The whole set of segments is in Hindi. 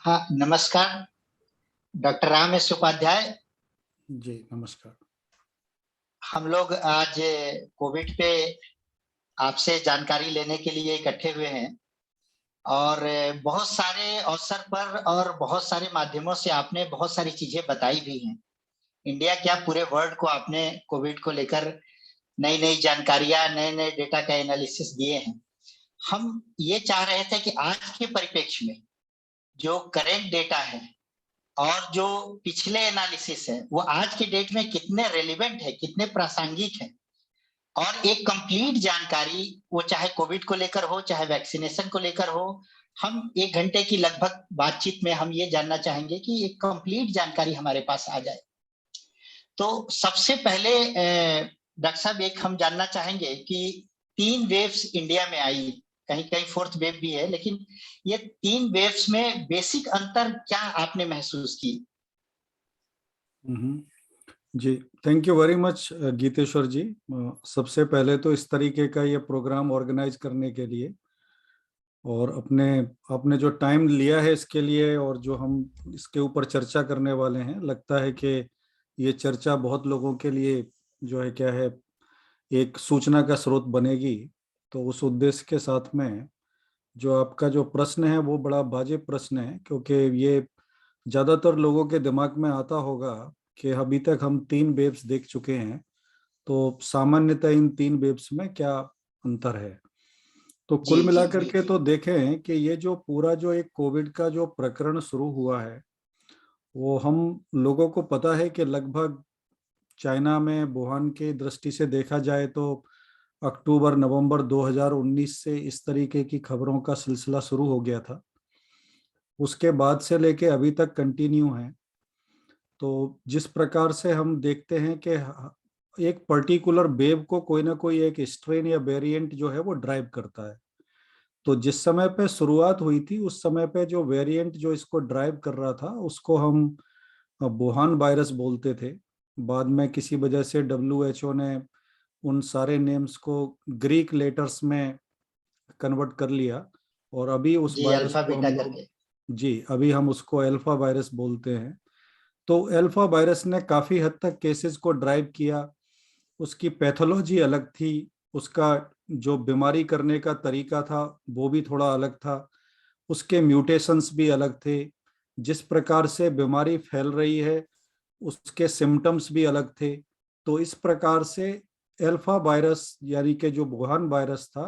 हाँ, नमस्कार। Doctor Ram S Upadhyay. जी नमस्कार। हम लोग आज कोविड पे आपसे जानकारी लेने के लिए इकट्ठे हुए हैं और बहुत सारे अवसर पर और बहुत सारे माध्यमों से आपने बहुत सारी चीजें बताई भी हैं। इंडिया क्या पूरे वर्ल्ड को आपने कोविड को लेकर नई-नई जानकारियां, नए-नए डेटा का एनालिसिस दिए हैं। हम ये चाह रहे थे कि आज के परिप्रेक्ष्य में जो करेंट डेटा है और जो पिछले एनालिसिस है, वो आज के डेट में कितने रेलेवेंट है, कितने प्रासंगिक है और एक कंप्लीट जानकारी, वो चाहे कोविड को लेकर हो, चाहे वैक्सीनेशन को लेकर हो। हम 1 घंटे की लगभग बातचीत में हम ये जानना चाहेंगे कि एक कंप्लीट जानकारी हमारे पास आ जाए। तो सबसे पहले डॉक्टर साहब एक हम जानना चाहेंगे कि 3 वेव्स इंडिया में आई, कहीं-कहीं 4th वेव भी है, लेकिन ये 3 वेव्स में बेसिक अंतर क्या आपने महसूस की? जी, thank you very much Geeteshwar ji. सबसे पहले तो इस तरीके का ये प्रोग्राम ऑर्गेनाइज करने के लिए और अपने आपने जो टाइम लिया है इसके लिए और जो हम इसके ऊपर चर्चा करने वाले हैं, लगता है कि ये चर्चा बहुत लोगों के लिए जो है क्या है एक सूचना का स्रोत बनेगी। तो उस उद्देश्य के साथ में जो आपका जो प्रश्न है वो बड़ा वाजिब प्रश्न है, क्योंकि ये ज्यादातर लोगों के दिमाग में आता होगा कि अभी तक हम 3 वेव्स देख चुके हैं, तो सामान्यतः इन 3 वेव्स में क्या अंतर है। तो जी, कुल जी। मिलाकर के तो देखें कि ये जो पूरा जो एक कोविड का जो प्रकरण शुरू हुआ है, वो हम लोगों को पता है कि लगभग चाइना में वुहान के दृष्टि से देखा जाए तो अक्टूबर नवंबर 2019 से इस तरीके की खबरों का सिलसिला शुरू हो गया था। उसके बाद से लेके अभी तक कंटिन्यू है। तो जिस प्रकार से हम देखते हैं कि एक पर्टिकुलर वेव को कोई ना कोई एक स्ट्रेन या वेरिएंट जो है वो ड्राइव करता है। तो जिस समय पे शुरुआत हुई थी उस समय पे जो वेरिएंट जो इसको ड्राइव कर रहा था उसको हम वुहान वायरस बोलते थे। बाद में किसी वजह से WHO ने उन सारे नेम्स को ग्रीक लेटर्स में कन्वर्ट कर लिया और अभी उस जी, वायरस अल्फा को बीटा हम लोग, करके। जी अभी हम उसको अल्फा वायरस बोलते हैं। तो अल्फा वायरस ने काफी हद तक केसेस को ड्राइव किया। उसकी पैथोलॉजी अलग थी, उसका जो बीमारी करने का तरीका था वो भी थोड़ा अलग था, उसके म्यूटेशंस भी अलग थे, जिस प्रकार से बीमारी फैल रही है उसके सिम्टम्स भी अलग थे। तो इस प्रकार से अल्फा वायरस यानी कि जो वुहान वायरस था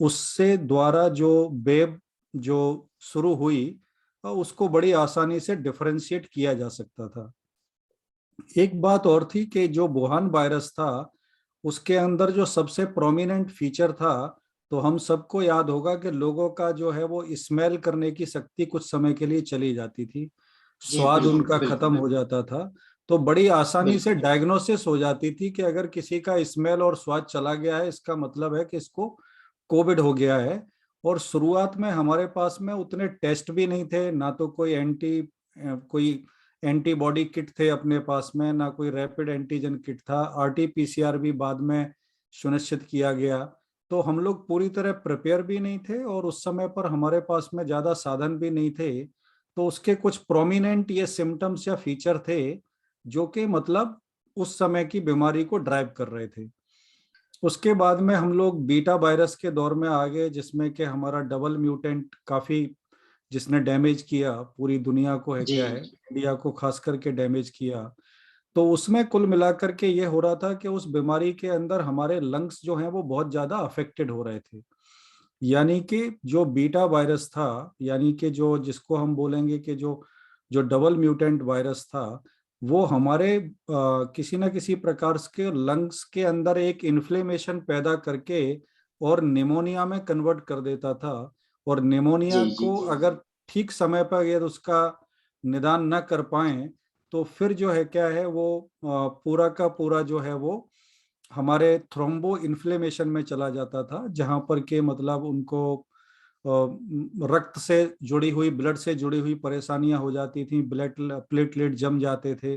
उससे द्वारा जो वेब जो शुरू हुई उसको बड़ी आसानी से डिफरेंशिएट किया जा सकता था। एक बात और थी कि जो वुहान वायरस था उसके अंदर जो सबसे प्रोमिनेंट फीचर था, तो हम सबको याद होगा कि लोगों का जो है वो स्मेल करने की शक्ति कुछ समय के लिए चली जाती थी, जी, स्वाद बिल्कुल, उनका खत्म बिल्कुल, हो जाता था। तो बड़ी आसानी से बिल्कुल। डायग्नोसिस हो जाती थी कि अगर किसी का स्मेल और स्वाद चला गया है इसका मतलब है कि इसको कोविड हो गया है। और शुरुआत में हमारे पास में उतने टेस्ट भी नहीं थे, ना तो कोई एंटीबॉडी किट थे अपने पास में, ना कोई रैपिड एंटीजन किट था। RT-PCR भी बाद में सुनिश्चित किया गया। तो हम लोग पूरी तरह प्रिपेयर भी नहीं थे और उस समय पर हमारे पास में ज्यादा साधन भी नहीं थे। तो उसके कुछ प्रोमिनेंट ये सिम्टम्स या फीचर थे जो कि मतलब उस समय की बीमारी को ड्राइव कर रहे थे। उसके बाद में हम लोग बीटा वायरस के दौर में आ गए, जिसमें कि हमारा डबल म्यूटेंट काफी जिसने डैमेज किया पूरी दुनिया को, है जी, क्या है इंडिया को खास करके डैमेज किया। तो उसमें कुल मिलाकर के ये हो रहा था कि उस बीमारी के अंदर हमारे लंग्स जो हैं वो बहुत ज्यादा अफेक्टेड हो रहे थे। यानी कि जो बीटा वायरस था, यानी कि जो जिसको हम बोलेंगे कि जो जो डबल म्यूटेंट वायरस था, वो हमारे किसी न किसी प्रकार के लंग्स के अंदर एक इन्फ्लेमेशन पैदा करके और निमोनिया में कन्वर्ट कर देता था। और निमोनिया जी, जी, को अगर ठीक समय पर अगर उसका निदान न कर पाए तो फिर जो है क्या है वो पूरा का पूरा जो है वो हमारे थ्रोम्बो इन्फ्लेमेशन में चला जाता था, जहां पर के मतलब उनको रक्त से जुड़ी हुई, ब्लड से जुड़ी हुई परेशानियां हो जाती थी, ब्लड प्लेटलेट जम जाते थे,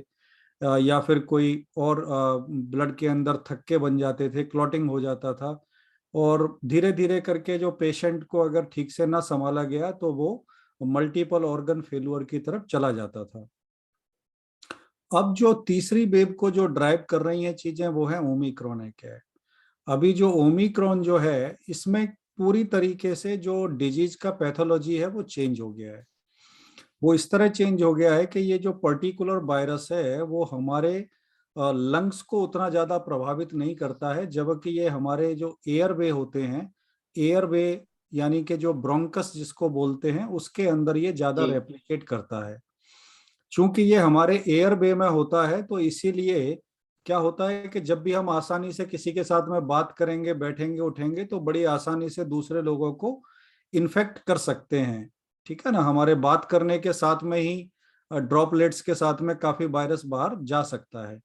या फिर कोई और ब्लड के अंदर थक्के बन जाते थे, क्लॉटिंग हो जाता था। और धीरे धीरे करके जो पेशेंट को अगर ठीक से ना संभाला गया तो वो मल्टीपल ऑर्गन फेल्यूर की तरफ चला जाता था। अब जो तीसरी वेव को जो ड्राइव कर रही हैं चीजें वो है ओमिक्रॉन है क्या है। अभी जो ओमिक्रॉन जो है इसमें पूरी तरीके से जो डिजीज का पैथोलॉजी है वो चेंज हो गया है। वो इस तरह चेंज हो गया है कि ये जो पर्टिकुलर वायरस है वो हमारे लंग्स को उतना ज्यादा प्रभावित नहीं करता है, जबकि ये हमारे जो एयरवे होते हैं, एयरवे यानी कि जो ब्रोंकस जिसको बोलते हैं उसके अंदर ये ज्यादा जी रेप्लिकेट करता है। चूंकि ये हमारे एयरवे में होता है तो इसीलिए क्या होता है कि जब भी हम आसानी से किसी के साथ में बात करेंगे, बैठेंगे, उठेंगे तो बड़ी आसानी से दूसरे लोगों को इन्फेक्ट कर सकते हैं। ठीक है ना, हमारे बात करने के साथ में ही ड्रॉपलेट्स के साथ में काफी वायरस बाहर जा सकता है।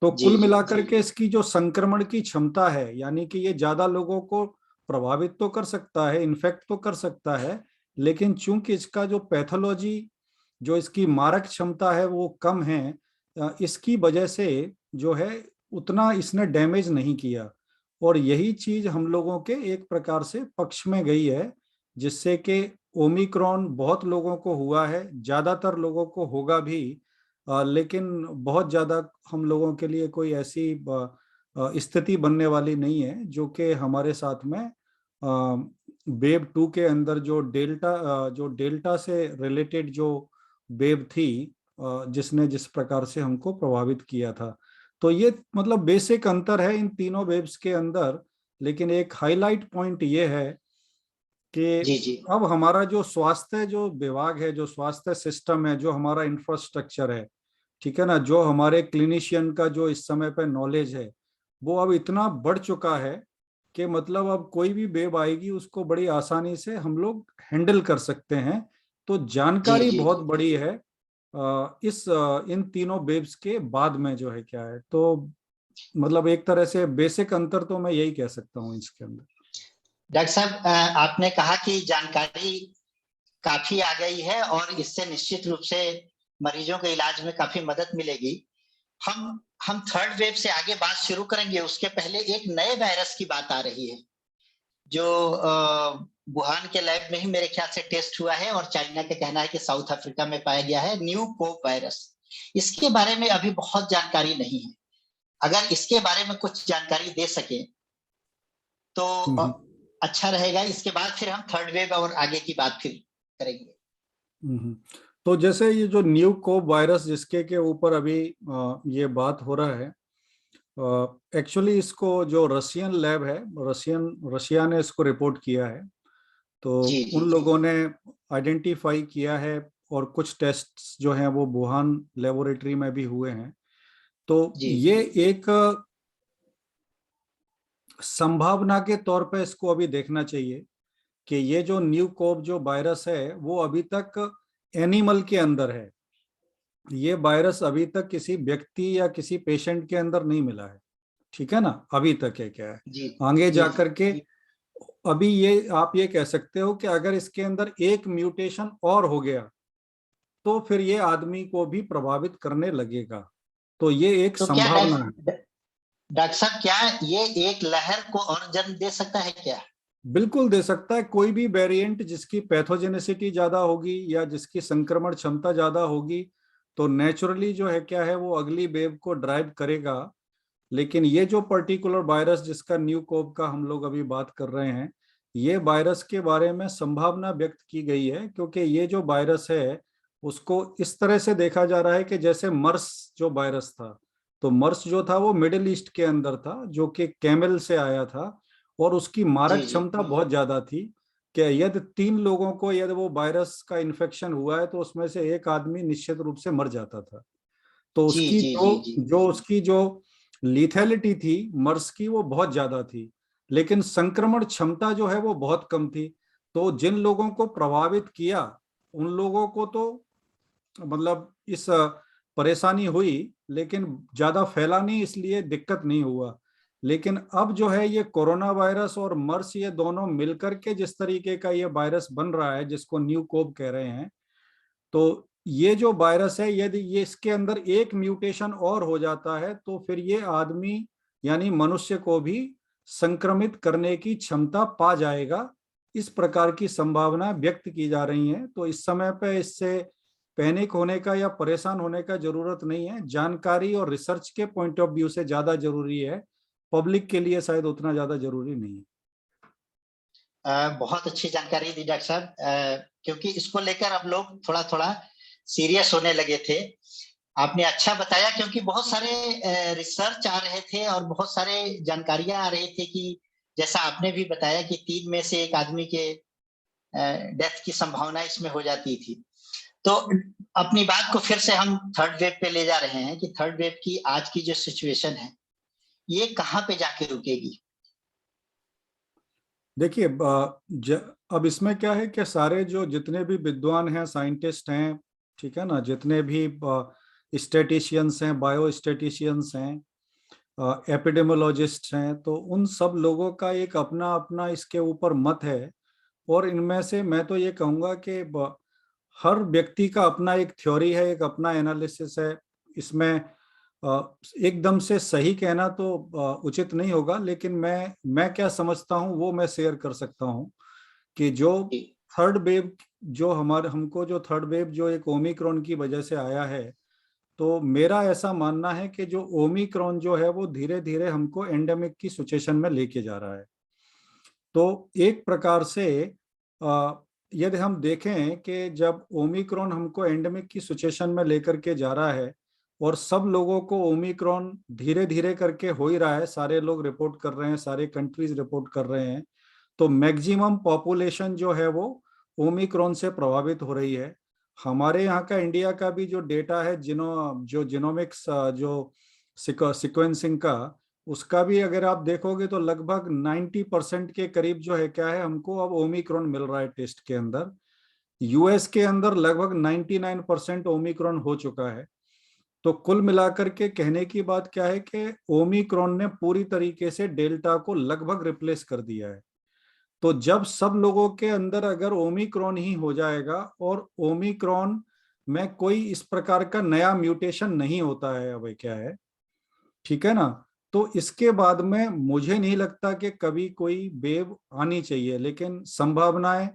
तो जी कुल जी मिलाकर के इसकी जो संक्रमण की क्षमता है, यानी कि ये ज्यादा लोगों को प्रभावित तो कर सकता है, इन्फेक्ट तो कर सकता है, लेकिन चूंकि इसका जो पैथोलॉजी, जो इसकी मारक क्षमता है वो कम है, इसकी वजह से जो है उतना इसने डैमेज नहीं किया। और यही चीज हम लोगों के एक प्रकार से पक्ष में गई है, जिससे कि ओमिक्रॉन बहुत लोगों को हुआ है, ज्यादातर लोगों को होगा भी, लेकिन बहुत ज्यादा हम लोगों के लिए कोई ऐसी स्थिति बनने वाली नहीं है, जो कि हमारे साथ में वेव 2 के अंदर जो डेल्टा से रिलेटेड जो वेव थी, जिसने जिस प्रकार से हमको प्रभावित किया था। तो ये मतलब बेसिक अंतर है इन तीनों वेव्स के अंदर। लेकिन एक हाईलाइट पॉइंट ये है कि जी जी अब हमारा जो स्वास्थ्य जो विभाग है, जो स्वास्थ्य सिस्टम है, जो हमारा इंफ्रास्ट्रक्चर है, ठीक है ना, जो हमारे क्लिनिशियन का जो इस समय पे नॉलेज है, वो अब इतना बढ़ चुका है कि मतलब अब कोई भी वेव आएगी उसको बड़ी आसानी से हम लोग हैंडल कर सकते हैं। तो जी जानकारी जी बहुत जी बड़ी है इन तीनों वेव्स के बाद में जो है क्या है। तो मतलब एक तरह से बेसिक अंतर तो मैं यही कह सकता हूँ इसके अंदर। डॉक्टर साहब, आपने कहा कि जानकारी काफी आ गई है और इससे निश्चित रूप से मरीजों के इलाज में काफी मदद मिलेगी। हम थर्ड वेव से आगे बात शुरू करेंगे, उसके पहले एक नए वायरस की बात आ रही है जो वुहान के लैब में ही मेरे ख्याल से टेस्ट हुआ है और चाइना का कहना है कि साउथ अफ्रीका में पाया गया है, न्यू कोव वायरस। इसके बारे में अभी बहुत जानकारी नहीं है। अगर इसके बारे में कुछ जानकारी दे सके तो हम्म अच्छा रहेगा। इसके बाद फिर हम थर्ड वेव और आगे की बात फिर करेंगे। हम्म। तो जैसे ये जो न्यू कोव वायरस जिसके के ऊपर अभी ये बात हो रहा है, एक्चुअली इसको जो रशियन लैब है, रशिया ने इसको रिपोर्ट किया है। तो जी जी उन जी लोगों ने आइडेंटिफाई किया है और कुछ टेस्ट्स जो हैं वो वुहान लेबोरेटरी में भी हुए हैं। तो जी ये एक संभावना के तौर पे इसको अभी देखना चाहिए कि ये जो न्यू कोव जो वायरस है वो अभी तक एनिमल के अंदर है। ये वायरस अभी तक किसी व्यक्ति या किसी पेशेंट के अंदर नहीं मिला है। ठीक है ना, अभी तक है क्या है। जी आगे जी जाकर के अभी ये आप ये कह सकते हो कि अगर इसके अंदर एक म्यूटेशन और हो गया तो फिर ये आदमी को भी प्रभावित करने लगेगा। तो ये एक तो क्या संभावना है। डॉक्टर साहब, क्या ये एक लहर को और जन्म दे सकता है क्या? बिल्कुल दे सकता है। कोई भी वेरिएंट जिसकी पैथोजेनेसिटी ज्यादा होगी या जिसकी संक्रमण क्षमता ज्यादा होगी तो नेचुरली जो है क्या है वो अगली वेव को ड्राइव करेगा। लेकिन ये जो पर्टिकुलर वायरस जिसका न्यू कोव का हम लोग अभी बात कर रहे हैं, ये वायरस के बारे में संभावना व्यक्त की गई है, क्योंकि ये जो वायरस है उसको इस तरह से देखा जा रहा है कि जैसे मर्स जो वायरस था, तो मर्स जो था वो मिडिल ईस्ट के अंदर था, जो कि कैमल से आया था और उसकी मारक जी जी क्षमता बहुत ज्यादा थी कि यदि 3 लोगों को यदि वो वायरस का इन्फेक्शन हुआ है तो उसमें से एक आदमी निश्चित रूप से मर जाता था। तो जी उसकी जी जी जो जी जो उसकी जो लीथैलिटी थी मर्स की वो बहुत ज्यादा थी, लेकिन संक्रमण क्षमता जो है वो बहुत कम थी। तो जिन लोगों को प्रभावित किया उन लोगों को तो मतलब इस परेशानी हुई, लेकिन ज्यादा फैला नहीं, इसलिए दिक्कत नहीं हुआ। लेकिन अब जो है ये कोरोना वायरस और मर्स ये दोनों मिलकर के जिस तरीके का ये वायरस बन रहा है जिसको न्यू कोव कह रहे हैं, तो ये जो वायरस है यदि ये इसके अंदर एक म्यूटेशन और हो जाता है तो फिर ये आदमी यानी मनुष्य को भी संक्रमित करने की क्षमता पा जाएगा। इस प्रकार की संभावना व्यक्त की जा रही हैं। तो इस समय पे इससे पैनिक होने का या परेशान होने का जरूरत नहीं है। जानकारी और रिसर्च के पॉइंट ऑफ व्यू से ज्यादा जरूरी है, पब्लिक के लिए शायद उतना ज्यादा जरूरी नहीं है। बहुत अच्छी जानकारी दी डॉक्टर साहब, क्योंकि इसको लेकर अब लोग थोड़ा थोड़ा सीरियस होने लगे थे। आपने अच्छा बताया, क्योंकि बहुत सारे रिसर्च आ रहे थे और बहुत सारे जानकारियां आ रही थी कि जैसा आपने भी बताया कि 3 में से 1 आदमी के डेथ की संभावना इसमें हो जाती थी। तो अपनी बात को फिर से हम थर्ड वेव पे ले जा रहे हैं कि थर्ड वेव की आज की जो सिचुएशन है, ये कहाँ पे जाके रुकेगी? देखिए, अब इसमें क्या है कि सारे जो जितने भी विद्वान हैं, साइंटिस्ट हैं, ठीक है ना, जितने भी स्टैटिशियंस हैं, बायो स्टैटिशियंस हैं, एपिडेमियोलॉजिस्ट हैं, तो उन सब लोगों का एक अपना अपना इसके ऊपर मत है। और इनमें से मैं तो ये कहूँगा कि हर व्यक्ति का अपना एक थ्योरी है, एक अपना एनालिसिस है। इसमें एकदम से सही कहना तो उचित नहीं होगा, लेकिन मैं क्या समझता हूँ वो मैं शेयर कर सकता हूँ कि जो थर्ड वेव, जो हमको जो थर्ड वेव जो एक ओमिक्रॉन की वजह से आया है, तो मेरा ऐसा मानना है कि जो ओमिक्रॉन जो है वो धीरे धीरे हमको एंडेमिक की सिचुएशन में लेके जा रहा है। तो एक प्रकार से यदि हम देखें कि जब ओमिक्रॉन हमको एंडेमिक की सिचुएशन में लेकर के जा रहा है और सब लोगों को ओमिक्रॉन धीरे धीरे करके हो ही रहा है, सारे लोग रिपोर्ट कर रहे हैं, सारे कंट्रीज रिपोर्ट कर रहे हैं, तो मैक्सिमम पॉपुलेशन जो है वो ओमिक्रॉन से प्रभावित हो रही है। हमारे यहाँ का इंडिया का भी जो डेटा है, जो जिनोमिक्स जो सिक्वेंसिंग का, उसका भी अगर आप देखोगे तो लगभग 90% के करीब जो है क्या है, हमको अब ओमिक्रॉन मिल रहा है टेस्ट के अंदर। यूएस के अंदर लगभग 99% ओमिक्रॉन हो चुका है। तो कुल मिलाकर के कहने की बात क्या है कि ओमिक्रॉन ने पूरी तरीके से डेल्टा को लगभग रिप्लेस कर दिया है। तो जब सब लोगों के अंदर अगर ओमिक्रॉन ही हो जाएगा और ओमिक्रॉन में कोई इस प्रकार का नया म्यूटेशन नहीं होता है, अब क्या है, ठीक है ना, तो इसके बाद में मुझे नहीं लगता कि कभी कोई वेव आनी चाहिए। लेकिन संभावनाएं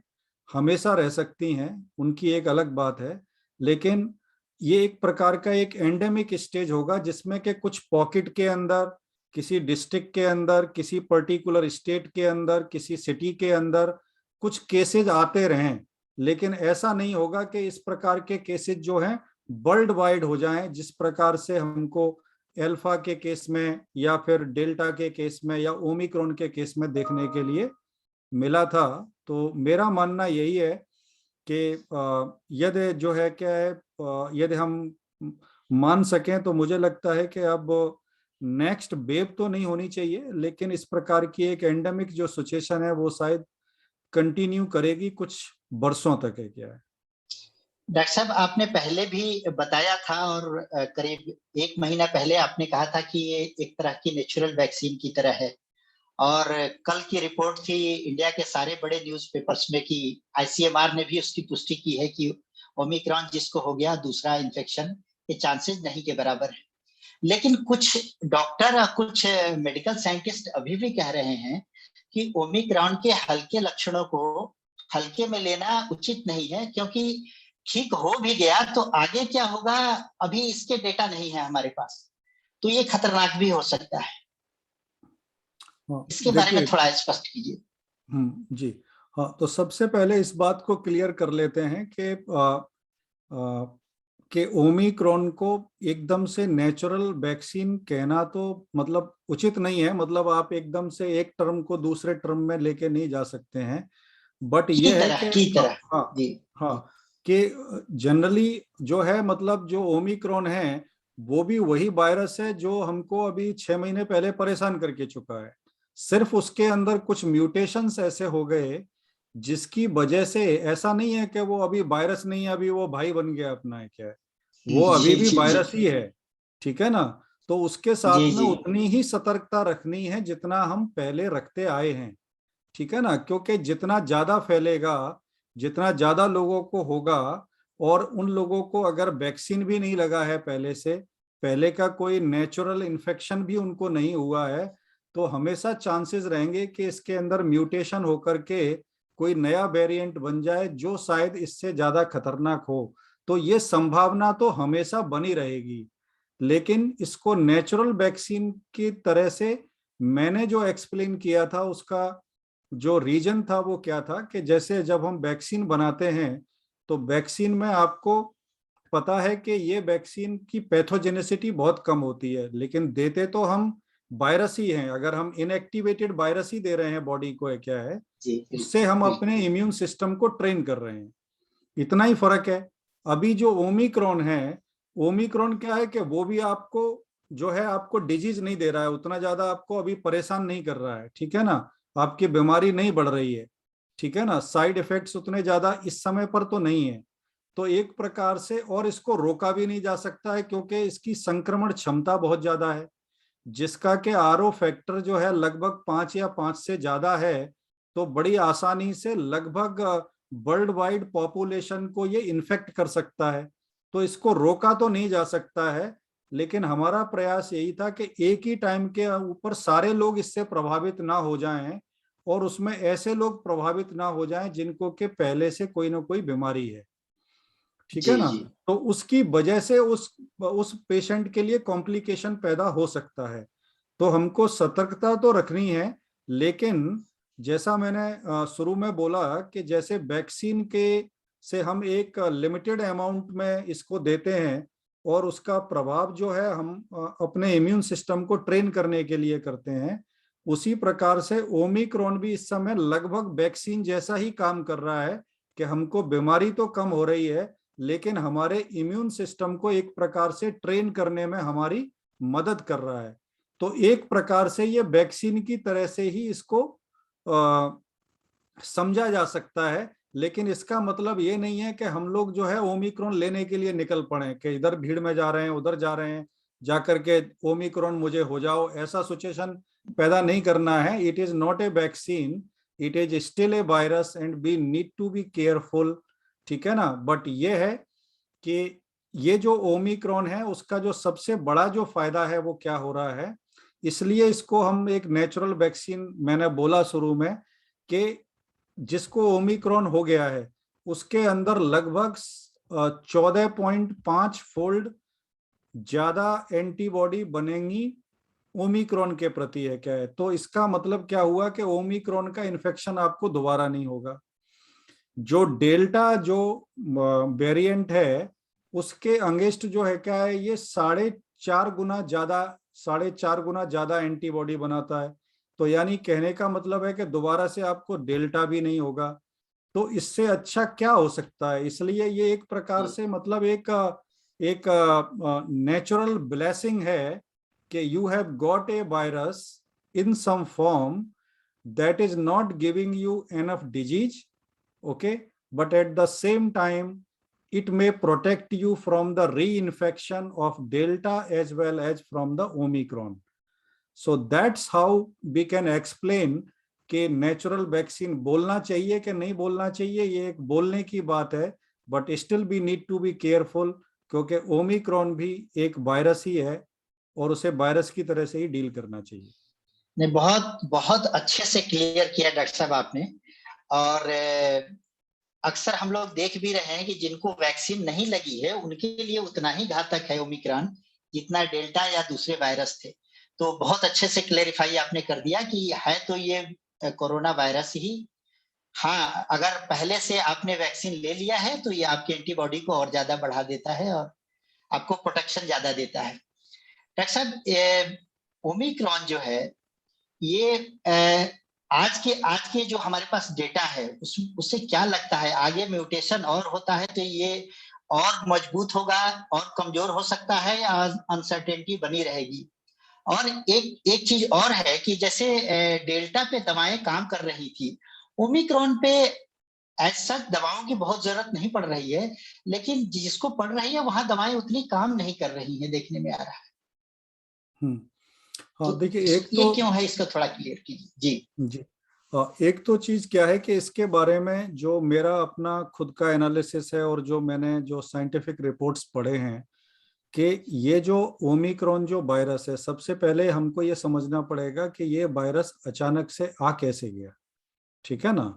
हमेशा रह सकती हैं, उनकी एक अलग बात है। लेकिन ये एक प्रकार का एक एंडेमिक स्टेज होगा जिसमें कि कुछ पॉकेट के अंदर, किसी डिस्ट्रिक्ट के अंदर, किसी पर्टिकुलर स्टेट के अंदर, किसी सिटी के अंदर कुछ केसेज आते रहें। लेकिन ऐसा नहीं होगा कि इस प्रकार के केसेज जो हैं वर्ल्ड वाइड हो जाएं, जिस प्रकार से हमको एल्फा के केस में या फिर डेल्टा के केस में या ओमिक्रॉन के केस में देखने के लिए मिला था। तो मेरा मानना यही है कि यदि जो है क्या है, यदि हम मान सकें तो मुझे लगता है कि अब नेक्स्ट वेव तो नहीं होनी चाहिए, लेकिन इस प्रकार की एक एंडेमिक जो सिचुएशन है वो शायद कंटिन्यू करेगी कुछ वर्षों तक, है क्या है। डॉक्टर साहब, आपने पहले भी बताया था और करीब 1 महीना पहले आपने कहा था कि ये एक तरह की नेचुरल वैक्सीन की तरह है। और कल की रिपोर्ट थी इंडिया के सारे बड़े न्यूज़पेपर्स में कि आईसीएमआर ने भी उसकी पुष्टि की है कि ओमिक्रॉन जिसको हो गया दूसरा इन्फेक्शन के चांसेस नहीं के बराबर है। लेकिन कुछ डॉक्टर और कुछ मेडिकल साइंटिस्ट अभी भी कह रहे हैं कि ओमिक्रॉन के हल्के लक्षणों को हल्के में लेना उचित नहीं है, क्योंकि ठीक हो भी गया तो आगे क्या होगा अभी इसके डेटा नहीं है हमारे पास, तो ये खतरनाक भी हो सकता है। हाँ, इसके बारे में देखिए, थोड़ा स्पष्ट कीजिए। जी हाँ, तो सबसे पहले इस बात को क्लियर कर लेते हैं कि ओमिक्रॉन को एकदम से नेचुरल वैक्सीन कहना तो मतलब उचित नहीं है। मतलब आप एकदम से एक टर्म को दूसरे टर्म में लेके नहीं जा सकते हैं। बट ये है कि की हाँ, तरह हाँ, जी। हाँ, कि जनरली जो है, मतलब जो ओमिक्रॉन है वो भी वही वायरस है जो हमको अभी 6 महीने पहले परेशान करके चुका है। सिर्फ उसके अंदर कुछ म्यूटेशंस ऐसे हो गए जिसकी वजह से, ऐसा नहीं है कि वो अभी वायरस नहीं है, अभी वो भाई बन गया अपना, है क्या है, वो अभी जी भी जी जी वायरस ही है, ठीक है ना। तो उसके जी साथ में जी उतनी ही सतर्कता रखनी है जितना हम पहले रखते आए हैं, ठीक है ना। क्योंकि जितना ज्यादा फैलेगा, जितना ज्यादा लोगों को होगा, और उन लोगों को अगर वैक्सीन भी नहीं लगा है पहले से, पहले का कोई नेचुरल इन्फेक्शन भी उनको नहीं हुआ है, तो हमेशा चांसेस रहेंगे कि इसके अंदर म्यूटेशन होकर के कोई नया वेरिएंट बन जाए जो शायद इससे ज्यादा खतरनाक हो, तो ये संभावना तो हमेशा बनी रहेगी। लेकिन इसको नेचुरल वैक्सीन की तरह से मैंने जो एक्सप्लेन किया था, उसका जो रीजन था वो क्या था कि जैसे जब हम वैक्सीन बनाते हैं तो वैक्सीन में आपको पता है कि ये वैक्सीन की पैथोजेनिसिटी बहुत कम होती है, लेकिन देते तो हम वायरस ही हैं। अगर हम इनएक्टिवेटेड वायरस ही दे रहे हैं बॉडी को, क्या है, जी उससे बिल्कुल हम अपने बिल्कुल। इम्यून सिस्टम को ट्रेन कर रहे हैं। इतना ही फर्क है। अभी जो ओमिक्रॉन है, ओमिक्रॉन क्या है कि वो भी आपको जो है आपको डिजीज नहीं दे रहा है, उतना ज्यादा आपको अभी परेशान नहीं कर रहा है, ठीक है ना, आपकी बीमारी नहीं बढ़ रही है, ठीक है ना, साइड इफेक्ट्स उतने ज्यादा इस समय पर तो नहीं है। तो एक प्रकार से, और इसको रोका भी नहीं जा सकता है क्योंकि इसकी संक्रमण क्षमता बहुत ज्यादा है, जिसका के आरओ फैक्टर जो है लगभग 5 या 5 से ज्यादा है। तो बड़ी आसानी से लगभग वर्ल्ड वाइड पॉपुलेशन को ये इन्फेक्ट कर सकता है। तो इसको रोका तो नहीं जा सकता है, लेकिन हमारा प्रयास यही था कि एक ही टाइम के ऊपर सारे लोग इससे प्रभावित ना हो जाएं, और उसमें ऐसे लोग प्रभावित ना हो जाएं जिनको के पहले से कोई ना कोई बीमारी है, ठीक है जी ना। जी तो उसकी वजह से उस पेशेंट के लिए कॉम्प्लिकेशन पैदा हो सकता है। तो हमको सतर्कता तो रखनी है, लेकिन जैसा मैंने शुरू में बोला कि जैसे वैक्सीन के से हम एक लिमिटेड अमाउंट में इसको देते हैं, और उसका प्रभाव जो है हम अपने इम्यून सिस्टम को ट्रेन करने के लिए करते हैं, उसी प्रकार से ओमिक्रॉन भी इस समय लगभग वैक्सीन जैसा ही काम कर रहा है कि हमको बीमारी तो कम हो रही है, लेकिन हमारे इम्यून सिस्टम को एक प्रकार से ट्रेन करने में हमारी मदद कर रहा है। तो एक प्रकार से ये वैक्सीन की तरह से ही इसको समझा जा सकता है। लेकिन इसका मतलब ये नहीं है कि हम लोग जो है ओमिक्रॉन लेने के लिए निकल पड़े कि इधर भीड़ में जा रहे हैं, उधर जा रहे हैं, जाकर के ओमिक्रॉन मुझे हो जाओ, ऐसा सिचुएशन पैदा नहीं करना है। It is not a vaccine, it is still a virus and we need to be careful, ठीक है ना। बट ये है कि ये जो ओमिक्रॉन है उसका जो सबसे बड़ा जो फायदा है वो क्या हो रहा है, इसलिए इसको हम एक नेचुरल वैक्सीन, मैंने बोला शुरू में कि जिसको ओमिक्रॉन हो गया है उसके अंदर लगभग 14.5 फोल्ड ज्यादा एंटीबॉडी बनेंगी ओमिक्रॉन के प्रति, है क्या है। तो इसका मतलब क्या हुआ कि ओमिक्रॉन का इन्फेक्शन आपको दोबारा नहीं होगा। जो डेल्टा जो वेरिएंट है उसके अगेंस्ट जो है क्या है, ये 4.5 गुना ज्यादा एंटीबॉडी बनाता है। तो यानी कहने का मतलब है कि दोबारा से आपको डेल्टा भी नहीं होगा। तो इससे अच्छा क्या हो सकता है। इसलिए ये एक प्रकार जी। से मतलब एक एक नेचुरल ब्लेसिंग है कि you have got a virus in some form that is not giving you enough disease, okay, but at the same time it may protect you from the reinfection of delta as well as from the omicron. So that's how we can explain कि नेचुरल वैक्सीन बोलना चाहिए कि नहीं बोलना चाहिए, ये एक बोलने की बात है, but still we need to be careful, क्योंकि ओमिक्रॉन भी एक वायरस ही है और उसे वायरस की तरह से ही डील करना चाहिए। नहीं, बहुत बहुत अच्छे से क्लियर किया डॉक्टर साहब आपने। और अक्सर हम लोग देख भी रहे हैं कि जिनको वैक्सीन नहीं लगी है उनके लिए उतना ही घातक है ओमिक्रॉन जितना डेल्टा या दूसरे वायरस थे। तो बहुत अच्छे से क्लेरिफाई आपने कर दिया कि है तो ये कोरोना वायरस ही। हाँ, अगर पहले से आपने वैक्सीन ले लिया है तो ये आपकी एंटीबॉडी को और ज्यादा बढ़ा देता है और आपको प्रोटेक्शन ज्यादा देता है। डॉक्टर साहब, ओमिक्रॉन जो है ये आज के जो हमारे पास डेटा है उससे क्या लगता है आगे म्यूटेशन और होता है तो ये और मजबूत होगा और कमजोर हो सकता है या अनसर्टेनिटी बनी रहेगी। और एक एक चीज और है कि जैसे डेल्टा पे दवाएं काम कर रही थी, ओमिक्रॉन पे ऐसा दवाओं की बहुत जरूरत नहीं पड़ रही है, लेकिन जिसको पड़ रही है वहां दवाएं उतनी काम नहीं कर रही है, देखने में आ रहा है। हाँ तो देखिए, एक ये तो क्यों है, इसका थोड़ा क्लियर कीजिए जी। जी, एक तो चीज क्या है कि इसके बारे में जो मेरा अपना खुद का एनालिसिस है और जो मैंने जो साइंटिफिक रिपोर्ट्स पढ़े हैं कि ये जो ओमिक्रॉन जो वायरस है, सबसे पहले हमको ये समझना पड़ेगा कि ये वायरस अचानक से आ कैसे गया, ठीक है ना।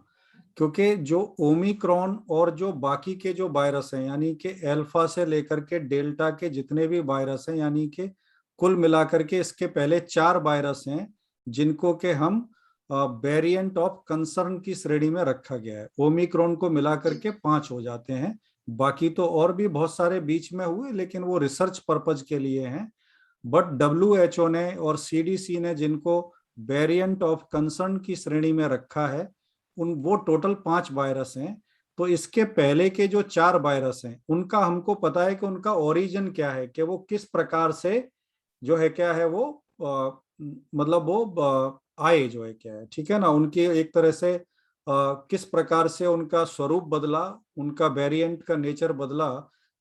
क्योंकि जो ओमिक्रॉन और जो बाकी के जो वायरस हैं, यानी कि अल्फा से लेकर के डेल्टा के जितने भी वायरस हैं, यानी कि कुल मिलाकर के इसके पहले 4 वायरस हैं जिनको के हम वेरिएंट ऑफ कंसर्न की श्रेणी में रखा गया है। ओमिक्रॉन को मिलाकर के 5 हो जाते हैं। बाकी तो और भी बहुत सारे बीच में हुए, लेकिन वो रिसर्च पर्पज के लिए हैं। बट WHO ने और CDC ने जिनको वेरिएंट ऑफ कंसर्न की श्रेणी में रखा है, उन वो टोटल 5 वायरस हैं। तो इसके पहले के जो 4 वायरस हैं उनका हमको पता है कि उनका ओरिजिन क्या है, कि वो किस प्रकार से जो है क्या है वो मतलब वो आए जो है क्या है, ठीक है ना। उनकी एक तरह से किस प्रकार से उनका स्वरूप बदला, उनका वेरिएंट का नेचर बदला।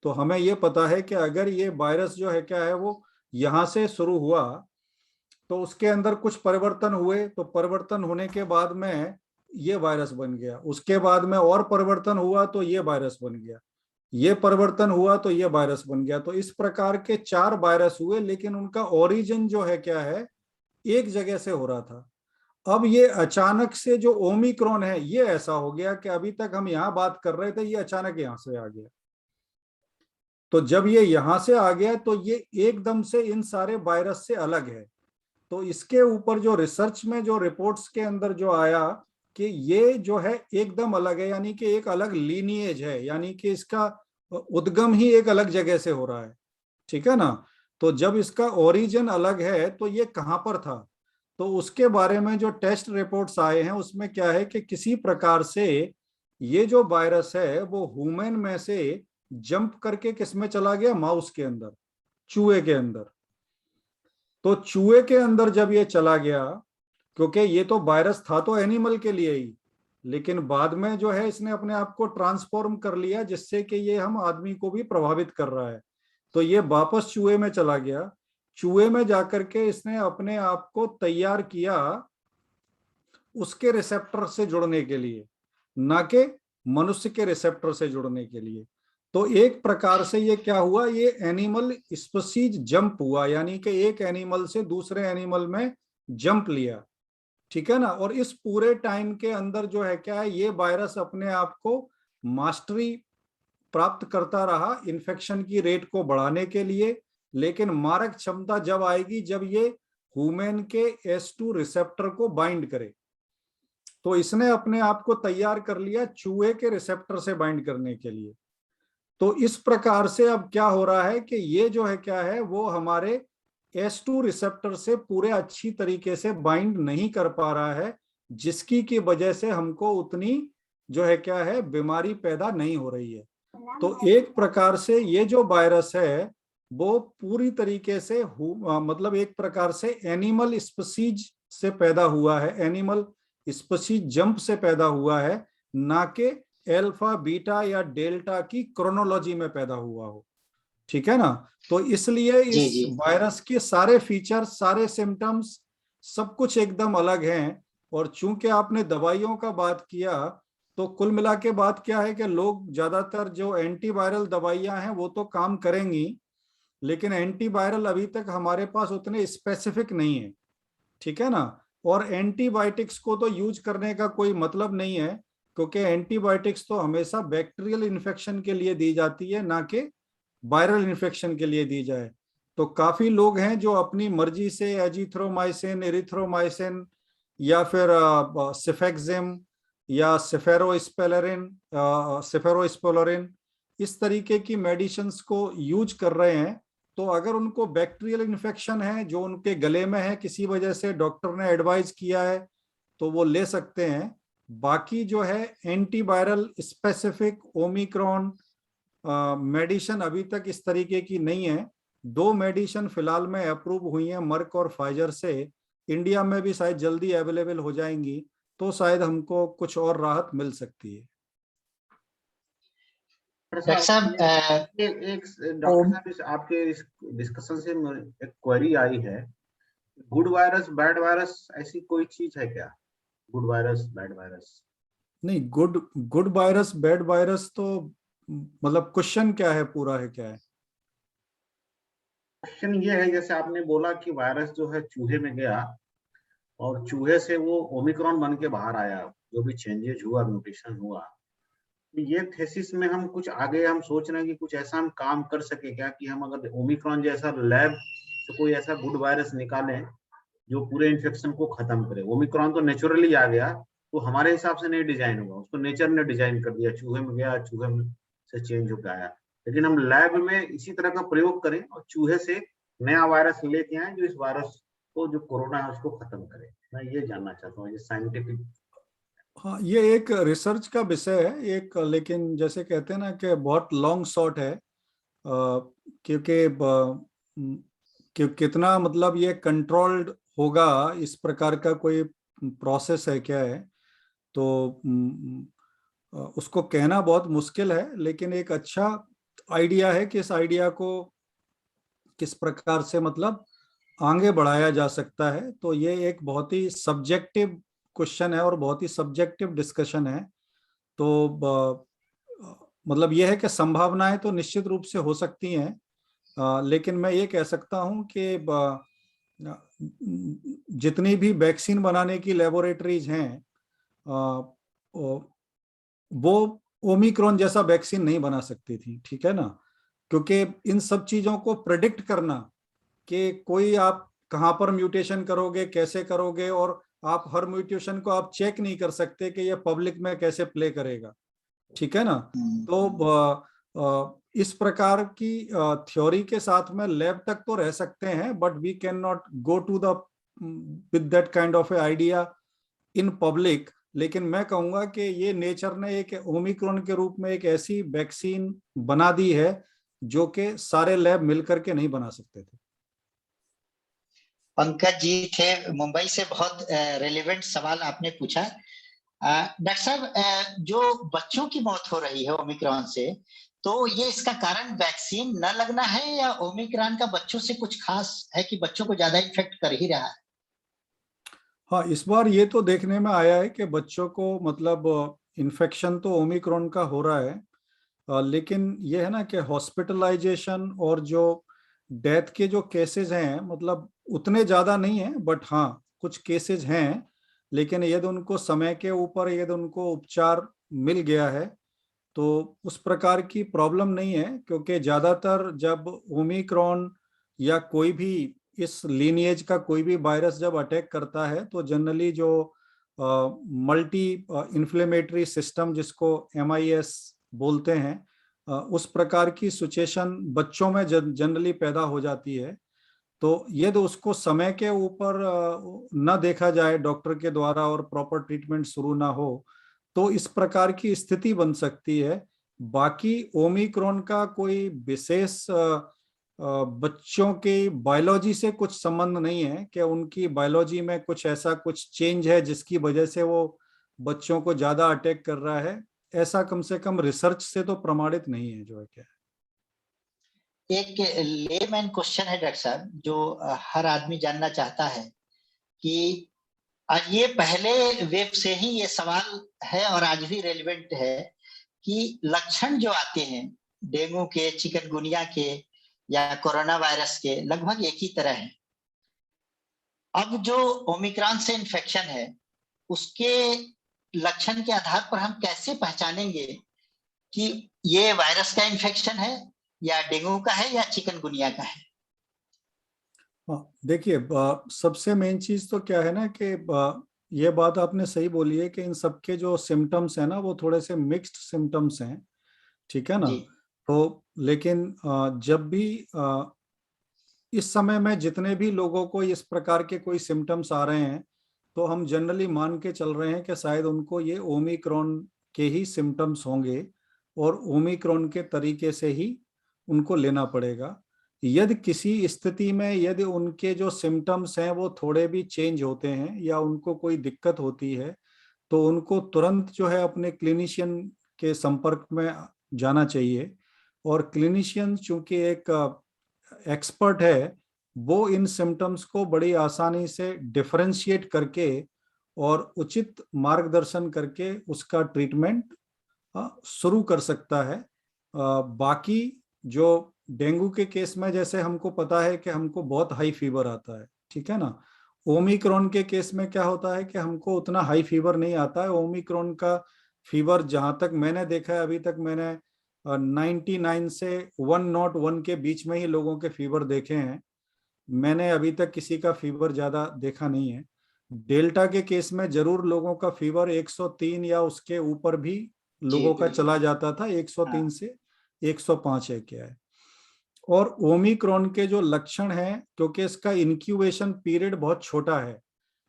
तो हमें ये पता है कि अगर ये वायरस जो है क्या है वो यहाँ से शुरू हुआ तो उसके अंदर कुछ परिवर्तन हुए, तो परिवर्तन होने के बाद में ये वायरस बन गया, उसके बाद में और परिवर्तन हुआ तो ये वायरस बन गया, ये परिवर्तन हुआ तो ये वायरस बन गया। तो इस प्रकार के 4 वायरस हुए, लेकिन उनका ओरिजिन जो है क्या है एक जगह से हो रहा था। अब ये अचानक से जो ओमिक्रॉन है ये ऐसा हो गया कि अभी तक हम यहाँ बात कर रहे थे, ये अचानक यहाँ से आ गया। तो जब ये यहां से आ गया तो ये एकदम से इन सारे वायरस से अलग है। तो इसके ऊपर जो रिसर्च में जो रिपोर्ट्स के अंदर जो आया कि ये जो है एकदम अलग है, यानी कि एक अलग लीनिएज है, यानी कि इसका उद्गम ही एक अलग जगह से हो रहा है, ठीक है ना। तो जब इसका ओरिजिन अलग है तो ये कहां पर था, तो उसके बारे में जो टेस्ट रिपोर्ट्स आए हैं उसमें क्या है कि किसी प्रकार से ये जो वायरस है वो ह्यूमन में से जंप करके किस में चला गया, माउस के अंदर, चूहे के अंदर। तो चूहे के अंदर जब ये चला गया, क्योंकि ये तो वायरस था तो एनिमल के लिए ही, लेकिन बाद में जो है इसने अपने आप को ट्रांसफॉर्म कर लिया जिससे कि ये हम आदमी को भी प्रभावित कर रहा है। तो ये वापस चूहे में चला गया, चूहे में जाकर के इसने अपने आप को तैयार किया उसके रिसेप्टर से जुड़ने के लिए, ना कि मनुष्य के रिसेप्टर से जुड़ने के लिए। तो एक प्रकार से ये क्या हुआ, ये एनिमल स्पीशीज जंप हुआ, यानी कि एक एनिमल से दूसरे एनिमल में जंप लिया, ठीक है ना। और इस पूरे टाइम के अंदर जो है क्या है, ये वायरस अपने आप को मास्टरी प्राप्त करता रहा इन्फेक्शन की रेट को बढ़ाने के लिए। लेकिन मारक क्षमता जब आएगी जब ये ह्यूमन के S2 रिसेप्टर को बाइंड करे। तो इसने अपने आप को तैयार कर लिया चूहे के रिसेप्टर से बाइंड करने के लिए। तो इस प्रकार से अब क्या हो रहा है कि ये जो है क्या है वो हमारे S2 रिसेप्टर से पूरे अच्छी तरीके से बाइंड नहीं कर पा रहा है, जिसकी की वजह से हमको उतनी जो है क्या है बीमारी पैदा नहीं हो रही है। तो एक प्रकार से ये जो वायरस है वो पूरी तरीके से मतलब एक प्रकार से एनिमल स्पीशीज से पैदा हुआ है, एनिमल स्पीशीज जंप से पैदा हुआ है, ना कि अल्फा बीटा या डेल्टा की क्रोनोलॉजी में पैदा हुआ हो, ठीक है ना। तो इसलिए जी इस जी। वायरस के सारे फीचर्स, सारे सिम्टम्स, सब कुछ एकदम अलग हैं। और चूंकि आपने दवाइयों का बात किया, तो कुल मिला के बात क्या है कि लोग ज्यादातर जो एंटीवायरल दवाइयां हैं वो तो काम करेंगी, लेकिन एंटीवायरल अभी तक हमारे पास उतने स्पेसिफिक नहीं है, ठीक है ना। और एंटीबायोटिक्स को तो यूज करने का कोई मतलब नहीं है, क्योंकि एंटीबायोटिक्स तो हमेशा बैक्टीरियल इन्फेक्शन के लिए दी जाती है, ना कि वायरल इन्फेक्शन के लिए दी जाए। तो काफी लोग हैं जो अपनी मर्जी से एजिथ्रोमाइसिन, एरिथ्रोमाइसिन या फिर सिफेक्सिम या सेफेरोस्पोलेरिन इस तरीके की मेडिसिन्स को यूज कर रहे हैं। तो अगर उनको बैक्टीरियल इन्फेक्शन है जो उनके गले में है, किसी वजह से डॉक्टर ने एडवाइज किया है, तो वो ले सकते हैं। बाकी जो है एंटीवायरल स्पेसिफिक ओमिक्रॉन मेडिसिन अभी तक इस तरीके की नहीं है। 2 मेडिसिन फिलहाल में अप्रूव हुई हैं, मर्क और फाइजर से। इंडिया में भी शायद जल्दी अवेलेबल हो जाएंगी, तो शायद हमको कुछ और राहत मिल सकती है। डॉक्टर साहब एक डॉक्टर साहब इस आपके इस डिस्कशन से एक क्वेरी आई है, गुड वायरस बैड वायरस ऐसी कोई चीज है क्या? Good virus bad virus? नहीं, गुड वायरस बैड वायरस तो मतलब क्वेश्चन क्या है, पूरा है क्या है? क्वेश्चन ये है, जैसे आपने बोला कि वायरस जो है चूहे में गया और चूहे से वो ओमिक्रॉन बन के बाहर आया, जो भी चेंजेस हुआ, म्यूटेशन हुआ, तो ये थेसिस में हम कुछ आगे हम सोच रहे हैं कि कुछ ऐसा हम काम कर सके क्या कि हम अगर ओमिक्रॉन जैसा लैब से कोई ऐसा गुड वायरस निकालें जो पूरे इन्फेक्शन को खत्म करे। ओमिक्रॉन तो नेचुरली आ गया, तो हमारे हिसाब से नहीं डिजाइन होगा, उसको नेचर ने डिजाइन कर दिया, चूहे में गया, चूहे में से चेंज होकर आया। लेकिन हम लैब में इसी तरह का प्रयोग करें और चूहे से नया वायरस लेके आए जो इस वायरस को, जो कोरोना है, उसको खत्म करे। मैं ये जानना चाहता हूँ, ये साइंटिफिक। हाँ, ये एक रिसर्च का विषय है एक, लेकिन जैसे कहते हैं ना कि बहुत लॉन्ग शॉट है, क्योंकि कितना मतलब ये कंट्रोल्ड होगा, इस प्रकार का कोई प्रोसेस है क्या है, तो उसको कहना बहुत मुश्किल है। लेकिन एक अच्छा आइडिया है कि इस आइडिया को किस प्रकार से मतलब आगे बढ़ाया जा सकता है। तो ये एक बहुत ही सब्जेक्टिव क्वेश्चन है और बहुत ही सब्जेक्टिव डिस्कशन है। तो मतलब यह है कि संभावनाएं तो निश्चित रूप से हो सकती हैं, लेकिन मैं ये कह सकता हूं कि जितनी भी वैक्सीन बनाने की लेबोरेटरीज हैं, वो ओमिक्रॉन जैसा वैक्सीन नहीं बना सकती थी, ठीक है ना, क्योंकि इन सब चीजों को प्रेडिक्ट करना कि कोई आप कहां पर म्यूटेशन करोगे, कैसे करोगे, और आप हर म्यूटेशन को आप चेक नहीं कर सकते कि ये पब्लिक में कैसे प्ले करेगा, ठीक है ना। तो इस प्रकार की थ्योरी के साथ में लैब तक तो रह सकते हैं, but we can not go to the with that kind of a idea in public. लेकिन मैं कहूंगा कि ये नेचर ने एक ओमिक्रॉन के रूप में एक ऐसी वैक्सीन बना दी है जो कि सारे लैब मिलकर के नहीं बना सकते थे। पंकज जी थे मुंबई से, बहुत रेलेवेंट सवाल आपने पूछा। डॉक्टर साहब, जो बच्चों की मौत हो रही है ओमिक्रॉन से, तो ये इसका कारण वैक्सीन न लगना है या ओमिक्रॉन का बच्चों से कुछ खास है कि बच्चों को ज्यादा इफेक्ट कर ही रहा है? हाँ, इस बार ये तो देखने में आया है कि बच्चों को मतलब इन्फेक्शन तो ओमिक्रॉन का हो रहा है, लेकिन ये है ना कि हॉस्पिटलाइजेशन और जो डेथ के जो केसेस हैं मतलब उतने ज्यादा नहीं है, बट हाँ कुछ केसेस हैं। लेकिन यदि उनको समय के ऊपर यदि उनको उपचार मिल गया है तो उस प्रकार की प्रॉब्लम नहीं है, क्योंकि ज्यादातर जब ओमिक्रॉन या कोई भी इस लीनिएज का कोई भी वायरस जब अटैक करता है तो जनरली जो मल्टी इन्फ्लेमेटरी सिस्टम जिसको MIS बोलते हैं, उस प्रकार की सिचुएशन बच्चों में जनरली पैदा हो जाती है। तो यदि उसको समय के ऊपर न देखा जाए डॉक्टर के द्वारा और प्रॉपर ट्रीटमेंट शुरू ना हो तो इस प्रकार की स्थिति बन सकती है। बाकी ओमिक्रॉन का कोई विशेष बच्चों की बायोलॉजी से कुछ संबंध नहीं है कि उनकी बायोलॉजी में कुछ ऐसा कुछ चेंज है जिसकी वजह से वो बच्चों को ज्यादा अटैक कर रहा है। ऐसा कम से कम रिसर्च से तो प्रमाणित नहीं है, जो है क्या। एक लेमैन क्वेश्चन है डॉक्टर साहब, जो हर आदमी जानना चाहता है कि ये पहले वेब से ही ये सवाल है और आज भी रेलेवेंट है कि लक्षण जो आते हैं डेंगू के, चिकनगुनिया के या कोरोना वायरस के, लगभग एक ही तरह है। अब जो ओमिक्रॉन से इन्फेक्शन है उसके लक्षण के आधार पर हम कैसे पहचानेंगे कि ये वायरस का इन्फेक्शन है या डेंगू का है या चिकनगुनिया का है? देखिए, सबसे मेन चीज तो क्या है ना कि ये बात आपने सही बोली है कि इन सबके जो सिम्टम्स हैं ना वो थोड़े से मिक्स्ड सिम्टम्स हैं, ठीक है ना। जी। तो लेकिन जब भी इस समय में जितने भी लोगों को इस प्रकार के कोई सिम्टम्स आ रहे हैं तो हम जनरली मान के चल रहे हैं कि शायद उनको ये ओमिक्रॉन के ही सिम्टम्स होंगे और ओमिक्रॉन के तरीके से ही उनको लेना पड़ेगा। यदि किसी स्थिति में यदि उनके जो सिम्टम्स हैं वो थोड़े भी चेंज होते हैं या उनको कोई दिक्कत होती है तो उनको तुरंत जो है अपने क्लिनिशियन के संपर्क में जाना चाहिए। और क्लिनिशियन चूंकि एक एक्सपर्ट है, वो इन सिम्टम्स को बड़ी आसानी से डिफरेंशिएट करके और उचित मार्गदर्शन करके उसका ट्रीटमेंट शुरू कर सकता है। बाकी जो डेंगू के केस में जैसे हमको पता है कि हमको बहुत हाई फीवर आता है, ठीक है ना, ओमिक्रॉन के केस में क्या होता है कि हमको उतना हाई फीवर नहीं आता है। ओमिक्रॉन का फीवर जहां तक मैंने देखा है, अभी तक मैंने 99 से 101 के बीच में ही लोगों के फीवर देखे हैं। मैंने अभी तक किसी का फीवर ज्यादा देखा नहीं है। डेल्टा के केस में जरूर लोगों का फीवर 103 या उसके ऊपर भी जी लोगों का बिल्कुल। चला जाता था। 103 हाँ से 105 है क्या है। और ओमिक्रॉन के जो लक्षण हैं, क्योंकि इसका इंक्यूबेशन पीरियड बहुत छोटा है,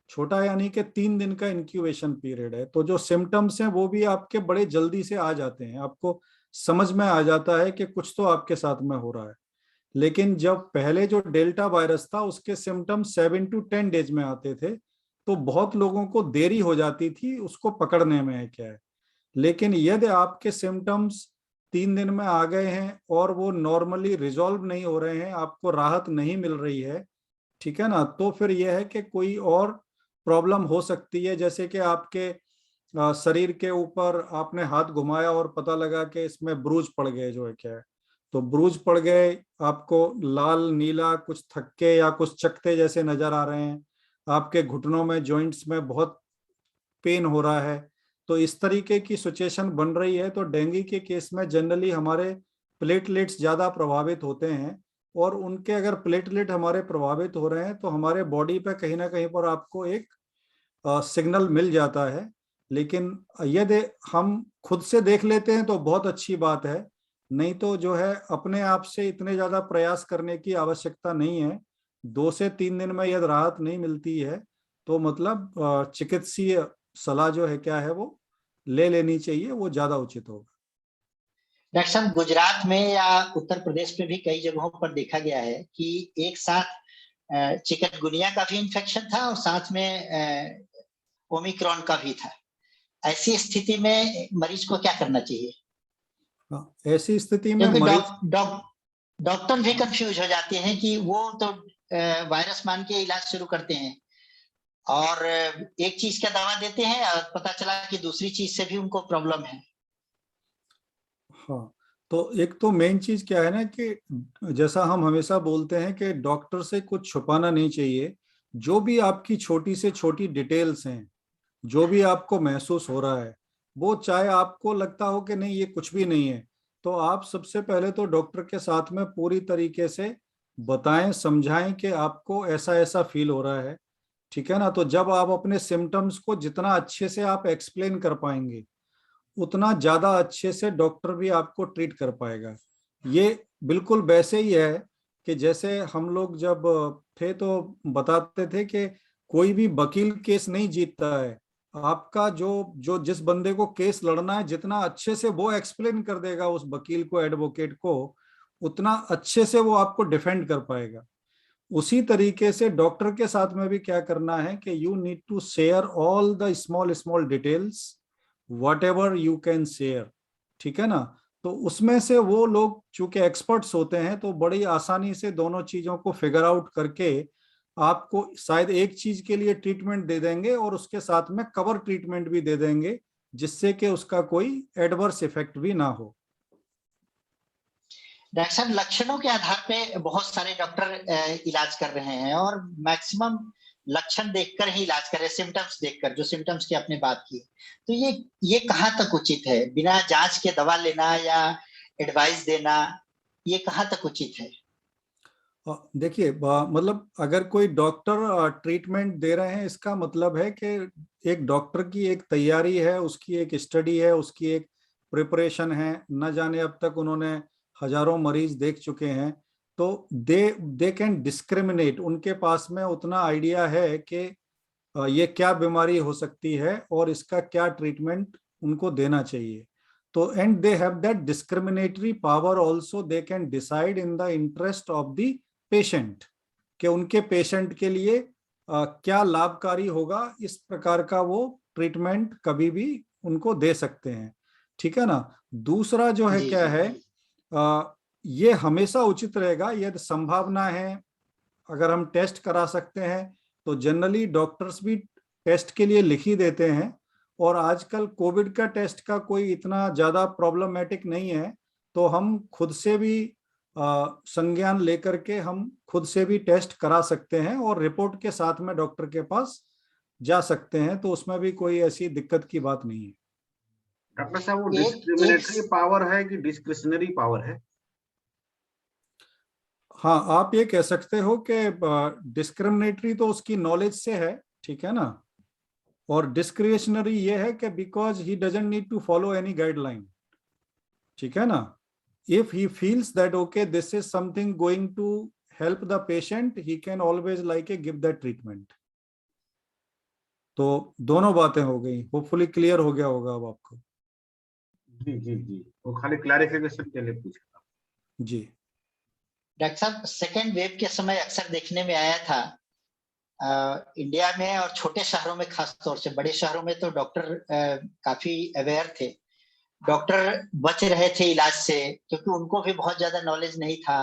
छोटा यानी कि 3 दिन का इंक्यूबेशन पीरियड है, तो जो सिम्टम्स हैं वो भी आपके बड़े जल्दी से आ जाते हैं। आपको समझ में आ जाता है कि कुछ तो आपके साथ में हो रहा है। लेकिन जब पहले जो डेल्टा वायरस था उसके सिम्टम्स 7 to 10 डेज में आते थे, तो बहुत लोगों को देरी हो जाती थी उसको पकड़ने में है क्या है। लेकिन यदि आपके सिम्टम्स 3 दिन में आ गए हैं और वो नॉर्मली रिजॉल्व नहीं हो रहे हैं, आपको राहत नहीं मिल रही है, ठीक है ना, तो फिर यह है कि कोई और प्रॉब्लम हो सकती है। जैसे कि आपके शरीर के ऊपर आपने हाथ घुमाया और पता लगा कि इसमें ब्रूज पड़ गए, जो है क्या है, तो ब्रूज पड़ गए, आपको लाल नीला कुछ थक्के या कुछ चकते जैसे नजर आ रहे हैं, आपके घुटनों में जॉइंट्स में बहुत पेन हो रहा है, तो इस तरीके की सिचुएशन बन रही है। तो डेंगू के केस में जनरली हमारे प्लेटलेट्स ज्यादा प्रभावित होते हैं, और उनके अगर प्लेटलेट हमारे प्रभावित हो रहे हैं तो हमारे बॉडी पे कहीं ना कहीं पर आपको एक सिग्नल मिल जाता है। लेकिन यदि हम खुद से देख लेते हैं तो बहुत अच्छी बात है, नहीं तो जो है अपने आप से इतने ज्यादा प्रयास करने की आवश्यकता नहीं है। 2 से 3 दिन में यदि राहत नहीं मिलती है तो मतलब चिकित्सीय सलाह जो है क्या है वो ले लेनी चाहिए, वो ज्यादा उचित होगा। डॉक्टर साहब, गुजरात में या उत्तर प्रदेश में भी कई जगहों पर देखा गया है कि एक साथ चिकनगुनिया का भी इन्फेक्शन था और साथ में ओमिक्रॉन का भी था। ऐसी स्थिति में मरीज को क्या करना चाहिए? हाँ, ऐसी स्थिति में क्योंकि मरीज, डॉक्टर भी हाँ, कंफ्यूज हो जाते हैं कि वो तो वायरस मान के इलाज शुरू करते हैं और एक चीज का दवा देते हैं और पता चला कि दूसरी चीज से भी उनको प्रॉब्लम है। हाँ, तो एक तो मेन चीज क्या है ना कि जैसा हम हमेशा बोलते हैं कि डॉक्टर से कुछ छुपाना नहीं चाहिए। जो भी आपकी छोटी से छोटी डिटेल्स हैं, जो भी आपको महसूस हो रहा है, वो चाहे आपको लगता हो कि नहीं ये कुछ भी नहीं है, तो आप सबसे पहले तो डॉक्टर के साथ में पूरी तरीके से बताएं, समझाएं कि आपको ऐसा ऐसा फील हो रहा है, ठीक है ना। तो जब आप अपने सिम्टम्स को जितना अच्छे से आप एक्सप्लेन कर पाएंगे, उतना ज्यादा अच्छे से डॉक्टर भी आपको ट्रीट कर पाएगा। ये बिल्कुल वैसे ही है कि जैसे हम लोग जब थे तो बताते थे कि कोई भी वकील केस नहीं जीतता है। आपका जो जो जिस बंदे को केस लड़ना है, जितना अच्छे से वो एक्सप्लेन कर देगा उस वकील को, एडवोकेट को, उतना अच्छे से वो आपको डिफेंड कर पाएगा। उसी तरीके से डॉक्टर के साथ में भी क्या करना है कि you need to share all the small small details, whatever you can share, ठीक है ना। तो उसमें से वो लोग चूंकि एक्सपर्ट्स होते हैं तो बड़ी आसानी से दोनों चीजों को फिगर आउट करके आपको शायद एक चीज के लिए ट्रीटमेंट दे देंगे और उसके साथ में कवर ट्रीटमेंट भी दे देंगे, जिससे कि उसका कोई एडवर्स इफेक्ट भी ना हो। डॉक्टर साहब, लक्षणों के आधार पे बहुत सारे डॉक्टर इलाज कर रहे हैं और मैक्सिमम लक्षण देखकर ही इलाज कर रहे हैं, सिम्टम्स देखकर, जो सिम्टम्स की आपने बात की। तो ये कहाँ तक उचित है? बिना जांच के दवा लेना या एडवाइस देना, ये कहाँ तक उचित है? देखिए, मतलब अगर कोई डॉक्टर ट्रीटमेंट दे रहे हैं, इसका मतलब है कि एक डॉक्टर की एक तैयारी है, उसकी एक स्टडी है, उसकी एक प्रिपरेशन है। न जाने अब तक उन्होंने हजारों मरीज देख चुके हैं, तो दे कैन डिस्क्रिमिनेट, उनके पास में उतना आइडिया है कि ये क्या बीमारी हो सकती है और इसका क्या ट्रीटमेंट उनको देना चाहिए। तो and they have that discriminatory power also, they can decide in the interest of the patient कि उनके पेशेंट के लिए क्या लाभकारी होगा, इस प्रकार का वो ट्रीटमेंट कभी भी उनको दे सकते हैं, ठीक है ना। दूसरा जो है जी क्या जी है, जी। ये हमेशा उचित रहेगा यदि संभावना है, अगर हम टेस्ट करा सकते हैं तो जनरली डॉक्टर्स भी टेस्ट के लिए लिख ही देते हैं। और आजकल कोविड का टेस्ट का कोई इतना ज्यादा प्रॉब्लमेटिक नहीं है, तो हम खुद से भी संज्ञान लेकर के हम खुद से भी टेस्ट करा सकते हैं और रिपोर्ट के साथ में डॉक्टर के पास जा सकते हैं, तो उसमें भी कोई ऐसी दिक्कत की बात नहीं है। डॉक्टर साहब, वो एक डिस्क्रिमिनेटरी पावर है कि डिस्क्रिशनरी पावर है? हाँ, आप ये कह सकते हो कि डिस्क्रिमिनेटरी तो उसकी नॉलेज से है, ठीक है ना, और डिस्क्रिशनरी ये है कि because he doesn't need to follow any guideline, ठीक है ना। If he feels that okay this is something going to help the patient, he can always like a give that treatment. तो दोनों बातें हो गई, होपफुली क्लियर हो गया होगा अब आपको। जी जी जी, वो खाली क्लैरिफिकेशन के लिए पूछा था। जी डॉक्टर साहब, सेकेंड वेव के समय अक्सर देखने में आया था इंडिया में और छोटे शहरों में, खास तौर से, बड़े शहरों में तो डॉक्टर काफी अवेयर थे, डॉक्टर बच रहे थे इलाज से क्योंकि उनको भी बहुत ज्यादा नॉलेज नहीं था,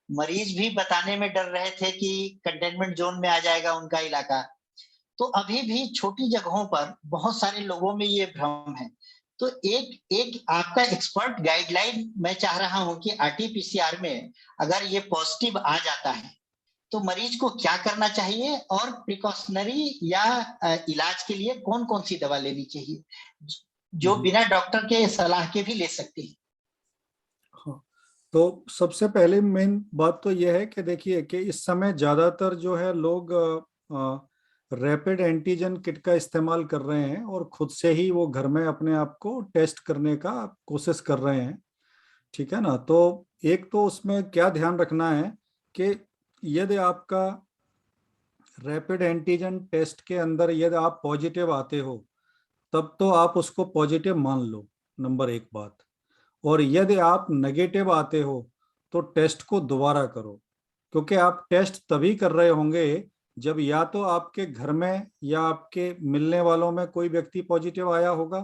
मरीज भी बताने में डर रहे थे कि कंटेनमेंट जोन में आ जाएगा उनका इलाका। तो अभी भी छोटी जगहों पर बहुत सारे लोगों में ये भ्रम है। तो एक एक आपका एक्सपर्ट गाइडलाइन मैं चाह रहा हूं कि आरटीपीसीआर में अगर ये पॉजिटिव आ जाता है तो मरीज को क्या करना चाहिए और प्रिकॉशनरी या इलाज के लिए कौन कौन सी दवा लेनी चाहिए जो बिना डॉक्टर के सलाह के भी ले सकते हैं? हाँ, तो सबसे पहले मेन बात तो यह है कि देखिए कि इस समय ज्यादातर जो है लोग रैपिड एंटीजन किट का इस्तेमाल कर रहे हैं और खुद से ही वो घर में अपने आप को टेस्ट करने का कोशिश कर रहे हैं, ठीक है ना। तो एक तो उसमें क्या ध्यान रखना है कि यदि आपका रैपिड एंटीजन टेस्ट के अंदर यदि आप पॉजिटिव आते हो तब तो आप उसको पॉजिटिव मान लो, नंबर एक बात। और यदि आप नेगेटिव आते हो तो टेस्ट को दोबारा करो, क्योंकि आप टेस्ट तभी कर रहे होंगे जब या तो आपके घर में या आपके मिलने वालों में कोई व्यक्ति पॉजिटिव आया होगा,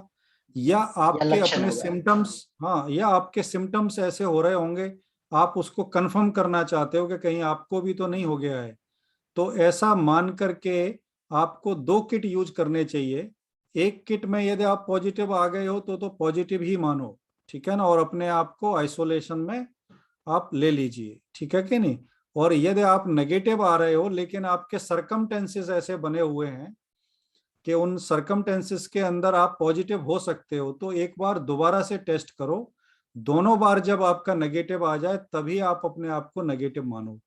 या या आपके लक्षण अपने होगा। सिम्टम्स, हाँ, या आपके सिम्टम्स ऐसे हो रहे होंगे, आप उसको कंफर्म करना चाहते हो कि कहीं आपको भी तो नहीं हो गया है। तो ऐसा मान करके आपको 2 किट यूज करने चाहिए। एक किट में यदि आप पॉजिटिव आ गए हो तो पॉजिटिव ही मानो, ठीक है ना, और अपने आप को आइसोलेशन में आप ले लीजिए, ठीक है कि नहीं। और यदि आप नेगेटिव आ रहे हो लेकिन आपके सरकमटेंसेस ऐसे बने हुए हैं कि उन सरकमटेंसेस के अंदर आप पॉजिटिव हो सकते हो, तो एक बार दोबारा से टेस्ट करो। दोनों बार जब आपका नेगेटिव आ जाए तभी आप अपने आप को नेगेटिव मानो।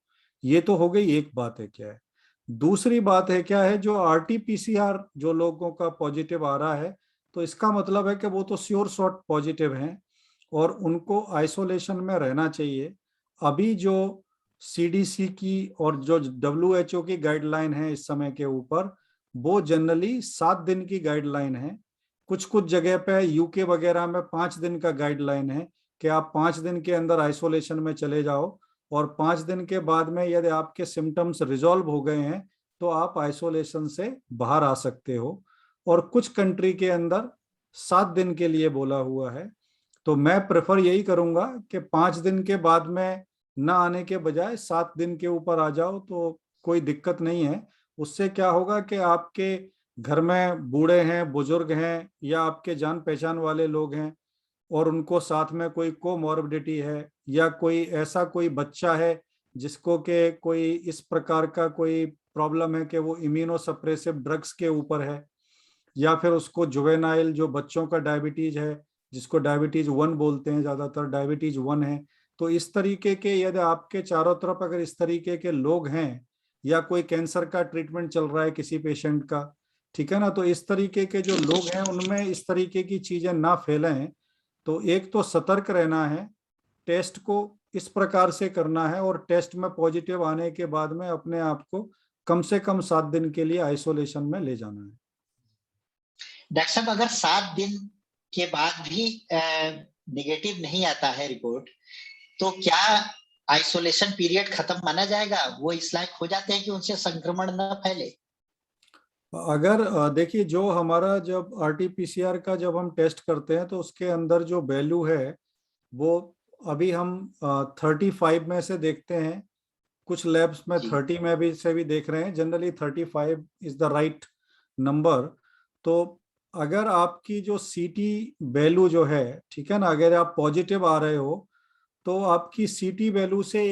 ये तो हो गई एक बात है क्या है। दूसरी बात है क्या है, जो आरटीपीसीआर जो लोगों का पॉजिटिव आ रहा है, तो इसका मतलब है कि वो तो श्योर शॉट पॉजिटिव हैं और उनको आइसोलेशन में रहना चाहिए। अभी जो सीडीसी की और जो डब्ल्यूएचओ की गाइडलाइन है इस समय के ऊपर, वो जनरली 7 दिन की गाइडलाइन है। कुछ कुछ जगह पे यूके वगैरह में 5 दिन का गाइडलाइन है कि आप 5 दिन के अंदर आइसोलेशन में चले जाओ, और 5 दिन के बाद में यदि आपके सिम्टम्स रिजॉल्व हो गए हैं तो आप आइसोलेशन से बाहर आ सकते हो। और कुछ कंट्री के अंदर 7 दिन के लिए बोला हुआ है। तो मैं प्रेफर यही करूंगा कि 5 दिन के बाद में ना आने के बजाय 7 दिन के ऊपर आ जाओ तो कोई दिक्कत नहीं है। उससे क्या होगा कि आपके घर में बूढ़े हैं, बुजुर्ग हैं, या आपके जान पहचान वाले लोग हैं और उनको साथ में कोई कोमॉर्बिडिटी है, या कोई ऐसा कोई बच्चा है जिसको के कोई इस प्रकार का कोई प्रॉब्लम है कि वो इम्यूनोसप्रेसिव ड्रग्स के ऊपर है, या फिर उसको जुवेनाइल जो बच्चों का डायबिटीज है, जिसको डायबिटीज 1 बोलते हैं, ज्यादातर डायबिटीज 1 है। तो इस तरीके के यदि आपके चारों तरफ अगर इस तरीके के लोग हैं, या कोई कैंसर का ट्रीटमेंट चल रहा है किसी पेशेंट का, ठीक है ना, तो इस तरीके के जो लोग हैं उनमें इस तरीके की चीजें ना फैलें। तो एक तो सतर्क रहना है, टेस्ट को इस प्रकार से करना है, और टेस्ट में पॉजिटिव आने के बाद में अपने आप को कम से कम 7 दिन के लिए आइसोलेशन में ले जाना है। डॉक्टर साहब, अगर 7 दिन के बाद भी निगेटिव नहीं आता है रिपोर्ट, तो क्या आइसोलेशन पीरियड खत्म माना जाएगा? वो इस लायक हो जाते हैं कि उनसे संक्रमण न फैले? अगर देखिए, जो हमारा जब आरटीपीसीआर का जब हम टेस्ट करते हैं तो उसके अंदर जो वैल्यू है वो अभी हम 35 में से देखते हैं, कुछ लैब्स में 30 में भी से भी देख रहे हैं। Generally 35 is the right number. तो अगर आपकी जो सीटी वैल्यू जो है, ठीक है ना, अगर आप पॉजिटिव आ रहे हो तो आपकी सीटी वैल्यू से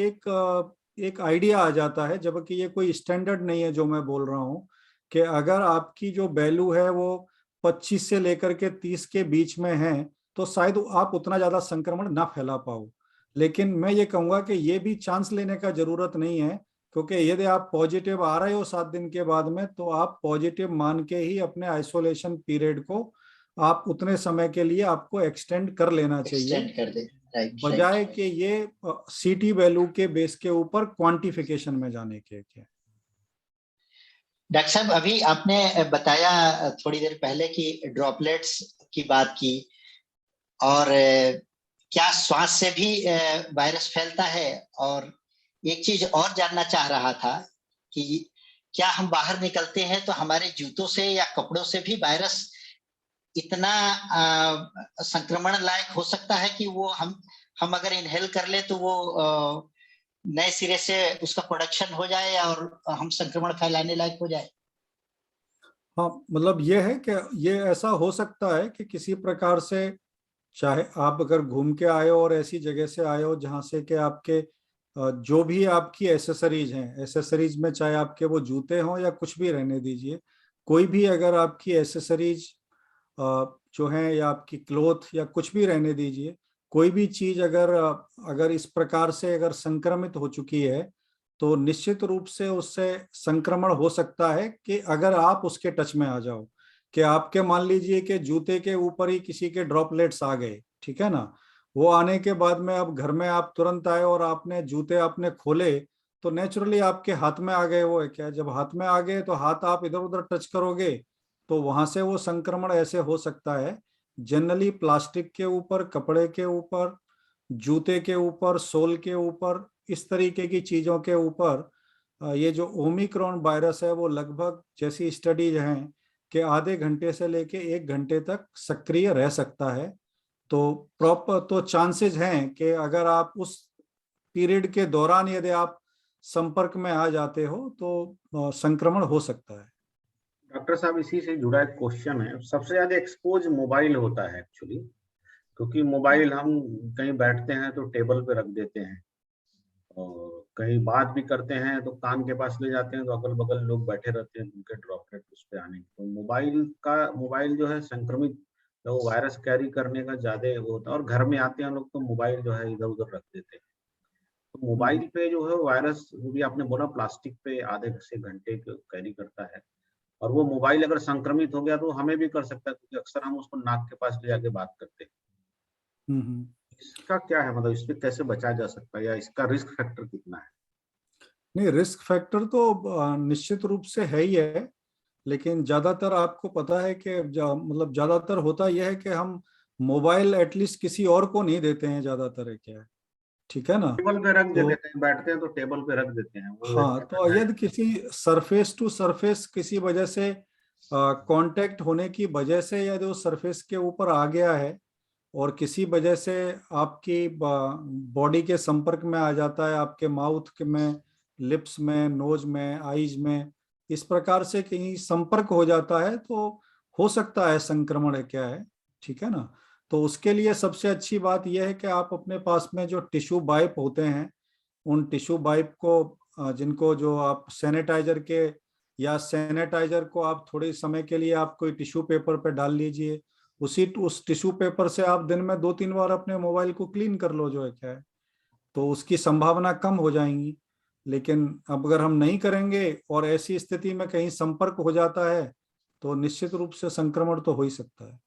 एक आइडिया आ जाता है, जबकि ये कोई स्टैंडर्ड नहीं है जो मैं बोल रहा हूँ, कि अगर आपकी जो वैल्यू है वो 25 से लेकर के 30 के बीच में है तो शायद आप उतना ज्यादा संक्रमण ना फैला पाओ। लेकिन मैं ये कहूंगा कि ये भी चांस लेने का जरूरत नहीं है, क्योंकि यदि आप पॉजिटिव आ रहे हो 7 दिन के बाद में, तो आप पॉजिटिव मान के ही अपने आइसोलेशन पीरियड को आप उतने समय के लिए आपको एक्सटेंड कर लेना चाहिए, एक्सटेंड कर दे। Right right. बजाय कि ये सीटी वैल्यू के बेस के ऊपर क्वांटिफिकेशन में जाने के। डॉक्टर साहब, अभी आपने बताया थोड़ी देर पहले कि ड्रॉपलेट्स की बात की, और क्या श्वास से भी वायरस फैलता है? और एक चीज और जानना चाह रहा था कि क्या हम बाहर निकलते हैं तो हमारे जूतों से या कपड़ों से भी वायरस इतना संक्रमण लायक हो सकता है कि वो हम अगर इनहेल कर ले तो वो नए सिरे से उसका प्रोडक्शन हो जाए और हम संक्रमण फैलाने लायक हो जाए? हाँ, मतलब ये है कि ये ऐसा हो सकता है कि किसी प्रकार से, चाहे आप अगर घूम के आए हो और ऐसी जगह से आए हो जहां से कि आपके जो भी आपकी एसेसरीज हैं, एसेसरीज में चाहे आपके वो जूते हों या कुछ भी रहने दीजिए, कोई भी अगर आपकी एसेसरीज जो है या आपकी क्लोथ या कुछ भी रहने दीजिए, कोई भी चीज अगर इस प्रकार से अगर संक्रमित हो चुकी है तो निश्चित रूप से उससे संक्रमण हो सकता है कि अगर आप उसके टच में आ जाओ, कि आपके मान लीजिए कि जूते के ऊपर ही किसी के ड्रॉपलेट्स आ गए, ठीक है ना, वो आने के बाद में अब घर में आप तुरंत आए और आपने जूते आपने खोले तो नेचुरली आपके हाथ में आ गए, वो है क्या, जब हाथ में आ गए तो हाथ आप इधर उधर टच करोगे तो वहां से वो संक्रमण ऐसे हो सकता है। जनरली प्लास्टिक के ऊपर, कपड़े के ऊपर, जूते के ऊपर, सोल के ऊपर, इस तरीके की चीजों के ऊपर ये जो ओमिक्रॉन वायरस है वो लगभग, जैसी स्टडीज हैं, कि आधे घंटे से लेके 1 घंटे तक सक्रिय रह सकता है। तो प्रॉपर तो चांसेस हैं कि अगर आप उस पीरियड के दौरान यदि आप संपर्क में आ जाते हो तो संक्रमण हो सकता है। डॉक्टर साहब, इसी से जुड़ा एक क्वेश्चन है। सबसे ज्यादा एक्सपोज मोबाइल होता है एक्चुअली, क्योंकि मोबाइल हम कहीं बैठते हैं तो टेबल पे रख देते हैं, और कहीं बात भी करते हैं तो कान के पास ले जाते हैं तो अगल बगल लोग बैठे रहते हैं, उनके ड्रॉपलेट उस पे आने, तो मोबाइल जो है संक्रमित, तो वो वायरस कैरी करने का ज्यादा वो होता है। और घर में आते हैं लोग तो मोबाइल जो है इधर उधर रख देते हैं, तो मोबाइल पे जो है वायरस, वो भी आपने बोला प्लास्टिक पे आधे से घंटे कैरी करता है, और वो मोबाइल अगर संक्रमित हो गया तो हमें भी कर सकता है, क्योंकि अक्सर हम उसको नाक के पास ले जाके बात करते हैं। हम्म। इसका क्या है, मतलब इससे कैसे बचा जा सकता है, या इसका रिस्क फैक्टर कितना है? नहीं, रिस्क फैक्टर तो निश्चित रूप से है ही है, लेकिन ज्यादातर आपको पता है कि मतलब ज्यादातर होता यह है कि हम मोबाइल एटलीस्ट किसी और को नहीं देते हैं, ज्यादातर है क्या है, ठीक है ना। टेबल पे रख देते तो हैं, कहीं बैठते हैं तो टेबल पे रख देते हैं, वो एक हाँ, तो पैटर्न है। यदि किसी सरफेस टू सरफेस किसी वजह से कांटेक्ट होने की वजह से यदि वो सरफेस के ऊपर आ गया है और किसी वजह से आपकी बॉडी के संपर्क में आ जाता है, आपके माउथ के में, लिप्स में, नोज में, आईज में, इस प्रकार से कहीं संपर्क हो जाता है तो हो सकता है संक्रमण है क्या है, ठीक है ना। तो उसके लिए सबसे अच्छी बात यह है कि आप अपने पास में जो टिश्यू वाइप होते हैं, उन टिश्यू वाइप को जिनको जो आप सैनिटाइजर के, या सैनिटाइजर को आप थोड़े समय के लिए आप कोई टिश्यू पेपर पे डाल लीजिए, उस टिश्यू पेपर से आप दिन में 2-3 बार अपने मोबाइल को क्लीन कर लो, जो है क्या है, तो उसकी संभावना कम हो जाएंगी। लेकिन अब अगर हम नहीं करेंगे और ऐसी स्थिति में कहीं संपर्क हो जाता है तो निश्चित रूप से संक्रमण तो हो ही सकता है।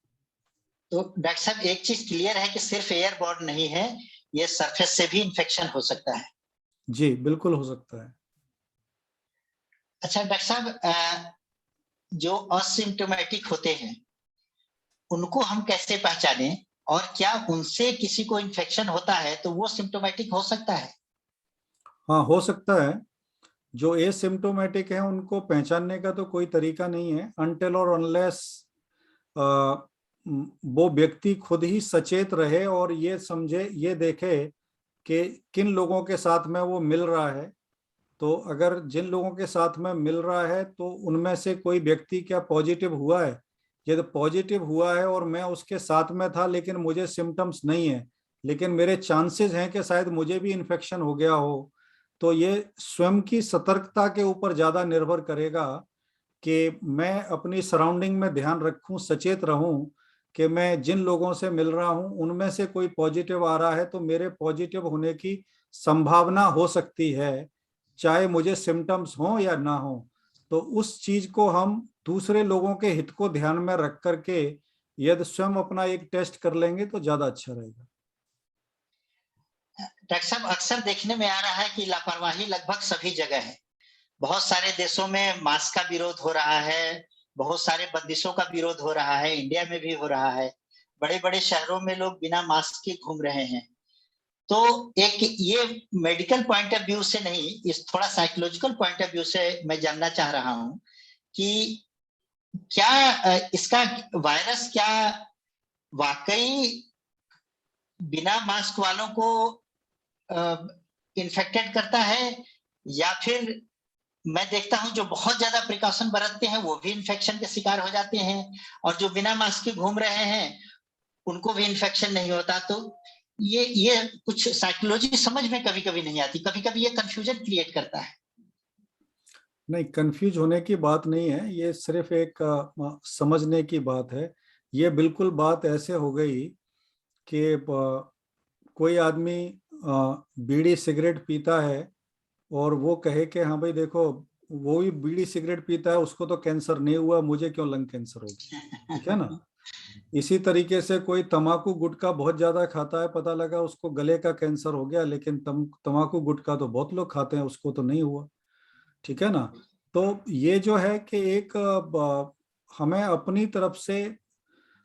तो डॉक्टर साहब, एक चीज क्लियर है कि सिर्फ एयरबॉर्न नहीं है, ये सरफेस से भी इन्फेक्शन हो सकता है। जी बिल्कुल हो सकता है। अच्छा डॉक्टर साहब, जो असिम्टोमेटिक होते हैं उनको हम कैसे पहचाने, और क्या उनसे किसी को इन्फेक्शन होता है तो वो सिम्टोमेटिक हो सकता है? हाँ, हो सकता है। जो एसिम्टोमेटिक है उनको पहचानने का तो कोई तरीका नहीं है, अनटिल और अनलेस वो व्यक्ति खुद ही सचेत रहे और ये समझे, ये देखे कि किन लोगों के साथ में वो मिल रहा है। तो अगर जिन लोगों के साथ में मिल रहा है तो उनमें से कोई व्यक्ति क्या पॉजिटिव हुआ है, यदि पॉजिटिव हुआ है और मैं उसके साथ में था लेकिन मुझे सिम्टम्स नहीं है, लेकिन मेरे चांसेस हैं कि शायद मुझे भी इन्फेक्शन हो गया हो। तो ये स्वयं की सतर्कता के ऊपर ज्यादा निर्भर करेगा कि मैं अपनी सराउंडिंग में ध्यान रखूं, सचेत रहूं कि मैं जिन लोगों से मिल रहा हूं उनमें से कोई पॉजिटिव आ रहा है तो मेरे पॉजिटिव होने की संभावना हो सकती है, चाहे मुझे सिम्टम्स हो या ना हो। तो उस चीज को हम दूसरे लोगों के हित को ध्यान में रख करके यदि स्वयं अपना एक टेस्ट कर लेंगे तो ज्यादा अच्छा रहेगा। डॉक्टर साहब, अक्सर देखने में आ रहा है कि लापरवाही लगभग सभी जगह है। बहुत सारे देशों में मास्क का विरोध हो रहा है, बहुत सारे बंदिशों का विरोध हो रहा है, इंडिया में भी हो रहा है। बड़े-बड़े शहरों में लोग बिना मास्क के घूम रहे हैं। तो एक ये मेडिकल पॉइंट ऑफ व्यू से नहीं, इस थोड़ा साइकोलॉजिकल पॉइंट ऑफ व्यू से मैं जानना चाह रहा हूं कि क्या इसका वायरस क्या वाकई बिना मास्क वालों को इन्फेक्टेड करता है, या फिर मैं देखता हूं जो बहुत ज्यादा प्रिकॉशन बरतते हैं वो भी इन्फेक्शन के शिकार हो जाते हैं, और जो बिना मास्क के घूम रहे हैं उनको भी इन्फेक्शन नहीं होता। तो ये कुछ साइकोलॉजी समझ में कभी-कभी नहीं आती, कभी-कभी ये कंफ्यूजन क्रिएट करता है। नहीं, कंफ्यूज होने की बात नहीं है, ये सिर्फ एक समझने की बात है। ये बिल्कुल बात ऐसे हो गई कि कोई आदमी बीड़ी सिगरेट पीता है और वो कहे कि हाँ भाई देखो, वो भी बीड़ी सिगरेट पीता है, उसको तो कैंसर नहीं हुआ, मुझे क्यों लंग कैंसर होगा। ठीक है ना। इसी तरीके से कोई तम्बाकू गुटखा बहुत ज्यादा खाता है, पता लगा उसको गले का कैंसर हो गया, लेकिन तम्बाकू गुटखा तो बहुत लोग खाते हैं, उसको तो नहीं हुआ। ठीक है ना। तो ये जो है कि एक हमें अपनी तरफ से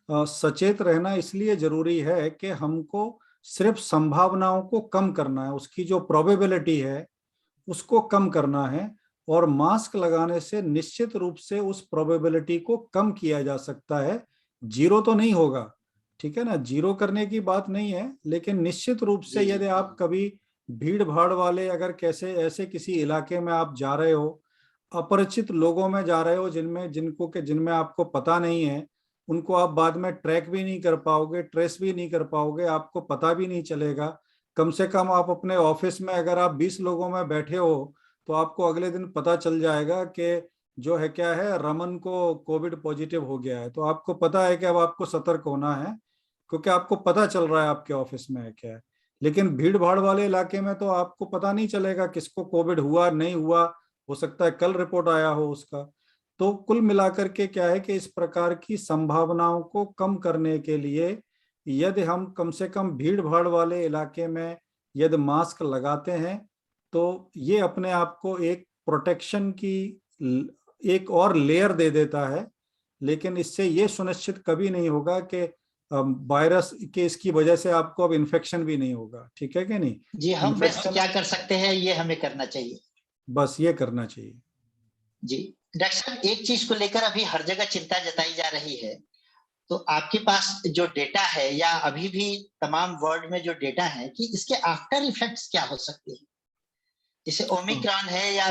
सचेत रहना इसलिए जरूरी है कि हमको सिर्फ संभावनाओं को कम करना है, उसकी जो प्रोबेबिलिटी है उसको कम करना है, और मास्क लगाने से निश्चित रूप से उस प्रोबेबिलिटी को कम किया जा सकता है। जीरो तो नहीं होगा, ठीक है ना, जीरो करने की बात नहीं है, लेकिन निश्चित रूप से यदि आप कभी भीड़ भाड़ वाले अगर कैसे ऐसे किसी इलाके में आप जा रहे हो, अपरिचित लोगों में जा रहे हो, जिनमें आपको पता नहीं है, उनको आप बाद में ट्रैक भी नहीं कर पाओगे, ट्रेस भी नहीं कर पाओगे, आपको पता भी नहीं चलेगा। कम से कम आप अपने ऑफिस में अगर आप 20 लोगों में बैठे हो तो आपको अगले दिन पता चल जाएगा कि जो है क्या है, रमन को कोविड पॉजिटिव हो गया है, तो आपको पता है कि अब आपको सतर्क होना है, क्योंकि आपको पता चल रहा है आपके ऑफिस में है क्या है। लेकिन भीड़ भाड़ वाले इलाके में तो आपको पता नहीं चलेगा किसको कोविड हुआ नहीं हुआ, हो सकता है कल रिपोर्ट आया हो उसका। तो कुल मिलाकर के क्या है कि इस प्रकार की संभावनाओं को कम करने के लिए यदि हम कम से कम भीड़ भाड़ वाले इलाके में यदि मास्क लगाते हैं तो ये अपने आप को एक प्रोटेक्शन की एक और लेयर दे देता है। लेकिन इससे ये सुनिश्चित कभी नहीं होगा कि वायरस के इसकी वजह से आपको अब इन्फेक्शन भी नहीं होगा। ठीक है कि नहीं। जी, हम बेस्ट इन्फेक्शन क्या कर सकते हैं ये हमें करना चाहिए। बस ये करना चाहिए। जी डॉक्टर साहब, एक चीज को लेकर अभी हर जगह चिंता जताई जा रही है, तो आपके पास जो डेटा है या अभी भी तमाम वर्ल्ड में जो डेटा है कि इसके आफ्टर इफेक्ट्स क्या हो सकते हैं, जैसे ओमिक्रॉन है या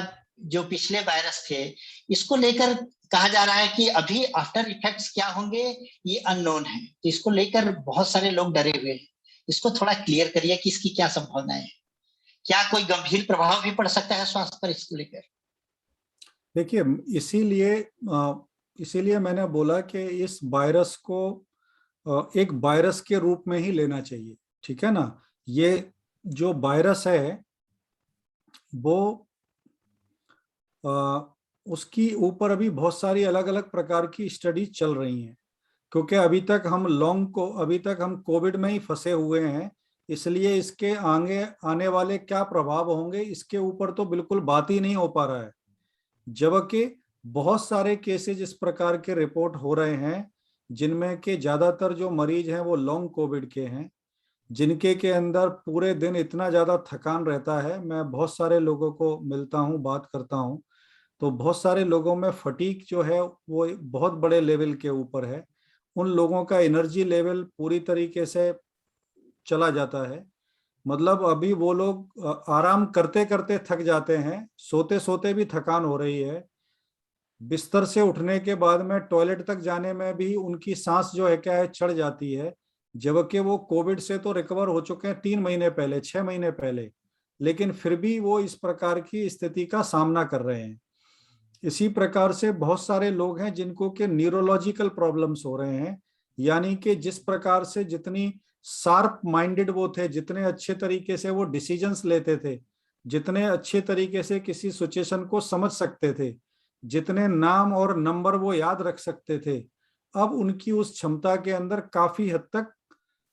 जो पिछले वायरस थे, इसको लेकर कहा जा रहा है कि अभी आफ्टर इफेक्ट्स क्या होंगे ये अननोन है, तो इसको लेकर बहुत सारे लोग डरे हुए हैं। इसको थोड़ा क्लियर करिए कि इसकी क्या संभावनाएं है, क्या कोई गंभीर प्रभाव भी पड़ सकता है स्वास्थ्य पर इसको लेकर। देखिए, इसीलिए मैंने बोला कि इस वायरस को एक वायरस के रूप में ही लेना चाहिए। ठीक है ना। ये जो वायरस है वो उसकी ऊपर अभी बहुत सारी अलग अलग प्रकार की स्टडी चल रही हैं, क्योंकि अभी तक हम कोविड में ही फंसे हुए हैं, इसलिए इसके आगे आने वाले क्या प्रभाव होंगे इसके ऊपर तो बिल्कुल बात ही नहीं हो पा रहा है। जबकि बहुत सारे केसेज इस प्रकार के रिपोर्ट हो रहे हैं जिनमें के ज्यादातर जो मरीज हैं वो लॉन्ग कोविड के हैं, जिनके के अंदर पूरे दिन इतना ज्यादा थकान रहता है। मैं बहुत सारे लोगों को मिलता हूँ, बात करता हूँ, तो बहुत सारे लोगों में फटीक जो है वो बहुत बड़े लेवल के ऊपर है। उन लोगों का एनर्जी लेवल पूरी तरीके से चला जाता है। मतलब अभी वो लोग आराम करते करते थक जाते हैं, सोते सोते भी थकान हो रही है, बिस्तर से उठने के बाद में टॉयलेट तक जाने में भी उनकी सांस जो है क्या है चढ़ जाती है। जबकि वो कोविड से तो रिकवर हो चुके हैं 3 महीने पहले, 6 महीने पहले, लेकिन फिर भी वो इस प्रकार की स्थिति का सामना कर रहे हैं। इसी प्रकार से बहुत सारे लोग हैं जिनको के न्यूरोलॉजिकल प्रॉब्लम्स हो रहे हैं, यानी कि जिस प्रकार से जितनी शार्प माइंडेड वो थे, जितने अच्छे तरीके से वो डिसीजंस लेते थे, जितने अच्छे तरीके से किसी सिचुएशन को समझ सकते थे, जितने नाम और नंबर वो याद रख सकते थे, अब उनकी उस क्षमता के अंदर काफी हद तक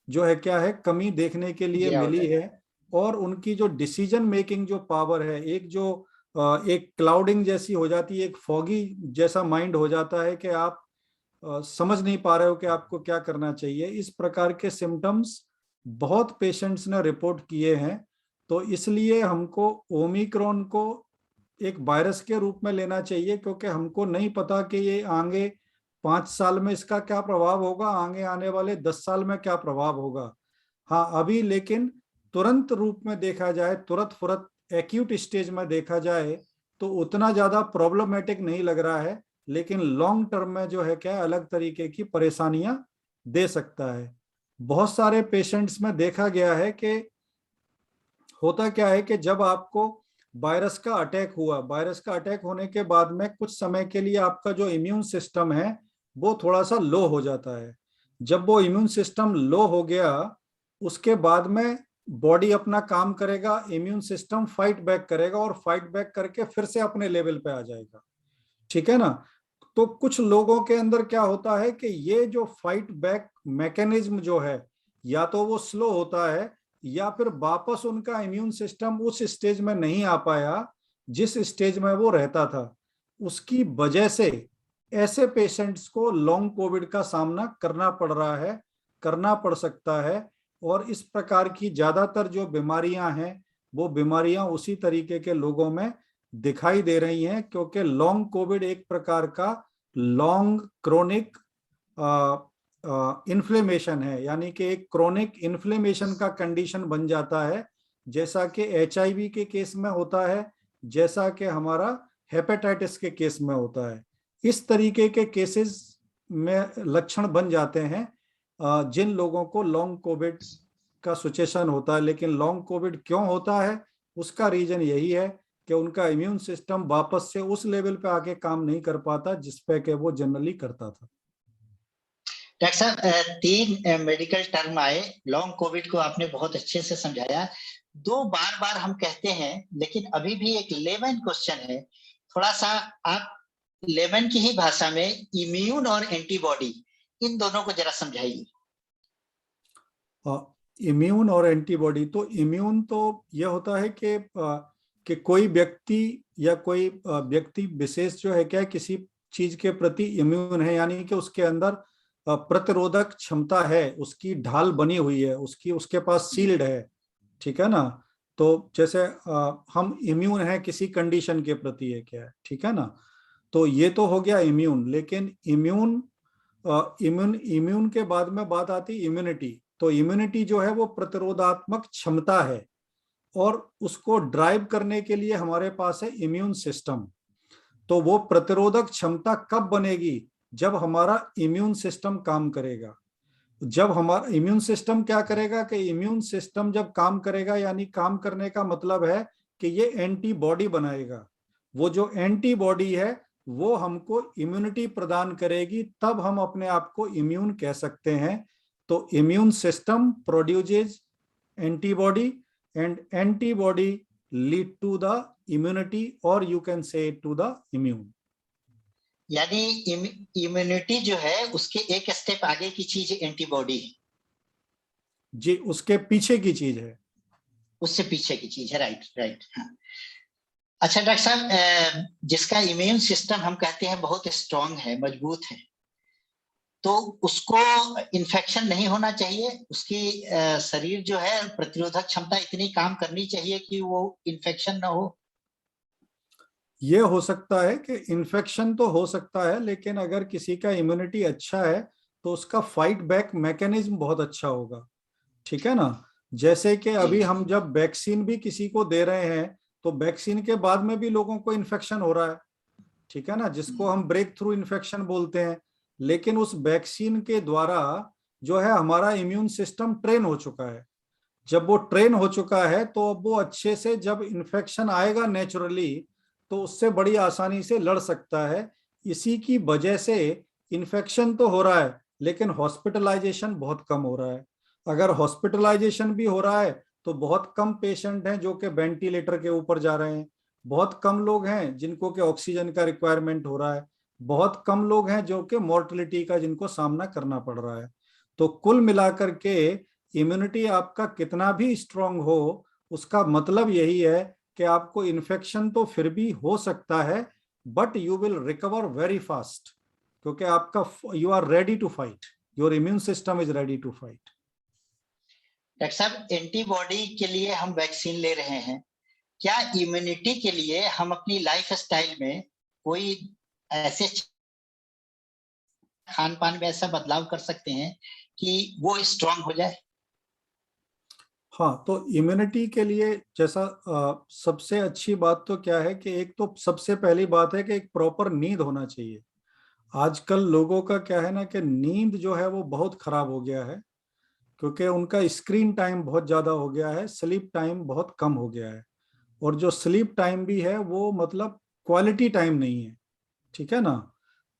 जो है क्या है कमी देखने के लिए मिली है। और उनकी जो डिसीजन मेकिंग जो पावर है, एक क्लाउडिंग जैसी हो जाती है, एक फॉगी जैसा माइंड हो जाता है कि आप समझ नहीं पा रहे हो कि आपको क्या करना चाहिए। इस प्रकार के सिम्टम्स बहुत पेशेंट्स ने रिपोर्ट किए हैं। तो इसलिए हमको ओमिक्रॉन को एक वायरस के रूप में लेना चाहिए, क्योंकि हमको नहीं पता कि ये आगे 5 साल में इसका क्या प्रभाव होगा, आगे आने वाले 10 साल में क्या प्रभाव होगा। हाँ, अभी लेकिन तुरंत रूप में देखा जाए, तुरंत फुरत एक्यूट स्टेज में देखा जाए तो उतना ज्यादा प्रॉब्लमेटिक नहीं लग रहा है, लेकिन लॉन्ग टर्म में जो है क्या अलग तरीके की परेशानियां दे सकता है। बहुत सारे पेशेंट्स में देखा गया है कि होता क्या है कि जब आपको वायरस का अटैक हुआ, वायरस का अटैक होने के बाद में कुछ समय के लिए आपका जो इम्यून सिस्टम है वो थोड़ा सा लो हो जाता है। जब वो इम्यून सिस्टम लो हो गया, उसके बाद में बॉडी अपना काम करेगा, इम्यून सिस्टम फाइट बैक करेगा और फाइट बैक करके फिर से अपने लेवल पे आ जाएगा। ठीक है ना। तो कुछ लोगों के अंदर क्या होता है कि ये जो फाइट बैक मैकेनिज्म जो है, या तो वो स्लो होता है या फिर वापस उनका इम्यून सिस्टम उस स्टेज में नहीं आ पाया जिस स्टेज में वो रहता था। उसकी वजह से ऐसे पेशेंट्स को लॉन्ग कोविड का सामना करना पड़ रहा है, करना पड़ सकता है। और इस प्रकार की ज्यादातर जो बीमारियां हैं वो बीमारियां उसी तरीके के लोगों में दिखाई दे रही हैं, क्योंकि लॉन्ग कोविड एक प्रकार का लॉन्ग क्रोनिक इन्फ्लेमेशन है, यानी कि एक क्रोनिक इन्फ्लेमेशन का कंडीशन बन जाता है, जैसा कि HIV के केस में होता है, जैसा कि हमारा हेपेटाइटिस के केस में होता है। इस तरीके के केसेस में लक्षण बन जाते हैं जिन लोगों को लॉन्ग कोविड का सिचुएशन होता है। लेकिन लॉन्ग कोविड क्यों होता है, उसका रीजन यही है कि उनका इम्यून सिस्टम वापस से उस लेवल पे आके काम नहीं कर पाता जिस पे कि वो जनरली करता था। डॉक्टर साहब, 3 मेडिकल टर्म आए, लॉन्ग कोविड को आपने बहुत अच्छे से समझाया। 2 बार हम कहते हैं, लेकिन अभी भी एक लेमन क्वेश्चन है, थोड़ा सा आप लेमन की ही भाषा में इम्यून और एंटीबॉडी इन दोनों को जरा समझाइए। इम्यून और एंटीबॉडी, तो इम्यून तो यह होता है कि कोई व्यक्ति या कोई व्यक्ति विशेष जो है क्या किसी चीज के प्रति इम्यून है, यानी कि उसके अंदर प्रतिरोधक क्षमता है, उसकी ढाल बनी हुई है, उसके पास शील्ड है। ठीक है ना। तो जैसे हम इम्यून है किसी कंडीशन के प्रति है क्या, ठीक है ना। तो ये तो हो गया इम्यून। लेकिन इम्यून के बाद में बात आती इम्यूनिटी। तो इम्यूनिटी जो है वो प्रतिरोधात्मक क्षमता है, और उसको ड्राइव करने के लिए हमारे पास है इम्यून सिस्टम। तो वो प्रतिरोधक क्षमता कब बनेगी, जब हमारा इम्यून सिस्टम काम करेगा। जब हमारा इम्यून सिस्टम क्या करेगा कि इम्यून सिस्टम जब काम करेगा, यानी काम करने का मतलब है कि ये एंटीबॉडी बनाएगा। वो जो एंटीबॉडी है वो हमको इम्यूनिटी प्रदान करेगी, तब हम अपने आप को इम्यून कह सकते हैं। तो immune system produces antibody and antibody lead to the immunity, और you can say to the immune. यानी इम्यूनिटी जो है उसके एक स्टेप आगे की चीज एंटीबॉडी है। जी, उसके पीछे की चीज है, उससे पीछे की चीज है। राइट। हाँ। अच्छा डॉक्टर साहब, जिसका इम्यून सिस्टम हम कहते हैं बहुत स्ट्रांग है, मजबूत है, तो उसको इन्फेक्शन नहीं होना चाहिए, उसकी शरीर जो है प्रतिरोधक क्षमता इतनी काम करनी चाहिए कि वो इन्फेक्शन ना हो। ये हो सकता है कि इन्फेक्शन तो हो सकता है, लेकिन अगर किसी का इम्यूनिटी अच्छा है तो उसका फाइट बैक मैकेनिज्म बहुत अच्छा होगा। ठीक है ना। जैसे कि अभी हम जब वैक्सीन भी किसी को दे रहे हैं तो वैक्सीन के बाद में भी लोगों को इन्फेक्शन हो रहा है, ठीक है ना, जिसको हम ब्रेक थ्रू इन्फेक्शन बोलते हैं। लेकिन उस वैक्सीन के द्वारा जो है हमारा इम्यून सिस्टम ट्रेन हो चुका है। जब वो ट्रेन हो चुका है तो अब वो अच्छे से जब इन्फेक्शन आएगा नेचुरली तो उससे बड़ी आसानी से लड़ सकता है। इसी की वजह से इन्फेक्शन तो हो रहा है लेकिन हॉस्पिटलाइजेशन बहुत कम हो रहा है। अगर हॉस्पिटलाइजेशन भी हो रहा है तो बहुत कम पेशेंट हैं जो कि वेंटिलेटर के ऊपर जा रहे हैं, बहुत कम लोग हैं जिनको कि ऑक्सीजन का रिक्वायरमेंट हो रहा है, बहुत कम लोग हैं जो कि मॉर्टलिटी का जिनको सामना करना पड़ रहा है। तो कुल मिलाकर के इम्यूनिटी आपका कितना भी स्ट्रांग हो, उसका मतलब यही है कि आपको इन्फेक्शन तो फिर भी हो सकता है but you will recover very fast, क्योंकि आपका you are ready to fight, your immune system is ready to fight. Doctor साहब, एंटीबॉडी के लिए हम वैक्सीन ले रहे हैं, क्या इम्यूनिटी के लिए हम अपनी लाइफ स्टाइल में कोई ऐसे खान पान में ऐसा बदलाव कर सकते हैं कि वो स्ट्रांग हो जाए? हाँ, तो इम्यूनिटी के लिए जैसा सबसे अच्छी बात तो क्या है कि एक तो सबसे पहली बात है कि एक प्रॉपर नींद होना चाहिए। आजकल लोगों का क्या है ना कि नींद जो है वो बहुत खराब हो गया है, क्योंकि उनका स्क्रीन टाइम बहुत ज्यादा हो गया है, स्लीप टाइम बहुत कम हो गया है। और जो स्लीप टाइम भी है वो मतलब क्वालिटी टाइम नहीं है, ठीक है ना।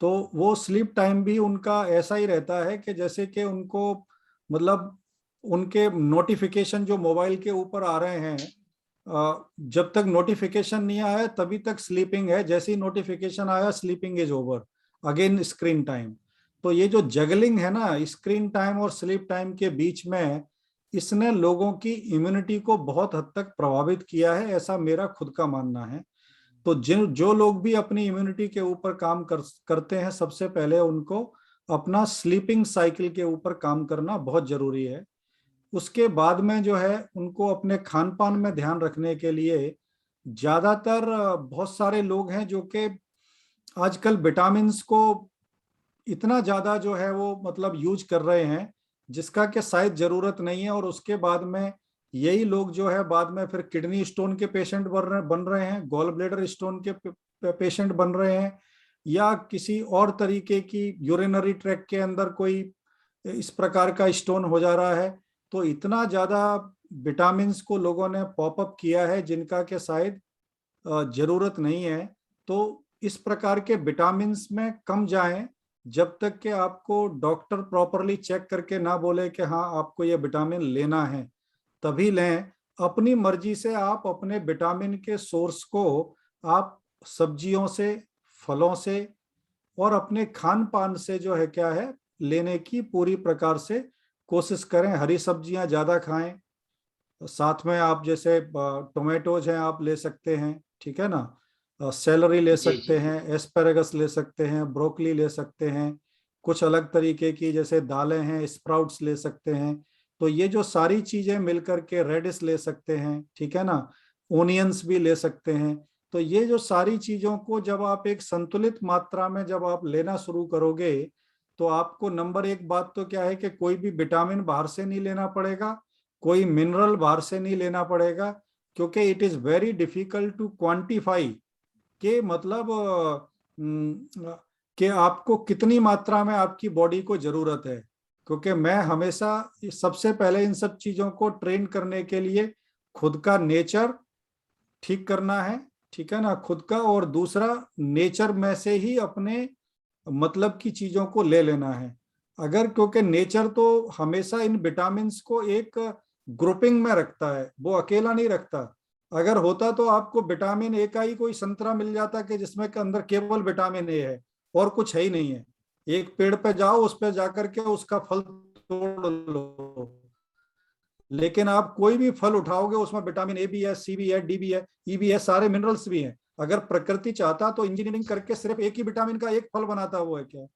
तो वो स्लीप टाइम भी उनका ऐसा ही रहता है कि जैसे कि उनको मतलब उनके नोटिफिकेशन जो मोबाइल के ऊपर आ रहे हैं, जब तक नोटिफिकेशन नहीं आया तभी तक स्लीपिंग है, जैसे ही नोटिफिकेशन आया sleeping is over, again screen time. तो ये जो जगलिंग है ना स्क्रीन टाइम और स्लीप टाइम के बीच में, इसने लोगों की इम्यूनिटी को बहुत हद तक प्रभावित किया है, ऐसा मेरा खुद का मानना है। तो जिन जो लोग भी अपनी इम्यूनिटी के ऊपर काम करते हैं, सबसे पहले उनको अपना स्लीपिंग साइकिल के ऊपर काम करना बहुत जरूरी है। उसके बाद में जो है उनको अपने खान पान में ध्यान रखने के लिए ज्यादातर बहुत सारे लोग हैं जो कि आजकल विटामिन्स को इतना ज्यादा जो है वो मतलब यूज कर रहे हैं जिसका कि शायद जरूरत नहीं है, और उसके बाद में यही लोग जो है बाद में फिर किडनी स्टोन के पेशेंट बन रहे हैं, गॉल ब्लेडर स्टोन के पेशेंट बन रहे हैं, या किसी और तरीके की यूरिनरी ट्रैक्ट के अंदर कोई इस प्रकार का स्टोन हो जा रहा है। तो इतना ज्यादा विटामिन्स को लोगों ने पॉपअप किया है जिनका कि शायद जरूरत नहीं है। तो इस प्रकार के विटामिन्स में कम जाएं जब तक कि आपको डॉक्टर प्रॉपरली चेक करके ना बोले कि हाँ आपको ये विटामिन लेना है, तभी लें। अपनी मर्जी से आप अपने विटामिन के सोर्स को आप सब्जियों से, फलों से और अपने खान पान से जो है क्या है लेने की पूरी प्रकार से कोशिश करें। हरी सब्जियां ज्यादा खाएं, साथ में आप जैसे टोमेटोज हैं आप ले सकते हैं, ठीक है ना, सेलरी ले जी सकते जी। हैं, एस्पेरेगस ले सकते हैं, ब्रोकली ले सकते हैं, कुछ अलग तरीके की जैसे दालें हैं स्प्राउट्स ले सकते हैं। तो ये जो सारी चीजें मिलकर के, रेडिश ले सकते हैं, ठीक है ना, ओनियंस भी ले सकते हैं। तो ये जो सारी चीजों को जब आप एक संतुलित मात्रा में जब आप लेना शुरू करोगे तो आपको नंबर एक बात तो क्या है कि कोई भी विटामिन बाहर से नहीं लेना पड़ेगा, कोई मिनरल बाहर से नहीं लेना पड़ेगा, क्योंकि it is very difficult to quantify के मतलब कि आपको कितनी मात्रा में आपकी बॉडी को जरूरत है। क्योंकि मैं हमेशा सबसे पहले इन सब चीजों को ट्रेन करने के लिए खुद का नेचर ठीक करना है, ठीक है ना, खुद का, और दूसरा नेचर में से ही अपने मतलब की चीजों को ले लेना है। अगर क्योंकि नेचर तो हमेशा इन विटामिन्स को एक ग्रुपिंग में रखता है, वो अकेला नहीं रखता। अगर होता तो आपको विटामिन ए का ही कोई संतरा मिल जाता कि जिसमें के अंदर केवल विटामिन ए है और कुछ है ही नहीं है। एक पेड़ पे जाओ, उस पे जाकर के उसका फल तोड़ लो, लेकिन आप कोई भी फल उठाओगे उसमें विटामिन ए भी है, सी भी है, डी भी है, ई भी है, सारे मिनरल्स भी हैं। अगर प्रकृति चाहता तो इंजीनियरिंग करके सिर्फ एक ही विटामिन का एक फल बनाता, वो है क्या,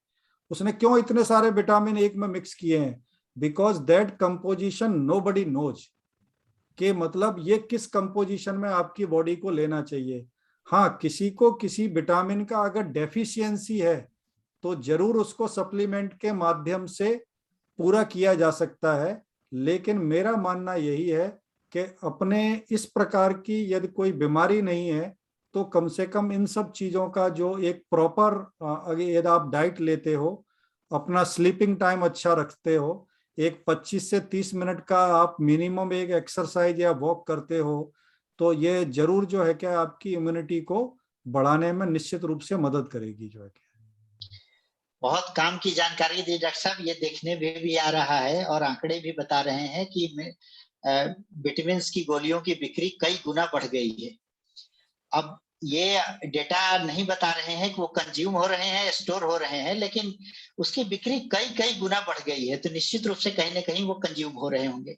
उसने क्यों इतने सारे विटामिन एक में मिक्स किए हैं? Because that composition nobody knows, के मतलब ये किस कंपोजिशन में आपकी बॉडी को लेना चाहिए। हाँ, किसी को किसी विटामिन का अगर डेफिशिएंसी है तो जरूर उसको सप्लीमेंट के माध्यम से पूरा किया जा सकता है, लेकिन मेरा मानना यही है कि अपने इस प्रकार की यदि कोई बीमारी नहीं है तो कम से कम इन सब चीजों का जो एक प्रॉपर, अगर यदि आप डाइट लेते हो, अपना स्लीपिंग टाइम अच्छा रखते हो, एक 25 से 30 मिनट का आप मिनिमम एक एक्सरसाइज या वॉक करते हो तो ये जरूर जो है क्या आपकी इम्यूनिटी को बढ़ाने में निश्चित रूप से मदद करेगी जो है क्या। बहुत काम की जानकारी दी डॉक्टर साहब। ये देखने में भी आ रहा है और आंकड़े भी बता रहे हैं कि विटामिन की गोलियों की बिक्री कई गुना बढ़ गई है। अब ये डेटा नहीं बता रहे हैं कि वो कंज्यूम हो रहे हैं, स्टोर हो रहे हैं, लेकिन उसकी बिक्री कई कई गुना बढ़ गई है, तो निश्चित रूप से कहीं ना कहीं वो कंज्यूम हो रहे होंगे।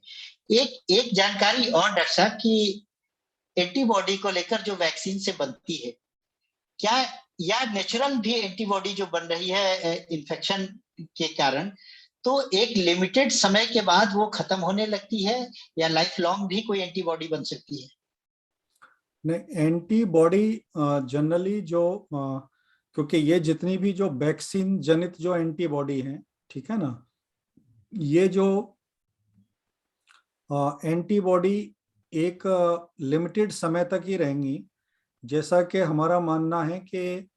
एक जानकारी और डॉक्टर साहब की एंटीबॉडी को लेकर जो वैक्सीन से बनती है, क्या या नेचुरल भी एंटीबॉडी जो बन रही है इन्फेक्शन के कारण, तो एक लिमिटेड समय के बाद वो खत्म होने लगती है या लाइफ लॉन्ग भी कोई एंटीबॉडी बन सकती है? नहीं, एंटीबॉडी जनरली जो क्योंकि ये जितनी भी जो वैक्सीन जनित जो एंटीबॉडी हैं, ठीक है ना, ये जो एंटीबॉडी एक लिमिटेड समय तक ही रहेंगी। जैसा कि हमारा मानना है कि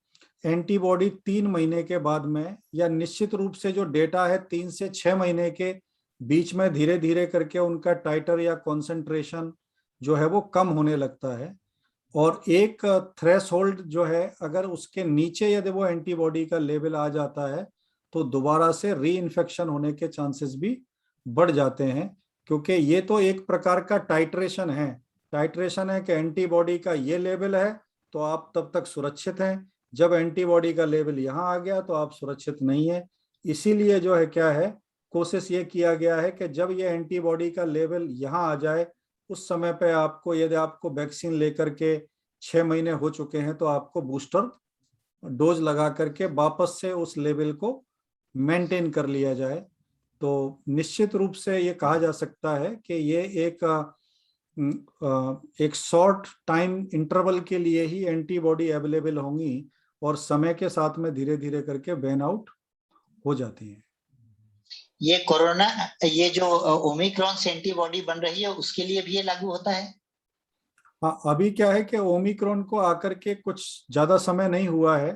एंटीबॉडी 3 महीने के बाद में, या निश्चित रूप से जो डेटा है 3 से 6 महीने के बीच में धीरे धीरे करके उनका टाइटर या कॉन्सेंट्रेशन जो है वो कम होने लगता है। और एक थ्रेशोल्ड जो है, अगर उसके नीचे यदि वो एंटीबॉडी का लेवल आ जाता है तो दोबारा से री इन्फेक्शन होने के चांसेस भी बढ़ जाते हैं, क्योंकि ये तो एक प्रकार का टाइट्रेशन है। टाइट्रेशन है कि एंटीबॉडी का ये लेवल है तो आप तब तक सुरक्षित हैं, जब एंटीबॉडी का लेवल यहाँ आ गया तो आप सुरक्षित नहीं है। इसीलिए जो है क्या है, कोशिश ये किया गया है कि जब ये एंटीबॉडी का लेवल यहाँ आ जाए उस समय पे आपको, यदि आपको वैक्सीन लेकर के 6 महीने हो चुके हैं तो आपको बूस्टर डोज लगा करके वापस से उस लेवल को मेंटेन कर लिया जाए। तो निश्चित रूप से ये कहा जा सकता है कि ये एक शॉर्ट टाइम इंटरवल के लिए ही एंटीबॉडी अवेलेबल होंगी और समय के साथ में धीरे धीरे करके बैन आउट हो जाती है। ये कोरोना, ये जो ओमिक्रॉन से एंटीबॉडी बन रही है उसके लिए भी ये लागू होता है? हाँ, अभी क्या है कि ओमिक्रॉन को आकर के कुछ ज्यादा समय नहीं हुआ है,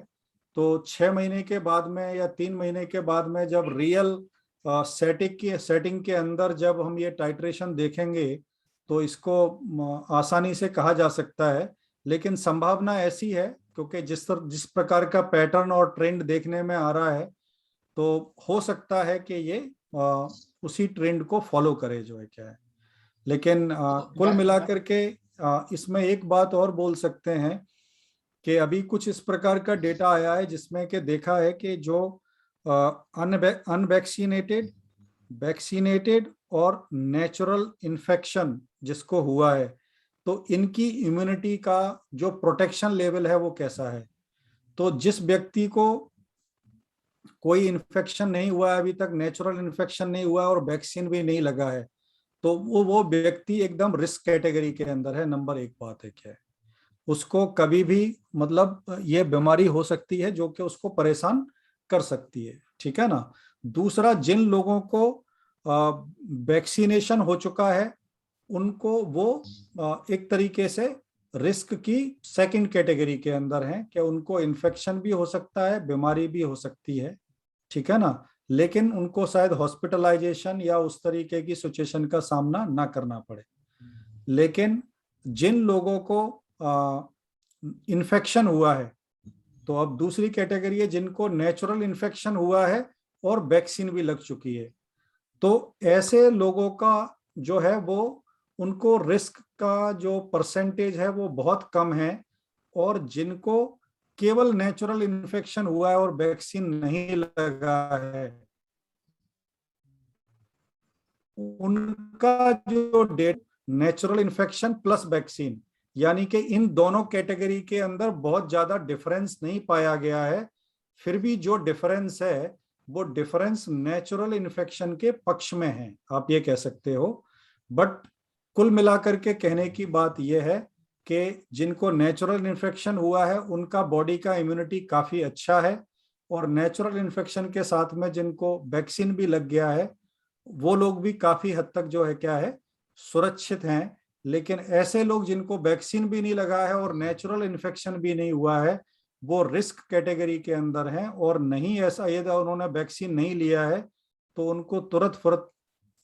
तो 6 महीने के बाद में या 3 महीने के बाद में जब रियल सेटिंग के अंदर जब हम ये टाइट्रेशन देखेंगे तो इसको आसानी से कहा जा सकता है। लेकिन संभावना ऐसी है क्योंकि जिस प्रकार का पैटर्न और ट्रेंड देखने में आ रहा है, तो हो सकता है कि ये उसी ट्रेंड को फॉलो करे जो है क्या है। लेकिन कुल मिलाकर के इसमें एक बात और बोल सकते हैं कि अभी कुछ इस प्रकार का डेटा आया है जिसमें कि देखा है कि जो अनवैक्सीनेटेड, वैक्सीनेटेड और नेचुरल इन्फेक्शन जिसको हुआ है, तो इनकी इम्यूनिटी का जो प्रोटेक्शन लेवल है वो कैसा है। तो जिस व्यक्ति को कोई इन्फेक्शन नहीं हुआ है अभी तक, नेचुरल इन्फेक्शन नहीं हुआ है और वैक्सीन भी नहीं लगा है, तो वो व्यक्ति एकदम रिस्क कैटेगरी के अंदर है। नंबर एक बात है क्या है, उसको कभी भी मतलब ये बीमारी हो सकती है जो कि उसको परेशान कर सकती है, ठीक है ना। दूसरा, जिन लोगों को वैक्सीनेशन हो चुका है उनको वो एक तरीके से रिस्क की सेकंड कैटेगरी के अंदर हैं कि उनको इन्फेक्शन भी हो सकता है, बीमारी भी हो सकती है, ठीक है ना, लेकिन उनको शायद हॉस्पिटलाइजेशन या उस तरीके की सिचुएशन का सामना ना करना पड़े। लेकिन जिन लोगों को इन्फेक्शन हुआ है, तो अब दूसरी कैटेगरी है जिनको नेचुरल इन्फेक्शन हुआ है और वैक्सीन भी लग चुकी है, तो ऐसे लोगों का जो है वो, उनको रिस्क का जो परसेंटेज है वो बहुत कम है। और जिनको केवल नेचुरल इन्फेक्शन हुआ है और वैक्सीन नहीं लगा है, उनका जो that natural infection plus vaccine, यानी कि इन दोनों कैटेगरी के अंदर बहुत ज्यादा डिफरेंस नहीं पाया गया है। फिर भी जो डिफरेंस है वो डिफरेंस नेचुरल इन्फेक्शन के पक्ष में है, आप ये कह सकते हो। बट कुल मिलाकर के कहने की बात यह है कि जिनको नेचुरल इन्फेक्शन हुआ है उनका बॉडी का इम्यूनिटी काफी अच्छा है, और नेचुरल इन्फेक्शन के साथ में जिनको वैक्सीन भी लग गया है वो लोग भी काफी हद तक जो है क्या है, सुरक्षित हैं। लेकिन ऐसे लोग जिनको वैक्सीन भी नहीं लगा है और नेचुरल इन्फेक्शन भी नहीं हुआ है, वो रिस्क कैटेगरी के अंदर हैं। और नहीं ऐसा, यदि उन्होंने वैक्सीन नहीं लिया है तो उनको तुरंत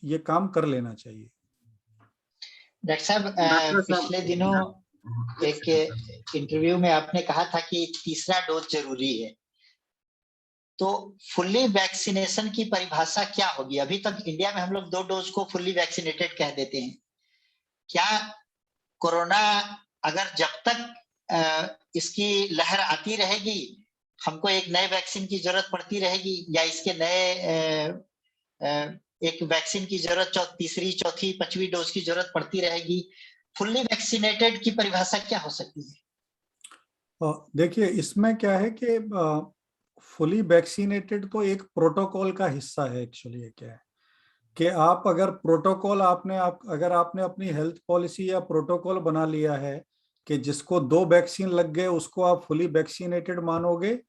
ये काम कर लेना चाहिए। डॉक्टर साहब, डॉक्टर साहब, पिछले दिनों एक इंटरव्यू में आपने कहा था कि तीसरा डोज जरूरी है, तो फुल्ली वैक्सीनेशन की परिभाषा क्या होगी? अभी तक इंडिया में हम लोग 2 डोज को फुल्ली वैक्सीनेटेड कह देते हैं। क्या कोरोना अगर जब तक इसकी लहर आती रहेगी, हमको एक नए वैक्सीन की जरूरत पड़ती रहेगी, या इसके नए एक वैक्सीन की जरूरत तीसरी, चौथी, 5वीं डोज की जरूरत पड़ती रहेगी? फुल्ली वैक्सीनेटेड की परिभाषा क्या हो सकती है? देखिए, इसमें क्या है कि फुली वैक्सीनेटेड तो एक प्रोटोकॉल का हिस्सा है। एक्चुअली ये क्या है कि आप अगर प्रोटोकॉल अगर आपने अपनी हेल्थ पॉलिसी या प्रोटोकॉल बना लिया है कि जिसको 2 वैक्सीन लग गए उसको आप फुली वैक्सीनेटेड मानोगे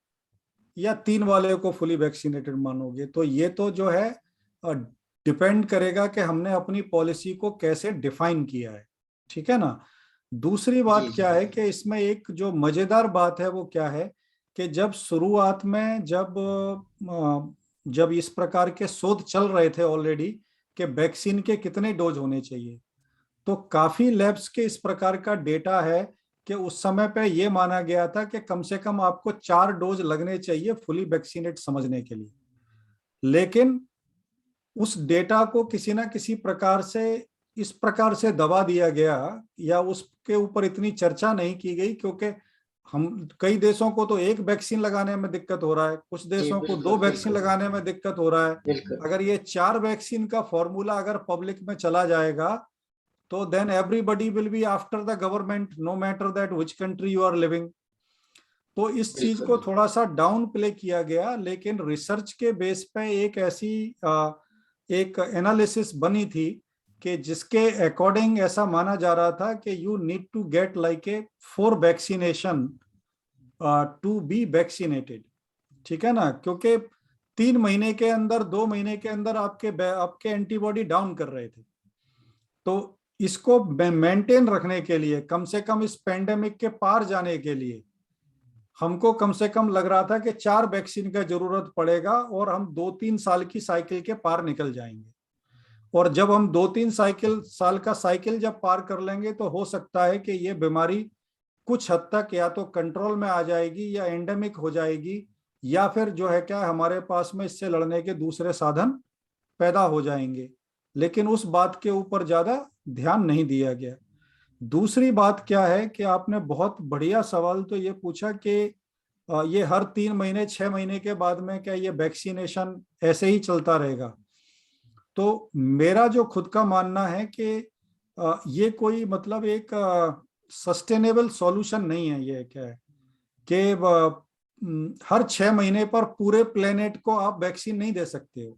या 3 वाले को फुली वैक्सीनेटेड मानोगे, तो ये तो जो है डिपेंड करेगा कि हमने अपनी पॉलिसी को कैसे डिफाइन किया है। ठीक है ना। दूसरी बात क्या है कि इसमें एक जो मजेदार बात है वो क्या है कि जब शुरुआत में जब इस प्रकार के शोध चल रहे थे ऑलरेडी कि वैक्सीन के कितने डोज होने चाहिए, तो काफी लैब्स के इस प्रकार का डेटा है कि उस समय पे ये माना गया था कि कम से कम आपको 4 डोज लगने चाहिए फुली वैक्सीनेट समझने के लिए। लेकिन उस डेटा को किसी ना किसी प्रकार से इस प्रकार से दबा दिया गया या उसके ऊपर इतनी चर्चा नहीं की गई, क्योंकि हम कई देशों को तो 1 वैक्सीन लगाने में दिक्कत हो रहा है, कुछ देशों को 2 वैक्सीन लगाने में दिक्कत हो रहा है। अगर ये 4 वैक्सीन का फॉर्मूला अगर पब्लिक में चला जाएगा तो then everybody will be after the government, no matter that which country you are living. तो इस चीज को थोड़ा सा डाउन प्ले किया गया, लेकिन रिसर्च के बेस पे एक ऐसी एक एनालिसिस बनी थी कि जिसके अकॉर्डिंग ऐसा माना जा रहा था कि you need to get like a 4 vaccination to be vaccinated. ठीक है ना, क्योंकि 3 महीने के अंदर, 2 महीने के अंदर आपके एंटीबॉडी डाउन कर रहे थे। तो इसको मेंटेन रखने के लिए, कम से कम इस पेंडेमिक के पार जाने के लिए हमको कम से कम लग रहा था कि 4 वैक्सीन का जरूरत पड़ेगा और हम 2-3 साल की साइकिल के पार निकल जाएंगे। और जब हम 2-3 साल का साइकिल जब पार कर लेंगे तो हो सकता है कि ये बीमारी कुछ हद तक या तो कंट्रोल में आ जाएगी या एंडेमिक हो जाएगी, या फिर जो है क्या हमारे पास में इससे लड़ने के दूसरे साधन पैदा हो जाएंगे। लेकिन उस बात के ऊपर ज्यादा ध्यान नहीं दिया गया। दूसरी बात क्या है कि आपने बहुत बढ़िया सवाल तो ये पूछा कि ये हर 3 महीने 6 महीने के बाद में क्या ये वैक्सीनेशन ऐसे ही चलता रहेगा? तो मेरा जो खुद का मानना है कि ये कोई मतलब एक सस्टेनेबल सॉल्यूशन नहीं है। ये क्या है कि हर 6 महीने पर पूरे प्लेनेट को आप वैक्सीन नहीं दे सकते हो।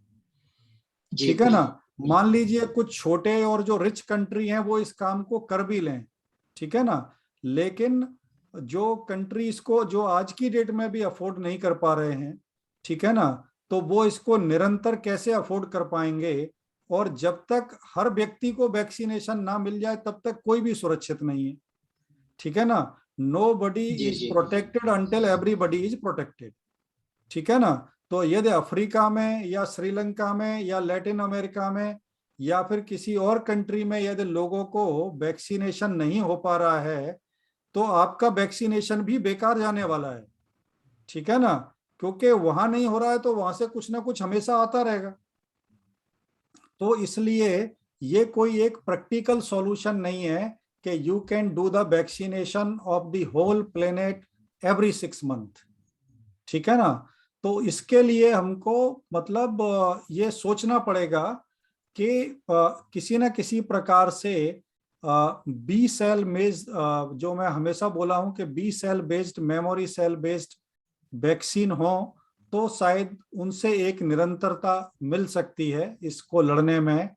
ठीक है ना। मान लीजिए कुछ छोटे और जो रिच कंट्री हैं वो इस काम को कर भी लें, ठीक है ना, लेकिन जो कंट्री इसको जो आज की डेट में भी अफोर्ड नहीं कर पा रहे हैं, ठीक है ना, तो वो इसको निरंतर कैसे अफोर्ड कर पाएंगे? और जब तक हर व्यक्ति को वैक्सीनेशन ना मिल जाए तब तक कोई भी सुरक्षित नहीं है। ठीक है ना। Nobody is protected until everybody is protected. ठीक है ना। तो यदि अफ्रीका में या श्रीलंका में या लैटिन अमेरिका में या फिर किसी और कंट्री में यदि लोगों को वैक्सीनेशन नहीं हो पा रहा है तो आपका वैक्सीनेशन भी बेकार जाने वाला है। ठीक है ना, क्योंकि वहां नहीं हो रहा है तो वहां से कुछ ना कुछ हमेशा आता रहेगा। तो इसलिए ये कोई एक प्रैक्टिकल सॉल्यूशन नहीं है कि you can do the vaccination of the whole planet every 6 month. ठीक है ना। तो इसके लिए हमको मतलब ये सोचना पड़ेगा कि किसी न किसी प्रकार से बी सेल बेस्ड, जो मैं हमेशा बोला हूं कि B cell based, memory cell based vaccine हो तो शायद उनसे एक निरंतरता मिल सकती है इसको लड़ने में।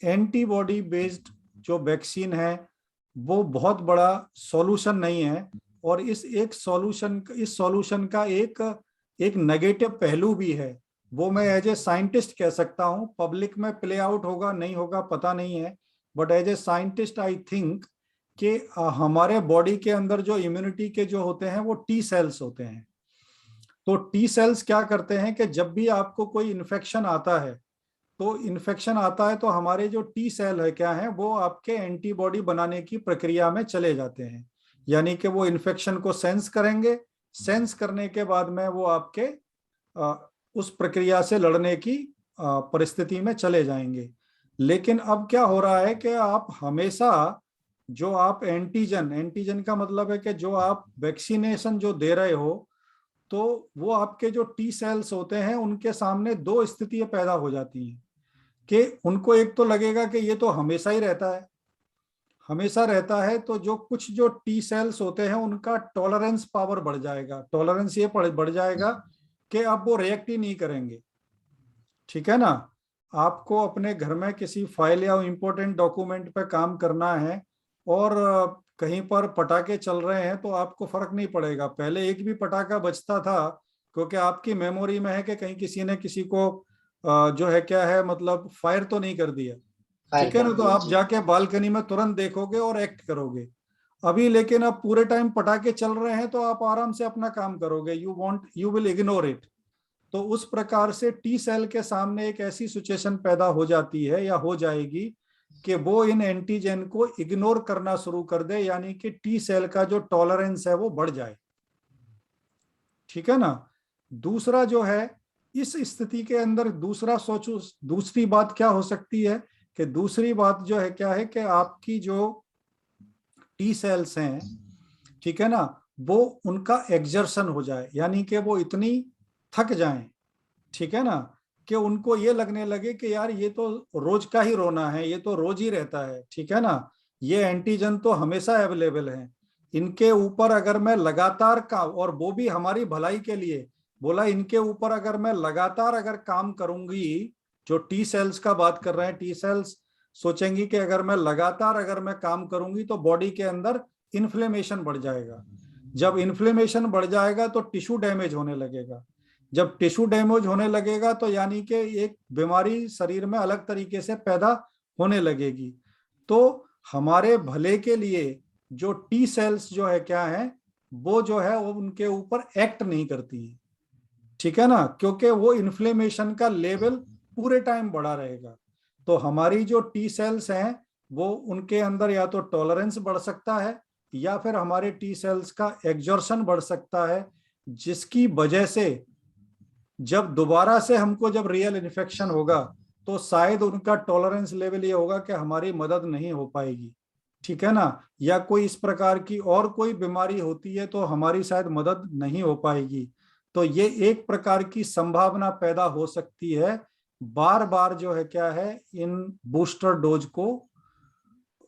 एंटीबॉडी बेस्ड जो वैक्सीन है वो बहुत बड़ा सॉल्यूशन नहीं है। और इस सॉल्यूशन का एक नेगेटिव पहलू भी है, वो मैं एज ए साइंटिस्ट कह सकता हूं। पब्लिक में प्ले आउट होगा नहीं होगा पता नहीं है, but as a scientist I think कि हमारे बॉडी के अंदर जो इम्यूनिटी के जो होते हैं वो टी सेल्स होते हैं। तो टी सेल्स क्या करते हैं कि जब भी आपको कोई इन्फेक्शन आता है तो इन्फेक्शन आता है तो हमारे जो टी सेल है क्या है, वो आपके एंटीबॉडी बनाने की प्रक्रिया में चले जाते हैं, यानी कि वो इन्फेक्शन को सेंस करेंगे, सेंस करने के बाद में वो आपके उस प्रक्रिया से लड़ने की परिस्थिति में चले जाएंगे। लेकिन अब क्या हो रहा है कि आप हमेशा जो आप एंटीजन, एंटीजन का मतलब है कि जो आप वैक्सीनेशन जो दे रहे हो, तो वो आपके जो टी सेल्स होते हैं उनके सामने दो स्थितियां पैदा हो जाती हैं कि उनको एक तो लगेगा कि ये तो हमेशा ही रहता है, हमेशा रहता है, तो जो कुछ जो टी सेल्स होते हैं उनका टॉलरेंस पावर बढ़ जाएगा, टॉलरेंस ये बढ़ जाएगा कि अब वो रिएक्ट ही नहीं करेंगे। ठीक है ना, आपको अपने घर में किसी फाइल या इंपॉर्टेंट डॉक्यूमेंट पे काम करना है और कहीं पर पटाखे चल रहे हैं तो आपको फर्क नहीं पड़ेगा, पहले एक भी पटाखा बजता था क्योंकि आपकी मेमोरी में है कि कहीं किसी ने किसी को जो है क्या है मतलब फायर तो नहीं कर दिया। ठीक है ना, तो आप जाके बालकनी में तुरंत देखोगे और एक्ट करोगे। अभी लेकिन अब पूरे टाइम पटाखे चल रहे हैं तो आप आराम से अपना काम करोगे, यू विल इग्नोर इट। तो उस प्रकार से टी सेल के सामने एक ऐसी सिचुएशन पैदा हो जाती है या हो जाएगी कि वो इन एंटीजन को इग्नोर करना शुरू कर दे, यानी कि टी सेल का जो टॉलरेंस है वो बढ़ जाए। ठीक है ना। दूसरा जो है, इस स्थिति के अंदर दूसरा सोचो, दूसरी बात क्या हो सकती है कि दूसरी बात जो है क्या है कि आपकी जो टी सेल्स हैं, ठीक है ना, वो उनका एग्जर्शन हो जाए, यानी कि वो इतनी थक जाएं, ठीक है ना, कि उनको ये लगने लगे कि यार ये तो रोज का ही रोना है, ये तो रोज ही रहता है, ठीक है ना, ये एंटीजन तो हमेशा अवेलेबल है, इनके ऊपर अगर मैं लगातार काम, और वो भी हमारी भलाई के लिए बोला, इनके ऊपर अगर मैं लगातार अगर काम करूंगी, जो टी सेल्स का बात कर रहे हैं, टी सेल्स सोचेंगी कि अगर मैं लगातार अगर मैं काम करूंगी तो बॉडी के अंदर इन्फ्लेमेशन बढ़ जाएगा, जब इन्फ्लेमेशन बढ़ जाएगा तो टिश्यू डैमेज होने लगेगा, जब टिश्यू डैमेज होने लगेगा तो यानी कि एक बीमारी शरीर में अलग तरीके से पैदा होने लगेगी। तो हमारे भले के लिए जो टी सेल्स जो है क्या है, वो जो है वो उनके ऊपर एक्ट नहीं करती है, ठीक है ना, क्योंकि वो इन्फ्लेमेशन का लेवल पूरे टाइम बढ़ा रहेगा। तो हमारी जो टी सेल्स हैं वो उनके अंदर या तो टॉलरेंस बढ़ सकता है या फिर हमारे टी सेल्स का एग्जॉर्शन बढ़ सकता है, जिसकी वजह से जब दोबारा से हमको जब रियल इन्फेक्शन होगा तो शायद उनका टॉलरेंस लेवल ये होगा कि हमारी मदद नहीं हो पाएगी, ठीक है ना, या कोई इस प्रकार की और कोई बीमारी होती है तो हमारी शायद मदद नहीं हो पाएगी। तो ये एक प्रकार की संभावना पैदा हो सकती है बार बार जो है क्या है इन बूस्टर डोज को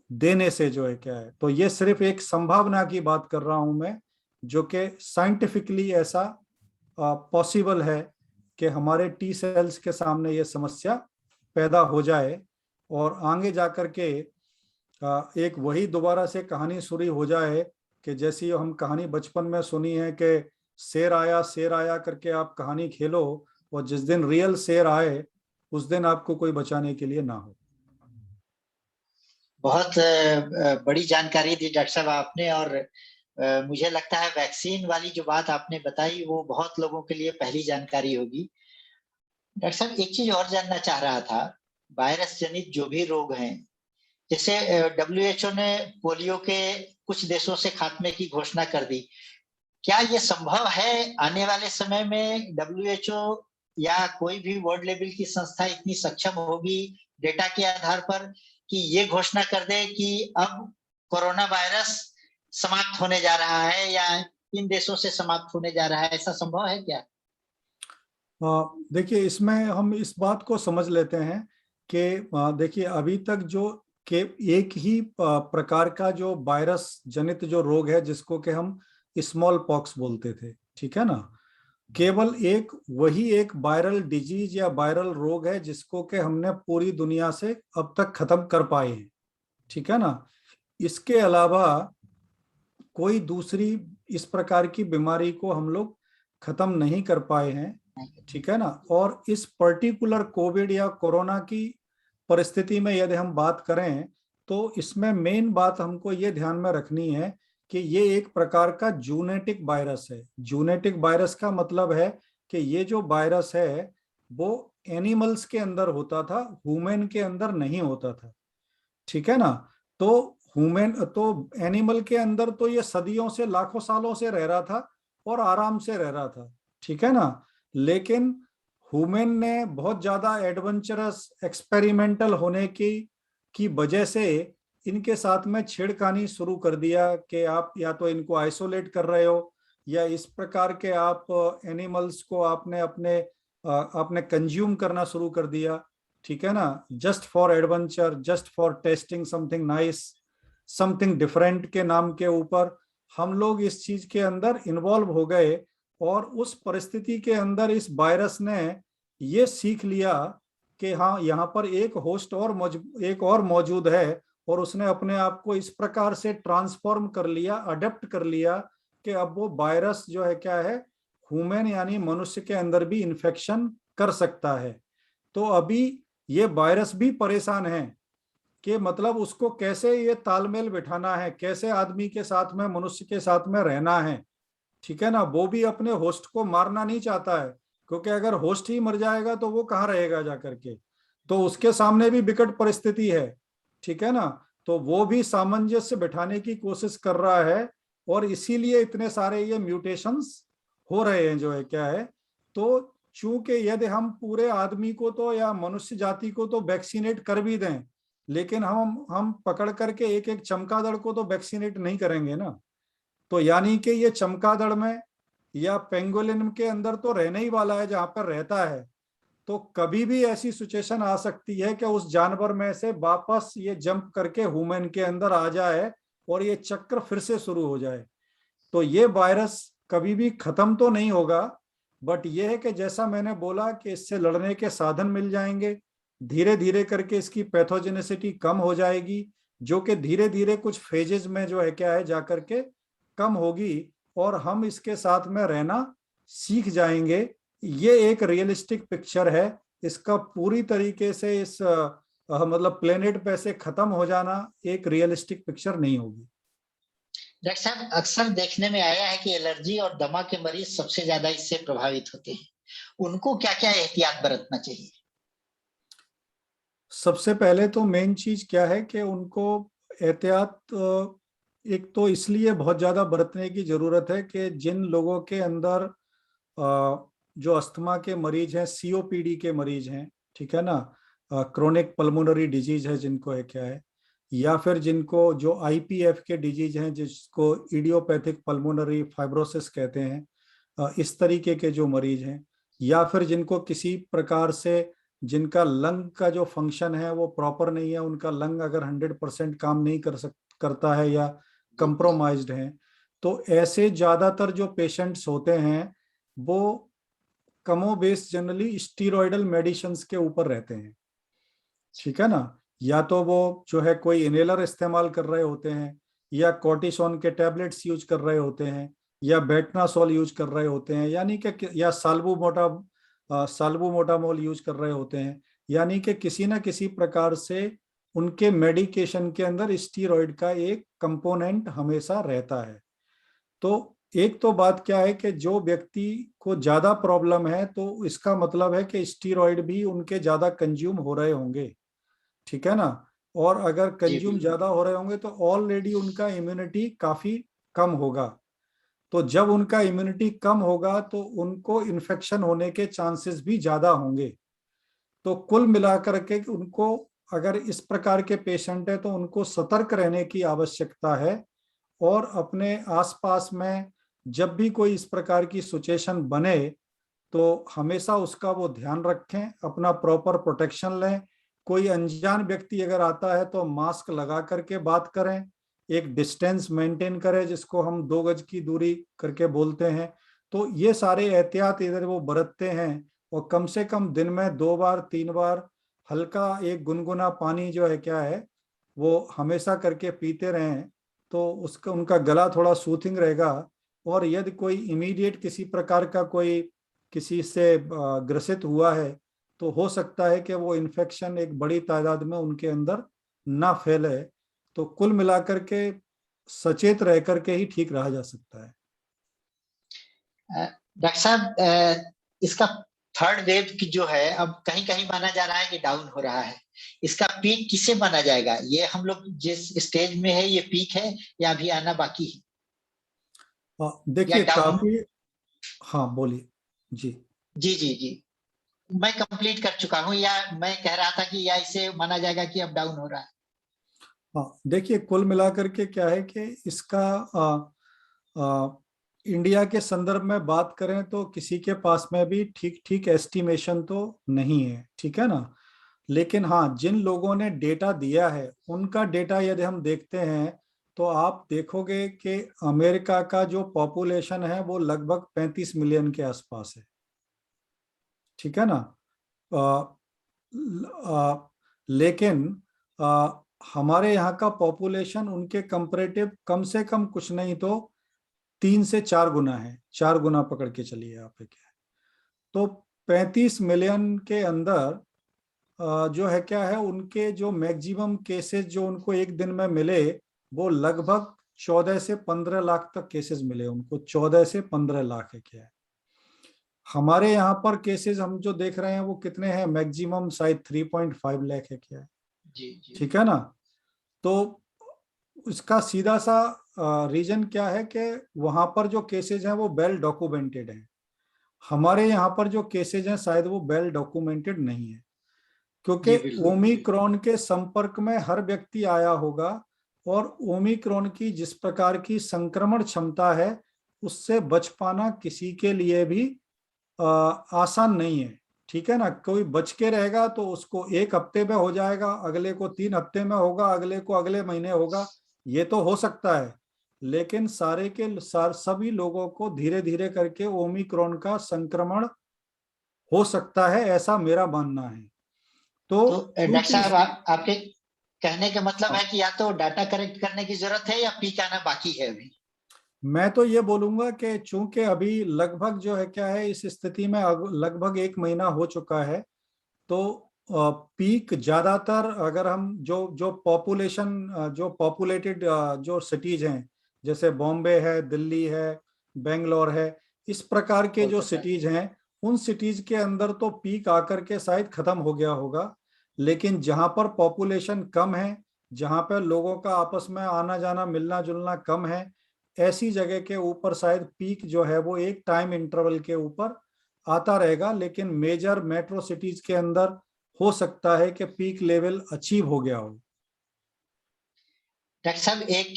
देने से जो है क्या है। तो ये सिर्फ एक संभावना की बात कर रहा हूं मैं, जो कि साइंटिफिकली ऐसा पॉसिबल है कि हमारे टी सेल्स के सामने ये समस्या पैदा हो जाए और आगे जाकर के एक वही दोबारा से कहानी शुरू हो जाए कि जैसी हम कहानी बचपन में सुनी है कि शेर आया करके आप कहानी खेलो और जिस दिन रियल शेर आए उस दिन आपको कोई बचाने के लिए ना हो। बहुत बड़ी जानकारी दी डॉक्टर साहब आपने, और मुझे लगता है वैक्सीन वाली जो बात आपने बताई वो बहुत लोगों के लिए पहली जानकारी होगी। डॉक्टर साहब एक चीज और जानना चाह रहा था, वायरस जनित जो भी रोग हैं, जैसे WHO ने पोलियो के कुछ देशों से खात्मे की घोषणा कर दी, क्या ये संभव है आने वाले समय में WHO या कोई भी वर्ल्ड लेवल की संस्था इतनी सक्षम होगी डेटा के आधार पर कि ये घोषणा कर दे कि अब कोरोना वायरस समाप्त होने जा रहा है या इन देशों से समाप्त होने जा रहा है, ऐसा संभव है क्या? देखिए इसमें हम इस बात को समझ लेते हैं कि देखिए अभी तक जो के एक ही प्रकार का जो वायरस जनित जो रोग है जिसको कि हम स्मॉल पॉक्स बोलते थे, ठीक है ना, केवल एक वही एक वायरल डिजीज या वायरल रोग है जिसको कि हमने पूरी दुनिया से अब तक खत्म कर पाए हैं, ठीक है ना। इसके अलावा कोई दूसरी इस प्रकार की बीमारी को हम लोग खत्म नहीं कर पाए हैं, ठीक है ना। और इस पर्टिकुलर कोविड या कोरोना की परिस्थिति में यदि हम बात करें तो इसमें मेन बात हमको ये ध्यान में रखनी है कि ये एक प्रकार का जूनेटिक वायरस है। जूनेटिक वायरस का मतलब है कि ये जो वायरस है वो एनिमल्स के अंदर होता था, ह्यूमन के अंदर नहीं होता था, ठीक है ना। तो ह्यूमन तो एनिमल के अंदर तो ये सदियों से लाखों सालों से रह रहा था और आराम से रह रहा था, ठीक है ना। लेकिन ह्यूमन ने बहुत ज्यादा एडवेंचरस एक्सपेरिमेंटल होने की वजह से इनके साथ में छेड़खानी शुरू कर दिया कि आप या तो इनको आइसोलेट कर रहे हो, या इस प्रकार के आप एनिमल्स को आपने कंज्यूम करना शुरू कर दिया, ठीक है ना। Just for adventure, just for testing something nice, something different के नाम के ऊपर हम लोग इस चीज के अंदर इन्वॉल्व हो गए। और उस परिस्थिति के अंदर इस वायरस ने ये सीख लिया कि हाँ, यहाँ पर एक और मौजूद है, और उसने अपने आप को इस प्रकार से ट्रांसफॉर्म कर लिया, अडेप्ट कर लिया कि अब वो वायरस जो है क्या है, ह्यूमन यानी मनुष्य के अंदर भी इन्फेक्शन कर सकता है। तो अभी ये वायरस भी परेशान है कि मतलब उसको कैसे ये तालमेल बिठाना है, कैसे आदमी के साथ में, मनुष्य के साथ में रहना है, ठीक है ना। वो भी अपने होस्ट को मारना नहीं चाहता है, क्योंकि अगर होस्ट ही मर जाएगा तो वो कहाँ रहेगा जाकर के। तो उसके सामने भी विकट परिस्थिति है, ठीक है ना। तो वो भी सामंजस्य बिठाने की कोशिश कर रहा है, और इसीलिए इतने सारे ये म्यूटेशंस हो रहे हैं जो है क्या है। तो चूंकि यदि हम पूरे आदमी को तो या मनुष्य जाति को तो वैक्सीनेट कर भी दें, लेकिन हम पकड़ करके एक एक चमगादड़ को तो वैक्सीनेट नहीं करेंगे ना। तो यानी कि ये चमगादड़ में या पेंगोलिन के अंदर तो रहने ही वाला है जहां पर रहता है। तो कभी भी ऐसी सिचुएशन आ सकती है कि उस जानवर में से वापस ये जंप करके ह्यूमन के अंदर आ जाए और ये चक्र फिर से शुरू हो जाए। तो ये वायरस कभी भी खत्म तो नहीं होगा, बट ये है कि जैसा मैंने बोला कि इससे लड़ने के साधन मिल जाएंगे, धीरे धीरे करके इसकी पैथोजेनिसिटी कम हो जाएगी, जो कि धीरे धीरे कुछ फेजेस में जो है क्या है जाकर के कम होगी, और हम इसके साथ में रहना सीख जाएंगे। ये एक रियलिस्टिक पिक्चर है। इसका पूरी तरीके से इस मतलब प्लेनेट पे से खत्म हो जाना एक रियलिस्टिक पिक्चर नहीं होगी। डॉक्टर साहब, अक्सर देखने में आया है कि एलर्जी और दमा के मरीज सबसे ज्यादा इससे प्रभावित होते हैं, उनको क्या क्या एहतियात बरतना चाहिए? सबसे पहले तो मेन चीज क्या है कि उनको एहतियात एक तो इसलिए बहुत ज्यादा बरतने की जरूरत है कि जिन लोगों के अंदर जो अस्थमा के मरीज हैं, सीओपीडी के मरीज हैं, ठीक है ना, क्रोनिक पल्मोनरी डिजीज है जिनको है क्या है, या फिर जिनको जो आईपीएफ के डिजीज हैं जिसको इडियोपैथिक पल्मोनरी फाइब्रोसिस कहते हैं, इस तरीके के जो मरीज हैं, या फिर जिनको किसी प्रकार से जिनका लंग का जो फंक्शन है वो प्रॉपर नहीं है, उनका लंग अगर 100% काम नहीं करता है या कंप्रोमाइज्ड है, तो ऐसे ज्यादातर जो पेशेंट्स होते हैं वो कमोबेश जनरली स्टीरॉयडल मेडिसिन्स के ऊपर रहते हैं, ठीक है ना। या तो वो जो है कोई इनहेलर इस्तेमाल कर रहे होते हैं, या कॉर्टिसोन के टैबलेट्स यूज कर रहे होते हैं, या बेटनासोल यूज कर रहे होते हैं, यानी कि या साल्बुमोटामोल यूज कर रहे होते हैं। यानी कि किसी ना किसी प्रकार से उनके मेडिकेशन के अंदर स्टीरॉयड का एक कंपोनेंट हमेशा रहता है। तो एक तो बात क्या है कि जो व्यक्ति को ज्यादा प्रॉब्लम है तो इसका मतलब है कि स्टीरॉयड भी उनके ज्यादा कंज्यूम हो रहे होंगे, ठीक है ना। और अगर जी कंज्यूम बिल्कुल। ज्यादा हो रहे होंगे तो ऑलरेडी उनका इम्यूनिटी काफी कम होगा। तो जब उनका इम्यूनिटी कम होगा तो उनको इन्फेक्शन होने के चांसेस भी ज्यादा होंगे। तो कुल मिलाकर के उनको, अगर इस प्रकार के पेशेंट है तो उनको सतर्क रहने की आवश्यकता है, और अपने आसपास में जब भी कोई इस प्रकार की सिचुएशन बने तो हमेशा उसका वो ध्यान रखें, अपना प्रॉपर प्रोटेक्शन लें। कोई अनजान व्यक्ति अगर आता है तो मास्क लगा करके बात करें, एक डिस्टेंस मेंटेन करें जिसको हम 2 गज की दूरी करके बोलते हैं। तो ये सारे एहतियात इधर वो बरतते हैं, और कम से कम दिन में 2 बार 3 बार हल्का एक गुनगुना पानी जो है क्या है वो हमेशा करके पीते रहें, तो उसका उनका गला थोड़ा सूथिंग रहेगा। और यदि कोई इमीडिएट किसी प्रकार का कोई किसी से ग्रसित हुआ है तो हो सकता है कि वो इन्फेक्शन एक बड़ी तादाद में उनके अंदर ना फैले। तो कुल मिलाकर के सचेत रह करके ही ठीक रहा जा सकता है। डॉक्टर साहब, इसका थर्ड वेव की जो है अब कहीं कहीं माना जा रहा है कि डाउन हो रहा है, इसका पीक किसे माना जाएगा? ये हम लोग जिस स्टेज में है ये पीक है या अभी आना बाकी है, या देखिए डाउन? काफी। हाँ बोलिए जी। जी जी जी, मैं कंप्लीट कर चुका हूँ, या मैं कह रहा था कि या इसे माना जाएगा कि अब डाउन हो रहा है? हाँ देखिए, कुल मिलाकर के क्या है कि इसका इंडिया के संदर्भ में बात करें तो किसी के पास में भी ठीक ठीक एस्टिमेशन तो नहीं है, ठीक है ना। लेकिन हाँ, जिन लोगों ने डेटा दिया है उनका डेटा यदि हम देखते हैं तो आप देखोगे कि अमेरिका का जो पॉपुलेशन है वो लगभग 35 मिलियन के आसपास है, ठीक है ना। आ, लेकिन हमारे यहाँ का पॉपुलेशन उनके कंपैरेटिव कम से कम कुछ नहीं तो 3 से 4 गुना है, 4 गुना पकड़ के चलिए आप क्या है। तो 35 मिलियन के अंदर जो है क्या है, उनके जो मैक्सिमम केसेस जो उनको एक दिन में मिले वो लगभग 14 से 15 लाख तक केसेस मिले उनको, 14 से 15 लाख है क्या है। हमारे यहाँ पर केसेस हम जो देख रहे हैं वो कितने हैं, मैक्सिमम शायद 3.5 लाख है क्या है, जी जी ठीक है ना। तो उसका सीधा सा रीजन क्या है कि वहां पर जो केसेज हैं वो वेल डॉक्यूमेंटेड हैं। हमारे यहाँ पर जो केसेज हैं शायद वो वेल डॉक्यूमेंटेड नहीं है, क्योंकि जी, बिल्कुल। ओमिक्रॉन के संपर्क में हर व्यक्ति आया होगा और ओमिक्रॉन की जिस प्रकार की संक्रमण क्षमता है उससे बच पाना किसी के लिए भी आसान नहीं है, ठीक है ना। कोई बच के रहेगा तो उसको 1 हफ्ते में हो जाएगा, अगले को 3 हफ्ते में होगा, अगले को अगले महीने होगा, ये तो हो सकता है। लेकिन सभी लोगों को धीरे धीरे करके ओमिक्रॉन का संक्रमण हो सकता है, ऐसा मेरा मानना है। तो तो डॉक्टर क्योंकि साहब, आपके कहने का मतलब है कि या तो डाटा कलेक्ट करने की जरूरत है या पीक आना बाकी है अभी? मैं तो ये बोलूंगा कि चूंकि अभी लगभग जो है क्या है, इस स्थिति में लगभग 1 महीना हो चुका है, तो पीक ज्यादातर अगर हम जो जो पॉपुलेशन जो पॉपुलेटेड जो सिटीज हैं, जैसे बॉम्बे है, दिल्ली है, बेंगलोर है, इस प्रकार के जो कोलकाता। सिटीज हैं उन सिटीज के अंदर तो पीक आकर के शायद खत्म हो गया होगा। लेकिन जहां पर पॉपुलेशन कम है, जहां पर लोगों का आपस में आना जाना मिलना जुलना कम है, ऐसी जगह के ऊपर शायद पीक जो है वो एक टाइम इंटरवल के ऊपर आता रहेगा। लेकिन मेजर मेट्रो सिटीज के अंदर हो सकता है कि पीक लेवल अचीव हो गया हो। डॉक्टर साहब, एक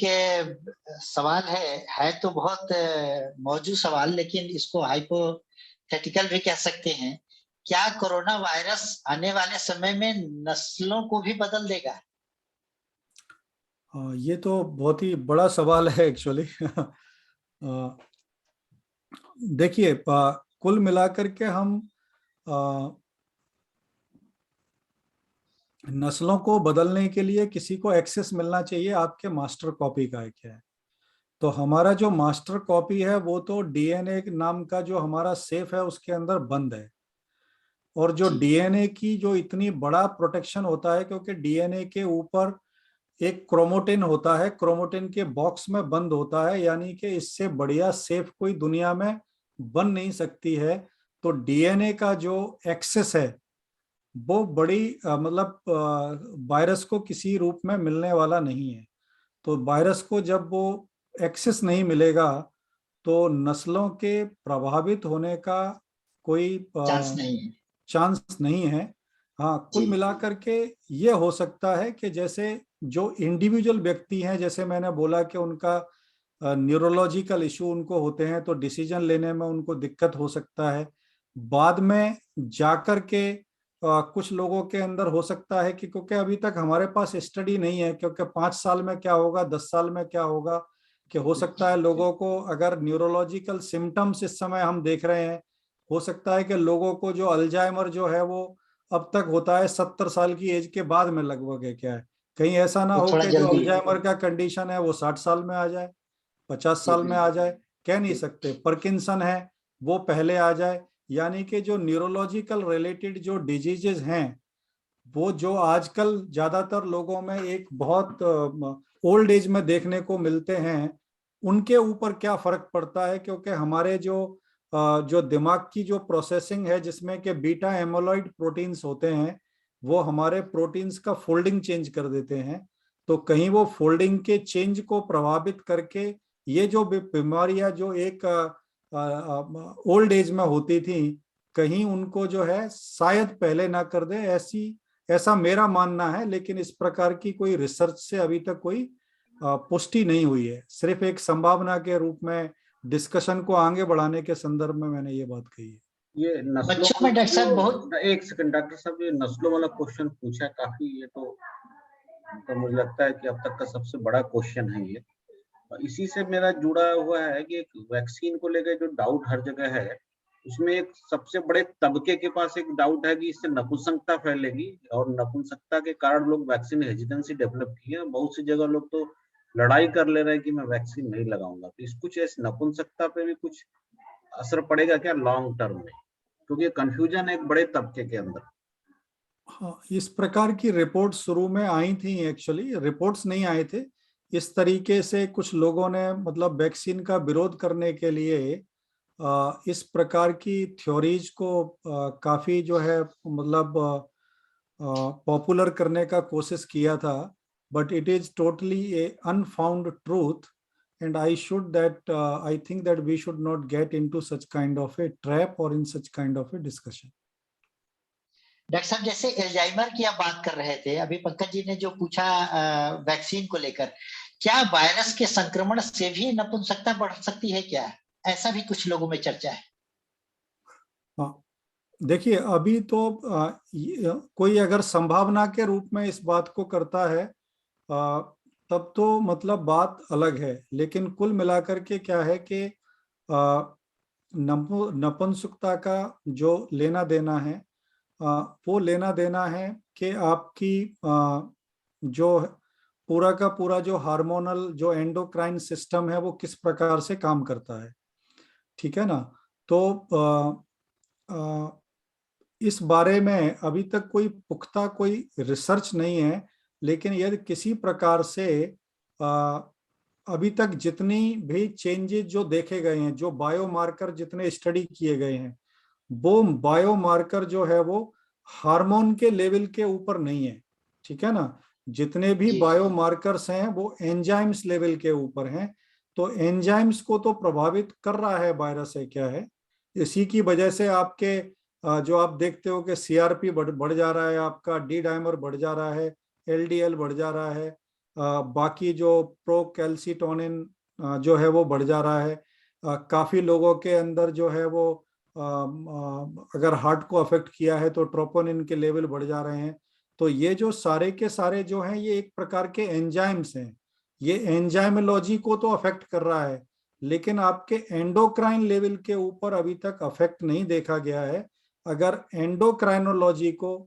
सवाल है तो बहुत मौजूद सवाल, लेकिन इसको हाइपोथेटिकल भी कह सकते हैं। क्या कोरोना वायरस आने वाले समय में नस्लों को भी बदल देगा? ये तो बहुत ही बड़ा सवाल है एक्चुअली। देखिए, कुल मिलाकर के हम अ, नस्लों को बदलने के लिए किसी को एक्सेस मिलना चाहिए आपके मास्टर कॉपी का है क्या है। तो हमारा जो मास्टर कॉपी है वो तो डीएनए नाम का जो हमारा सेफ है उसके अंदर बंद है। और जो जी डीएनए की जो इतनी बड़ा प्रोटेक्शन होता है, क्योंकि डीएनए के ऊपर एक क्रोमोटिन होता है, क्रोमोटिन के बॉक्स में बंद होता है, यानी कि इससे बढ़िया सेफ कोई दुनिया में बन नहीं सकती है। तो डीएनए का जो एक्सेस है वो बड़ी मतलब वायरस को किसी रूप में मिलने वाला नहीं है। तो वायरस को जब वो एक्सेस नहीं मिलेगा तो नस्लों के प्रभावित होने का कोई चांस नहीं है। चांस नहीं है। हाँ, कुल जी मिलाकर के ये हो सकता है कि जैसे जो इंडिविजुअल व्यक्ति हैं, जैसे मैंने बोला कि उनका न्यूरोलॉजिकल इशू उनको होते हैं तो डिसीजन लेने में उनको दिक्कत हो सकता है। बाद में जाकर के कुछ लोगों के अंदर हो सकता है कि, क्योंकि अभी तक हमारे पास स्टडी नहीं है, क्योंकि 5 साल में क्या होगा, 10 साल में क्या होगा, कि हो सकता है लोगों को अगर न्यूरोलॉजिकल सिम्टम्स इस समय हम देख रहे हैं, हो सकता है कि लोगों को जो अल्जाइमर जो है वो अब तक होता है 70 साल की एज के बाद में लगभग है क्या है। कहीं ऐसा ना वो हो थोड़ा कि जो जल्दी। अल्जाइमर का कंडीशन है वो 60 साल में आ जाए, 50 साल में आ जी जाए, कह नहीं सकते। पार्किंसन है वो पहले आ जाए। यानी कि जो न्यूरोलॉजिकल रिलेटेड जो डिजीजेज हैं वो जो आजकल ज्यादातर लोगों में एक बहुत ओल्ड एज में देखने को मिलते हैं, उनके ऊपर क्या फर्क पड़ता है, क्योंकि हमारे जो जो दिमाग की जो प्रोसेसिंग है जिसमें कि बीटा एमोलॉइड प्रोटीन्स होते हैं, वो हमारे प्रोटीन्स का फोल्डिंग चेंज कर देते हैं। तो कहीं वो फोल्डिंग के चेंज को प्रभावित करके ये जो बीमारियां जो एक ओल्ड एज में होती थी, कहीं उनको जो है शायद पहले ना कर दे, ऐसा मेरा मानना है। लेकिन इस प्रकार की कोई रिसर्च से अभी तक कोई पुष्टि नहीं हुई है, सिर्फ एक संभावना के रूप में डिस्कशन को आगे बढ़ाने के संदर्भ में मैंने ये बात कही है। ये नस्लों बच्चों में डॉक्टर साहब बहुत एक सेकंड डॉक्टर साहब, ये नस्लों वाला क्वेश्चन पूछा है काफी, ये तो मुझे लगता है कि अब तक का सबसे बड़ा क्वेश्चन है ये। इसी से मेरा जुड़ा हुआ है कि एक वैक्सीन को लेकर जो डाउट हर जगह है, उसमें एक सबसे बड़े तबके के पास एक डाउट है कि इससे नपुंसकता फैलेगी, और नपुंसकता के कारण लोग वैक्सीन हेजिटेंसी डेवलप की है। बहुत सी जगह लोग तो लड़ाई कर ले रहे हैं कि मैं वैक्सीन नहीं लगाऊंगा। तो इस कुछ ऐसे नपुंसकता पे भी कुछ असर पड़ेगा क्या लॉन्ग टर्म में, क्योंकि कंफ्यूजन है एक बड़े तबके के अंदर। हाँ, इस प्रकार की रिपोर्ट शुरू में आई थी, एक्चुअली रिपोर्ट्स नहीं आए थे इस तरीके से। कुछ लोगों ने मतलब वैक्सीन का विरोध करने के लिए इस प्रकार की थ्योरीज को काफी जो है मतलब पॉपुलर करने का कोशिश किया था, but it is totally A अनफाउंड truth, and I think that we should not get into such kind of a trap or in such kind of a discussion. Doctor साहब जैसे एल्जाइमर की आप बात कर रहे थे, अभी पंकज जी ने जो पूछा वैक्सीन को लेकर, क्या वायरस के संक्रमण से भी नपुंसकता बढ़ सकती है क्या? ऐसा भी कुछ लोगों में चर्चा है। हाँ, देखिए अभी तो कोई अगर संभावना के रूप में इस बात को करता है तब तो मतलब बात अलग है। लेकिन कुल मिलाकर के क्या है कि नपुंसकता का जो लेना देना है वो लेना देना है कि आपकी जो पूरा का पूरा जो हार्मोनल जो एंडोक्राइन सिस्टम है वो किस प्रकार से काम करता है, ठीक है ना। तो इस बारे में अभी तक कोई पुख्ता कोई रिसर्च नहीं है। लेकिन यदि किसी प्रकार से अभी तक जितनी भी चेंजेस जो देखे गए हैं, जो बायोमार्कर जितने स्टडी किए गए हैं, वो बायोमार्कर जो है वो हार्मोन के लेवल के ऊपर नहीं है, ठीक है ना। जितने भी बायोमार्कर्स हैं वो एंजाइम्स लेवल के ऊपर हैं। तो एंजाइम्स को तो प्रभावित कर रहा है वायरस है क्या है। इसी की वजह से आपके जो आप देखते हो कि सीआरपी बढ़ जा रहा है, आपका डी डाइमर बढ़ जा रहा है, एलडीएल बढ़ जा रहा है, बाकी जो प्रोकैल्सिटोनिन जो है वो बढ़ जा रहा है। काफी लोगों के अंदर जो है वो अगर हार्ट को अफेक्ट किया है तो ट्रोपोनिन के लेवल बढ़ जा रहे हैं। तो ये जो सारे के सारे जो हैं ये एक प्रकार के एंजाइम्स हैं। ये एंजाइमोलॉजी को तो अफेक्ट कर रहा है, लेकिन आपके एंडोक्राइन लेवल के ऊपर अभी तक अफेक्ट नहीं देखा गया है। अगर एंडोक्राइनोलॉजी को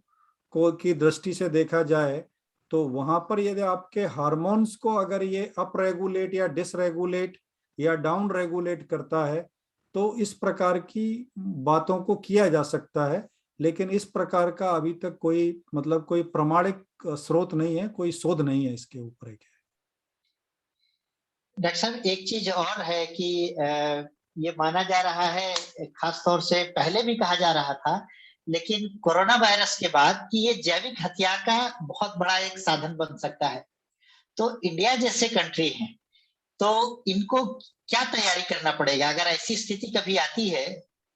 की दृष्टि से देखा जाए तो वहां पर यदि आपके हार्मोन्स को अगर ये अप रेगुलेट या डिसरेगुलेट या डाउन रेगुलेट करता है तो इस प्रकार की बातों को किया जा सकता है। लेकिन इस प्रकार का अभी तक कोई मतलब कोई प्रमाणिक स्रोत नहीं है, कोई शोध नहीं है इसके ऊपर। एक डॉक्टर साहब एक चीज और है कि ये माना जा रहा है, खास तौर से पहले भी कहा जा रहा था, लेकिन कोरोना वायरस के बाद कि ये जैविक हथियार का बहुत बड़ा एक साधन बन सकता है। तो इंडिया जैसे कंट्री है तो इनको क्या तैयारी करना पड़ेगा? अगर ऐसी स्थिति कभी आती है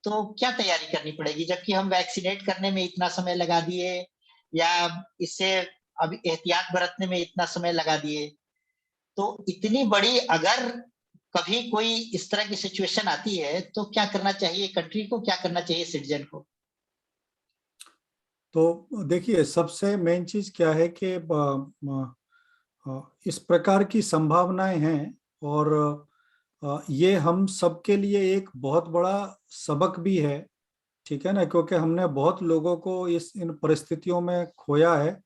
तो क्या तैयारी करनी पड़ेगी, जबकि हम वैक्सीनेट करने में इतना समय लगा दिए या इससे अभी एहतियात बरतने में इतना समय लगा दिए, तो इतनी बड़ी अगर कभी कोई इस तरह की सिचुएशन आती है तो क्या करना चाहिए कंट्री को, क्या करना चाहिए सिटीजन को? तो देखिए सबसे मेन चीज क्या है कि इस प्रकार की संभावनाएं हैं और ये हम सबके लिए एक बहुत बड़ा सबक भी है, ठीक है ना। क्योंकि हमने बहुत लोगों को इन परिस्थितियों में खोया है,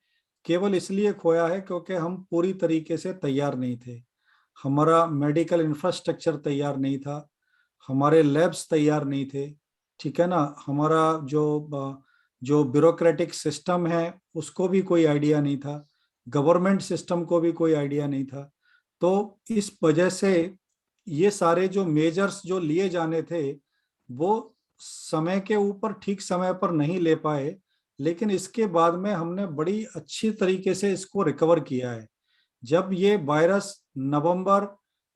केवल इसलिए खोया है क्योंकि हम पूरी तरीके से तैयार नहीं थे। हमारा मेडिकल इंफ्रास्ट्रक्चर तैयार नहीं था, हमारे लैब्स तैयार नहीं थे, ठीक है ना। हमारा जो ब्यूरोक्रेटिक सिस्टम है उसको भी कोई आइडिया नहीं था, गवर्नमेंट सिस्टम को भी कोई आइडिया नहीं था। तो इस वजह से ये सारे जो मेजर्स जो लिए जाने थे वो समय के ऊपर ठीक समय पर नहीं ले पाए, लेकिन इसके बाद में हमने बड़ी अच्छी तरीके से इसको रिकवर किया है। जब ये वायरस नवंबर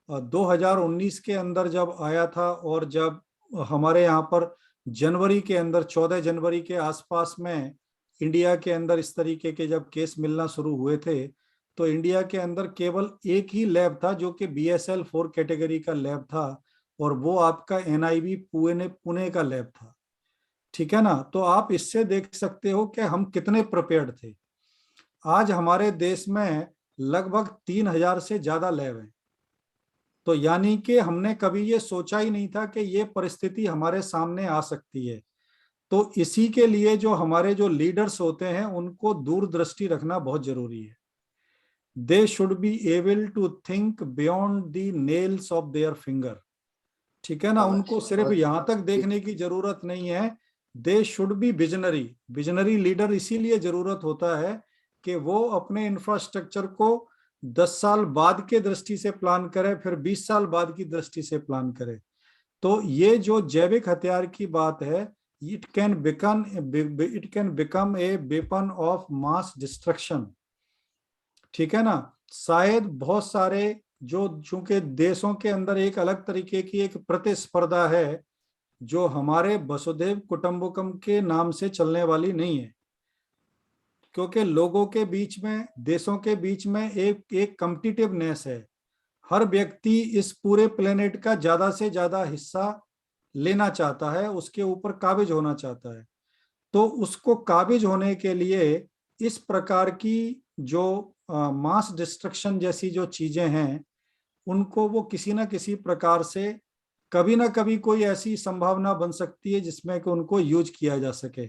2019 के अंदर जब आया था, और जब हमारे यहाँ पर जनवरी के अंदर 14 जनवरी के आसपास में इंडिया के अंदर इस तरीके के जब केस मिलना शुरू हुए थे, तो इंडिया के अंदर केवल एक ही लैब था जो कि BSL 4 कैटेगरी का लैब था, और वो आपका NIV पुणे का लैब था। ठीक है ना। तो आप इससे देख सकते हो कि हम कितने प्रिपेयर्ड थे। आज हमारे देश में लगभग 3000 से ज्यादा लैब हैं। तो यानी कि हमने कभी ये सोचा ही नहीं था कि ये परिस्थिति हमारे सामने आ सकती है। तो इसी के लिए जो हमारे जो लीडर्स होते हैं उनको दूरदृष्टि रखना बहुत जरूरी है। They should be able to think beyond the nails of their finger. ठीक है ना। उनको सिर्फ यहां तक देखने की जरूरत नहीं है। They should B visionary. Visionary leader इसीलिए जरूरत होता है कि वो अपने इंफ्रास्ट्रक्चर को 10 साल बाद के दृष्टि से प्लान करे, फिर 20 साल बाद की दृष्टि से प्लान करे। तो ये जो जैविक हथियार की बात है, it can become a weapon of mass destruction. ठीक है ना। शायद बहुत सारे जो चूंकि देशों के अंदर एक अलग तरीके की एक प्रतिस्पर्धा है जो हमारे वसुधैव कुटुंबकम के नाम से चलने वाली नहीं है, क्योंकि लोगों के बीच में, देशों के बीच में एक कॉम्पिटिटिवनेस है। हर व्यक्ति इस पूरे प्लेनेट का ज्यादा से ज्यादा हिस्सा लेना चाहता है, उसके ऊपर काबिज होना चाहता है। तो उसको काबिज होने के लिए इस प्रकार की जो मास डिस्ट्रक्शन जैसी जो चीजें हैं, उनको वो किसी ना किसी प्रकार से कभी ना कभी कोई ऐसी संभावना बन सकती है जिसमें कि उनको यूज किया जा सके।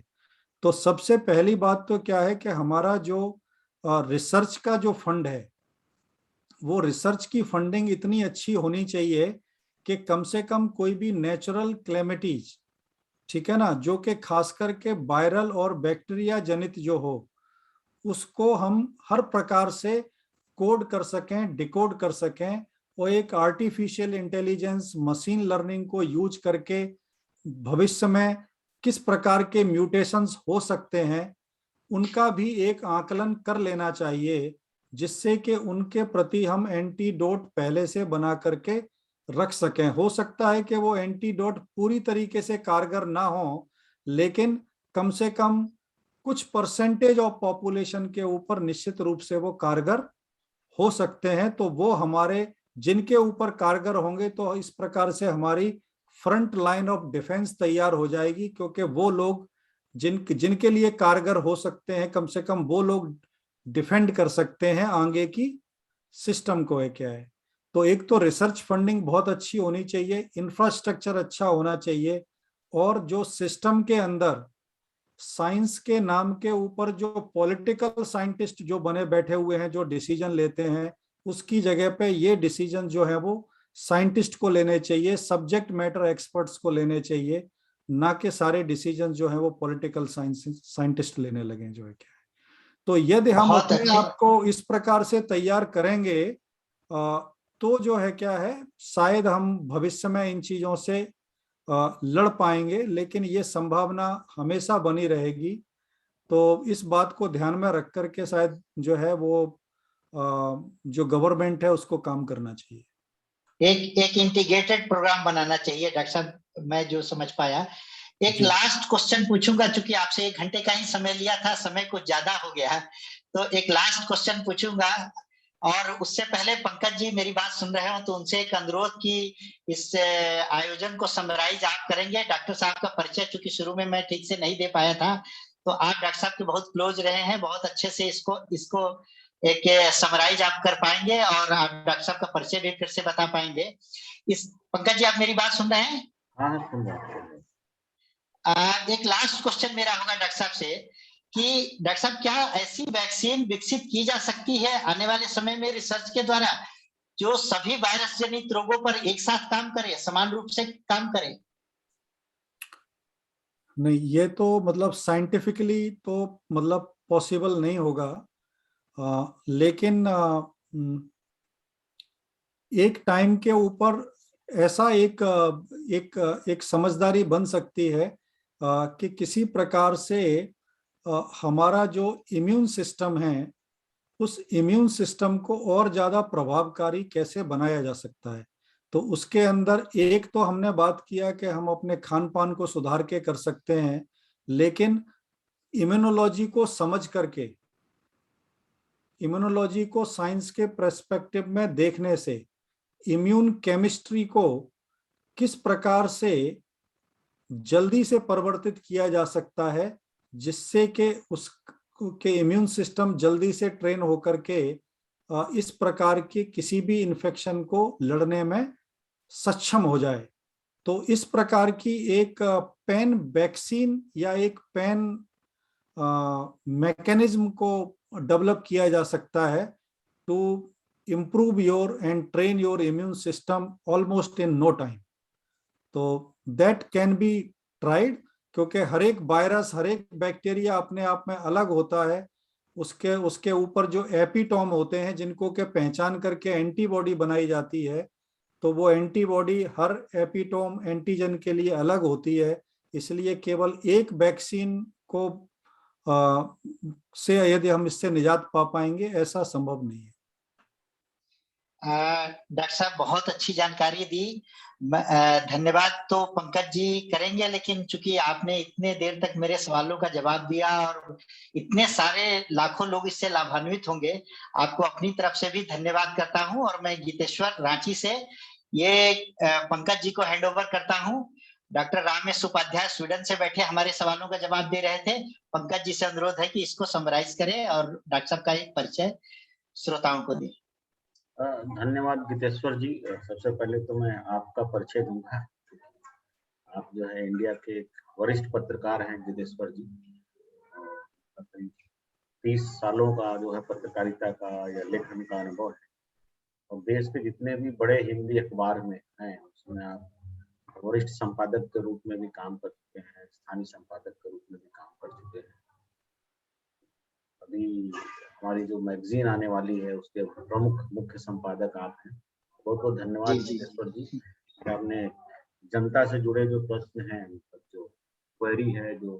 तो सबसे पहली बात तो क्या है कि हमारा जो रिसर्च का जो फंड है, वो रिसर्च की फंडिंग इतनी अच्छी होनी चाहिए कि कम से कम कोई भी नेचुरल क्लेमिटीज, ठीक है ना, जो कि खास करके वायरल और बैक्टीरिया जनित जो हो, उसको हम हर प्रकार से कोड कर सकें, डिकोड कर सकें, और एक आर्टिफिशियल इंटेलिजेंस मशीन लर्निंग को यूज करके भविष्य में किस प्रकार के म्यूटेशंस हो सकते हैं उनका भी एक आकलन कर लेना चाहिए, जिससे कि उनके प्रति हम एंटीडोट पहले से बना करके रख सकें। हो सकता है कि वो एंटीडोट पूरी तरीके से कारगर ना हो, लेकिन कम से कम कुछ परसेंटेज ऑफ पॉपुलेशन के ऊपर निश्चित रूप से वो कारगर हो सकते हैं। तो वो हमारे जिनके ऊपर कारगर होंगे, तो इस प्रकार से हमारी फ्रंट लाइन ऑफ डिफेंस तैयार हो जाएगी, क्योंकि वो लोग जिनके लिए कारगर हो सकते हैं, कम से कम वो लोग डिफेंड कर सकते हैं आगे की सिस्टम को है क्या है। तो एक तो रिसर्च फंडिंग बहुत अच्छी होनी चाहिए, इंफ्रास्ट्रक्चर अच्छा होना चाहिए, और जो सिस्टम के अंदर साइंस के नाम के ऊपर जो पॉलिटिकल साइंटिस्ट जो बने बैठे हुए हैं, जो डिसीजन लेते हैं, उसकी जगह पे ये डिसीजन जो है वो साइंटिस्ट को लेने चाहिए, सब्जेक्ट मैटर एक्सपर्ट्स को लेने चाहिए, ना कि सारे डिसीजन जो है वो पॉलिटिकल साइंटिस्ट लेने लगे जो है क्या है। तो यदि हम बहुत अपने अच्छे। आप को इस प्रकार से तैयार करेंगे, तो जो है क्या है, शायद हम भविष्य में इन चीजों से लड़ पाएंगे, लेकिन ये संभावना हमेशा बनी रहेगी। तो इस बात को ध्यान में रख करके शायद जो है वो जो गवर्नमेंट है उसको काम करना चाहिए। एक इंटीग्रेटेड प्रोग्राम बनाना चाहिए डॉक्टर साहब, मैं जो समझ पाया। एक लास्ट क्वेश्चन पूछूंगा, चूंकि आपसे 1 घंटे का ही समय लिया था, समय कुछ ज्यादा हो गया, तो एक लास्ट क्वेश्चन पूछूंगा। और उससे पहले पंकज जी मेरी बात सुन रहे हो तो उनसे एक अनुरोध कि इस आयोजन को समराइज आप करेंगे। डॉक्टर साहब का परिचय चूंकि शुरू में मैं ठीक से नहीं दे पाया था, तो आप डॉक्टर साहब के बहुत क्लोज रहे हैं, बहुत अच्छे से इसको एक समराइज आप कर पाएंगे, और आप डॉक्टर साहब का परिचय भी फिर से बता पाएंगे। पंकज जी, आप मेरी बात सुन रहे हैं? हाँ, सुन रहा हूँ। एक लास्ट क्वेश्चन मेरा होगा डॉक्टर साहब से कि डॉक्टर साहब, क्या ऐसी वैक्सीन विकसित की जा सकती है आने वाले समय में रिसर्च के द्वारा, जो सभी वायरस जनित रोगों पर एक साथ काम करे, समान रूप से काम करे? नहीं, ये तो मतलब साइंटिफिकली तो मतलब पॉसिबल नहीं होगा, लेकिन एक टाइम के ऊपर ऐसा एक समझदारी बन सकती है कि किसी प्रकार से हमारा जो इम्यून सिस्टम है, उस इम्यून सिस्टम को और ज्यादा प्रभावकारी कैसे बनाया जा सकता है। तो उसके अंदर एक तो हमने बात किया कि हम अपने खान पान को सुधार के कर सकते हैं, लेकिन इम्यूनोलॉजी को समझ करके, इम्यूनोलॉजी को साइंस के पर्सपेक्टिव में देखने से इम्यून केमिस्ट्री को किस प्रकार से जल्दी से परिवर्तित किया जा सकता है, जिससे कि उसके इम्यून सिस्टम जल्दी से ट्रेन होकर के इस प्रकार के किसी भी इन्फेक्शन को लड़ने में सक्षम हो जाए। तो इस प्रकार की एक पैन वैक्सीन या एक पैन मैकेनिज्म को डेवलप किया जा सकता है to improve your and train your immune system almost in no time. तो that can be tried, क्योंकि हर एक वायरस, हर एक बैक्टीरिया अपने आप में अलग होता है। उसके उसके ऊपर जो एपिटोम होते हैं जिनको के पहचान करके एंटीबॉडी बनाई जाती है, तो वो एंटीबॉडी हर एपिटोम एंटीजन के लिए अलग होती है। इसलिए केवल एक वैक्सीन को से यदि हम इससे निजात पा पाएंगे, ऐसा संभव नहीं है। डॉक्टर साहब बहुत अच्छी जानकारी दी, धन्यवाद तो पंकज जी करेंगे, लेकिन चूंकि आपने इतने देर तक मेरे सवालों का जवाब दिया और इतने सारे लाखों लोग इससे लाभान्वित होंगे, आपको अपनी तरफ से भी धन्यवाद करता हूं। और मैं गीतेश्वर रांची से ये पंकज जी को हैंड ओवर करता हूं। डॉक्टर रामेश उपाध्याय स्वीडन से बैठे हमारे सवालों का जवाब दे रहे थे। पंकज जी से अनुरोध है कि इसको समराइज करें और डॉक्टर साहब का एक परिचय श्रोताओं को दें। धन्यवाद गीतेश्वर जी। सबसे पहले तो मैं आपका परिचय दूंगा। आप जो है इंडिया के एक वरिष्ठ पत्रकार हैं गीतेश्वर जी। 30 सालों का जो है पत्रकारिता का या लेखन का अनुभव है, और देश के जितने भी बड़े हिंदी अखबार में हैं उसमें आप वरिष्ठ संपादक के रूप में भी काम कर चुके हैं, स्थानीय संपादक के रूप में भी काम कर चुके हैं। अभी हमारी जो मैगजीन आने वाली है उसके प्रमुख मुख्य संपादक आप हैं। बहुत बहुत धन्यवाद गीतेश्वर जी कि आपने जनता से जुड़े जो प्रश्न हैं, जो क्वेरी है, जो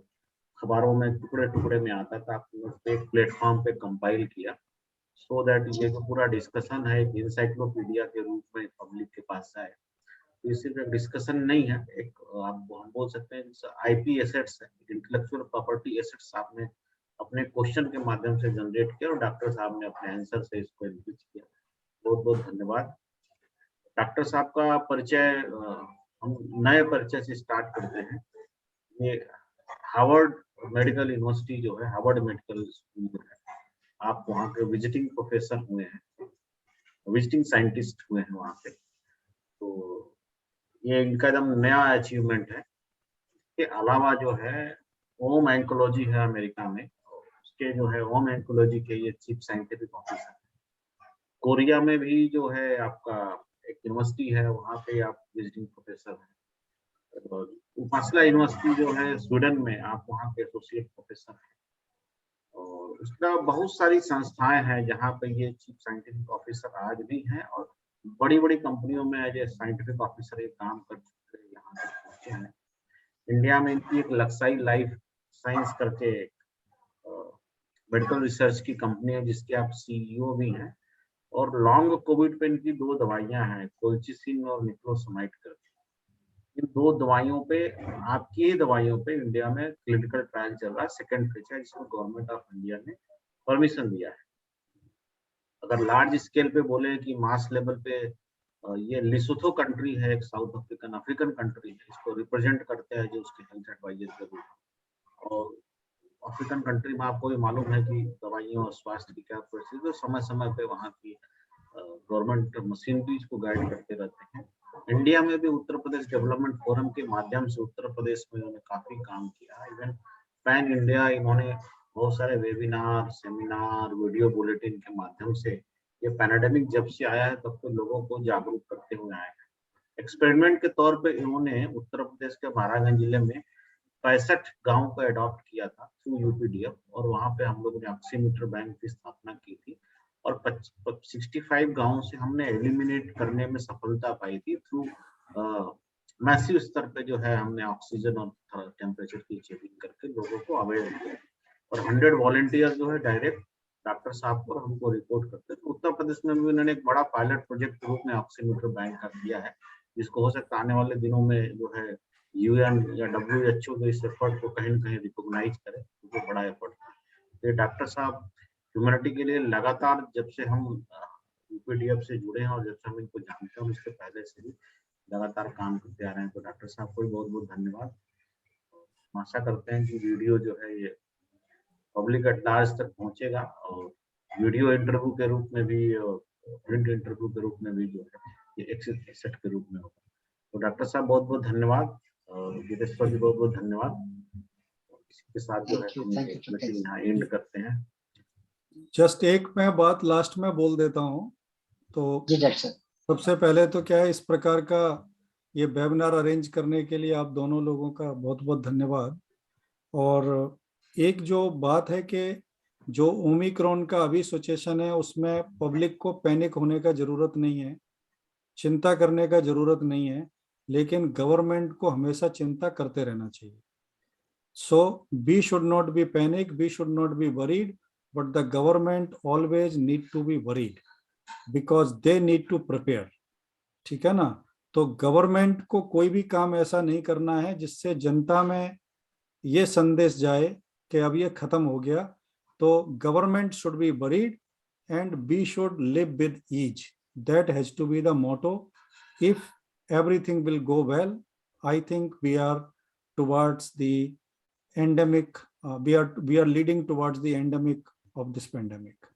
अखबारों में टुकड़े टुकड़े में आता था, आपने उसको एक प्लेटफॉर्म पे कंपाइल किया, सो दैट ये जो पूरा डिस्कशन है एक इंसाइक्लोपीडिया के रूप में पब्लिक के पास आए। तो सिर्फ एक डिस्कशन नहीं है, एक आप हम बोल सकते हैं आईपी एसेट्स है, इंटेलेक्चुअल प्रॉपर्टी एसेट्स आपने अपने क्वेश्चन के माध्यम से जनरेट किया और डॉक्टर साहब ने अपने आंसर से इसको एनरिच किया। बहुत बहुत धन्यवाद। डॉक्टर साहब का परिचय हम नए परिचय से स्टार्ट करते हैं। ये हार्वर्ड मेडिकल यूनिवर्सिटी जो है, हार्वर्ड मेडिकल स्कूल जो है, आप वहाँ के विजिटिंग प्रोफेसर हुए हैं, विजिटिंग साइंटिस्ट हुए हैं वहाँ पे। तो ये इनका एकदम नया अचीवमेंट है। इसके अलावा जो है ओम ऑन्कोलॉजी है अमेरिका में, उसके जो है ओम ऑन्कोलॉजी के ये चीफ साइंटिफिक ऑफिसर। कोरिया में भी जो है आपका एक यूनिवर्सिटी है, वहाँ पे आप विजिटिंग प्रोफेसर हैं। और उपासला यूनिवर्सिटी जो है स्वीडन में, आप वहाँ के एसोसिएट प्रोफेसर हैं। और उसका बहुत सारी संस्थाएं हैं जहाँ पे ये चीफ साइंटिफिक ऑफिसर आज भी हैं, और बड़ी बड़ी कंपनियों में एज ए साइंटिफिक ऑफिसर ये काम कर चुके हैं, यहाँ तक पहुंचे हैं। इंडिया में इनकी एक लक्साई लाइफ साइंस करके मेडिकल रिसर्च की कंपनी है जिसके आप सीईओ भी हैं। और लॉन्ग कोविड पे इनकी 2 दवाइयां हैं, कोल्चिसिन और निक्लोसमाइड करके। इन 2 दवाइयों पे, आपकी ही दवाइयों पे इंडिया में क्लिनिकल ट्रायल चल रहा है, सेकंड फेज है, जिसमें गवर्नमेंट ऑफ इंडिया ने परमिशन दिया है। अगर लार्ज स्केल पे बोले कि मास लेवल पे, ये लिसोथो कंट्री है, एक साउथ अफ्रीकन कंट्री है, इसको रिप्रेजेंट करते हैं जो उसके हेल्थ एडवाइजर के रूप। और अफ्रीकन कंट्री में आपको भी मालूम है कि दवाइयों और स्वास्थ्य की क्या परिस्थिति, तो समय समय पे वहाँ की गवर्नमेंट मशीनरीज को गाइड करते रहते हैं। इंडिया में भी उत्तर प्रदेश डेवलपमेंट फोरम के माध्यम से उत्तर प्रदेश में उन्होंने काफी काम किया। इवन पैन इंडिया इन्होंने बहुत सारे वेबिनार, सेमिनार, वीडियो बुलेटिन के माध्यम से, ये पैंडेमिक जब से आया है तब से लोगों को जागरूक करते हुए आए हैं। एक्सपेरिमेंट के तौर पे इन्होंने उत्तर प्रदेश के महाराजगंज जिले में 65 गांव को अडॉप्ट किया था थ्रू यूपीडीएफ, और वहां पे हम लोगों ने ऑक्सीमीटर बैंक की स्थापना की थी, और 65 गांवों से हमने एलिमिनेट करने में सफलता पाई थी थ्रू मैसिव स्तर पे जो है हमने ऑक्सीजन और टेम्परेचर की चेकिंग करके लोगों को अवेयर किया और 100 वॉलंटियर जो है डायरेक्ट डॉक्टर साहब को हमको रिपोर्ट करते हैं। उत्तर प्रदेश में भी उन्होंने एक बड़ा पायलट प्रोजेक्ट के रूप में ऑक्सीमीटर बैंक का किया है, जिसको हो सकता है आने वाले दिनों में जो है UN या WHO जो इस एफर्ट को कहीं न कहीं रिकॉग्नाइज करे, तो बड़ा एफर्ट है। ये डॉक्टर साहब ह्यूमैनिटी के लिए लगातार जब से हम UPDF से जुड़े हैं और जब से हम इनको जानते हैं उसके पहले से भी लगातार काम करते आ रहे हैं। तो डॉक्टर साहब को बहुत बहुत धन्यवाद। आशा करते हैं कि वीडियो जो है ये पब्लिक एट लार्ज तक पहुंचेगा और वीडियो इंटरव्यू के रूप में भी और प्रिंट इंटरव्यू के रूप में भी जो है ये एक्सेट के रूप में होगा। तो डॉक्टर साहब बहुत बहुत धन्यवाद और गिरीश्वर जी बहुत बहुत धन्यवाद। इसी के साथ जो है हम मीटिंग यहाँ एंड करते हैं। जस्ट एक मैं बात लास्ट में बोल देता हूँ। तो सबसे पहले तो क्या है, इस प्रकार का ये वेबिनार अरेंज करने के लिए आप दोनों लोगों का बहुत बहुत धन्यवाद। और एक जो बात है कि जो ओमिक्रॉन का अभी सिचुएशन है उसमें पब्लिक को पैनिक होने का जरूरत नहीं है, चिंता करने का जरूरत नहीं है, लेकिन गवर्नमेंट को हमेशा चिंता करते रहना चाहिए। So we should not be panic, we should not be worried, but the government always need to be worried because they need to prepare. ठीक है ना? तो गवर्नमेंट को कोई भी काम ऐसा नहीं करना है जिससे जनता में ये संदेश जाए कि अब ये खत्म हो गया। तो government should be worried and we should live with ease. That has to be the motto. If everything will go well, I think we are towards the endemic, we are leading towards the endemic of this pandemic.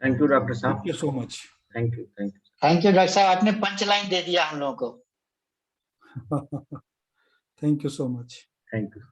Thank you doctor साहब। Thank you so much. Thank you doctor साहब, आपने पंच लाइन दे दिया हम लोगों को। Thank you so much. Thank you।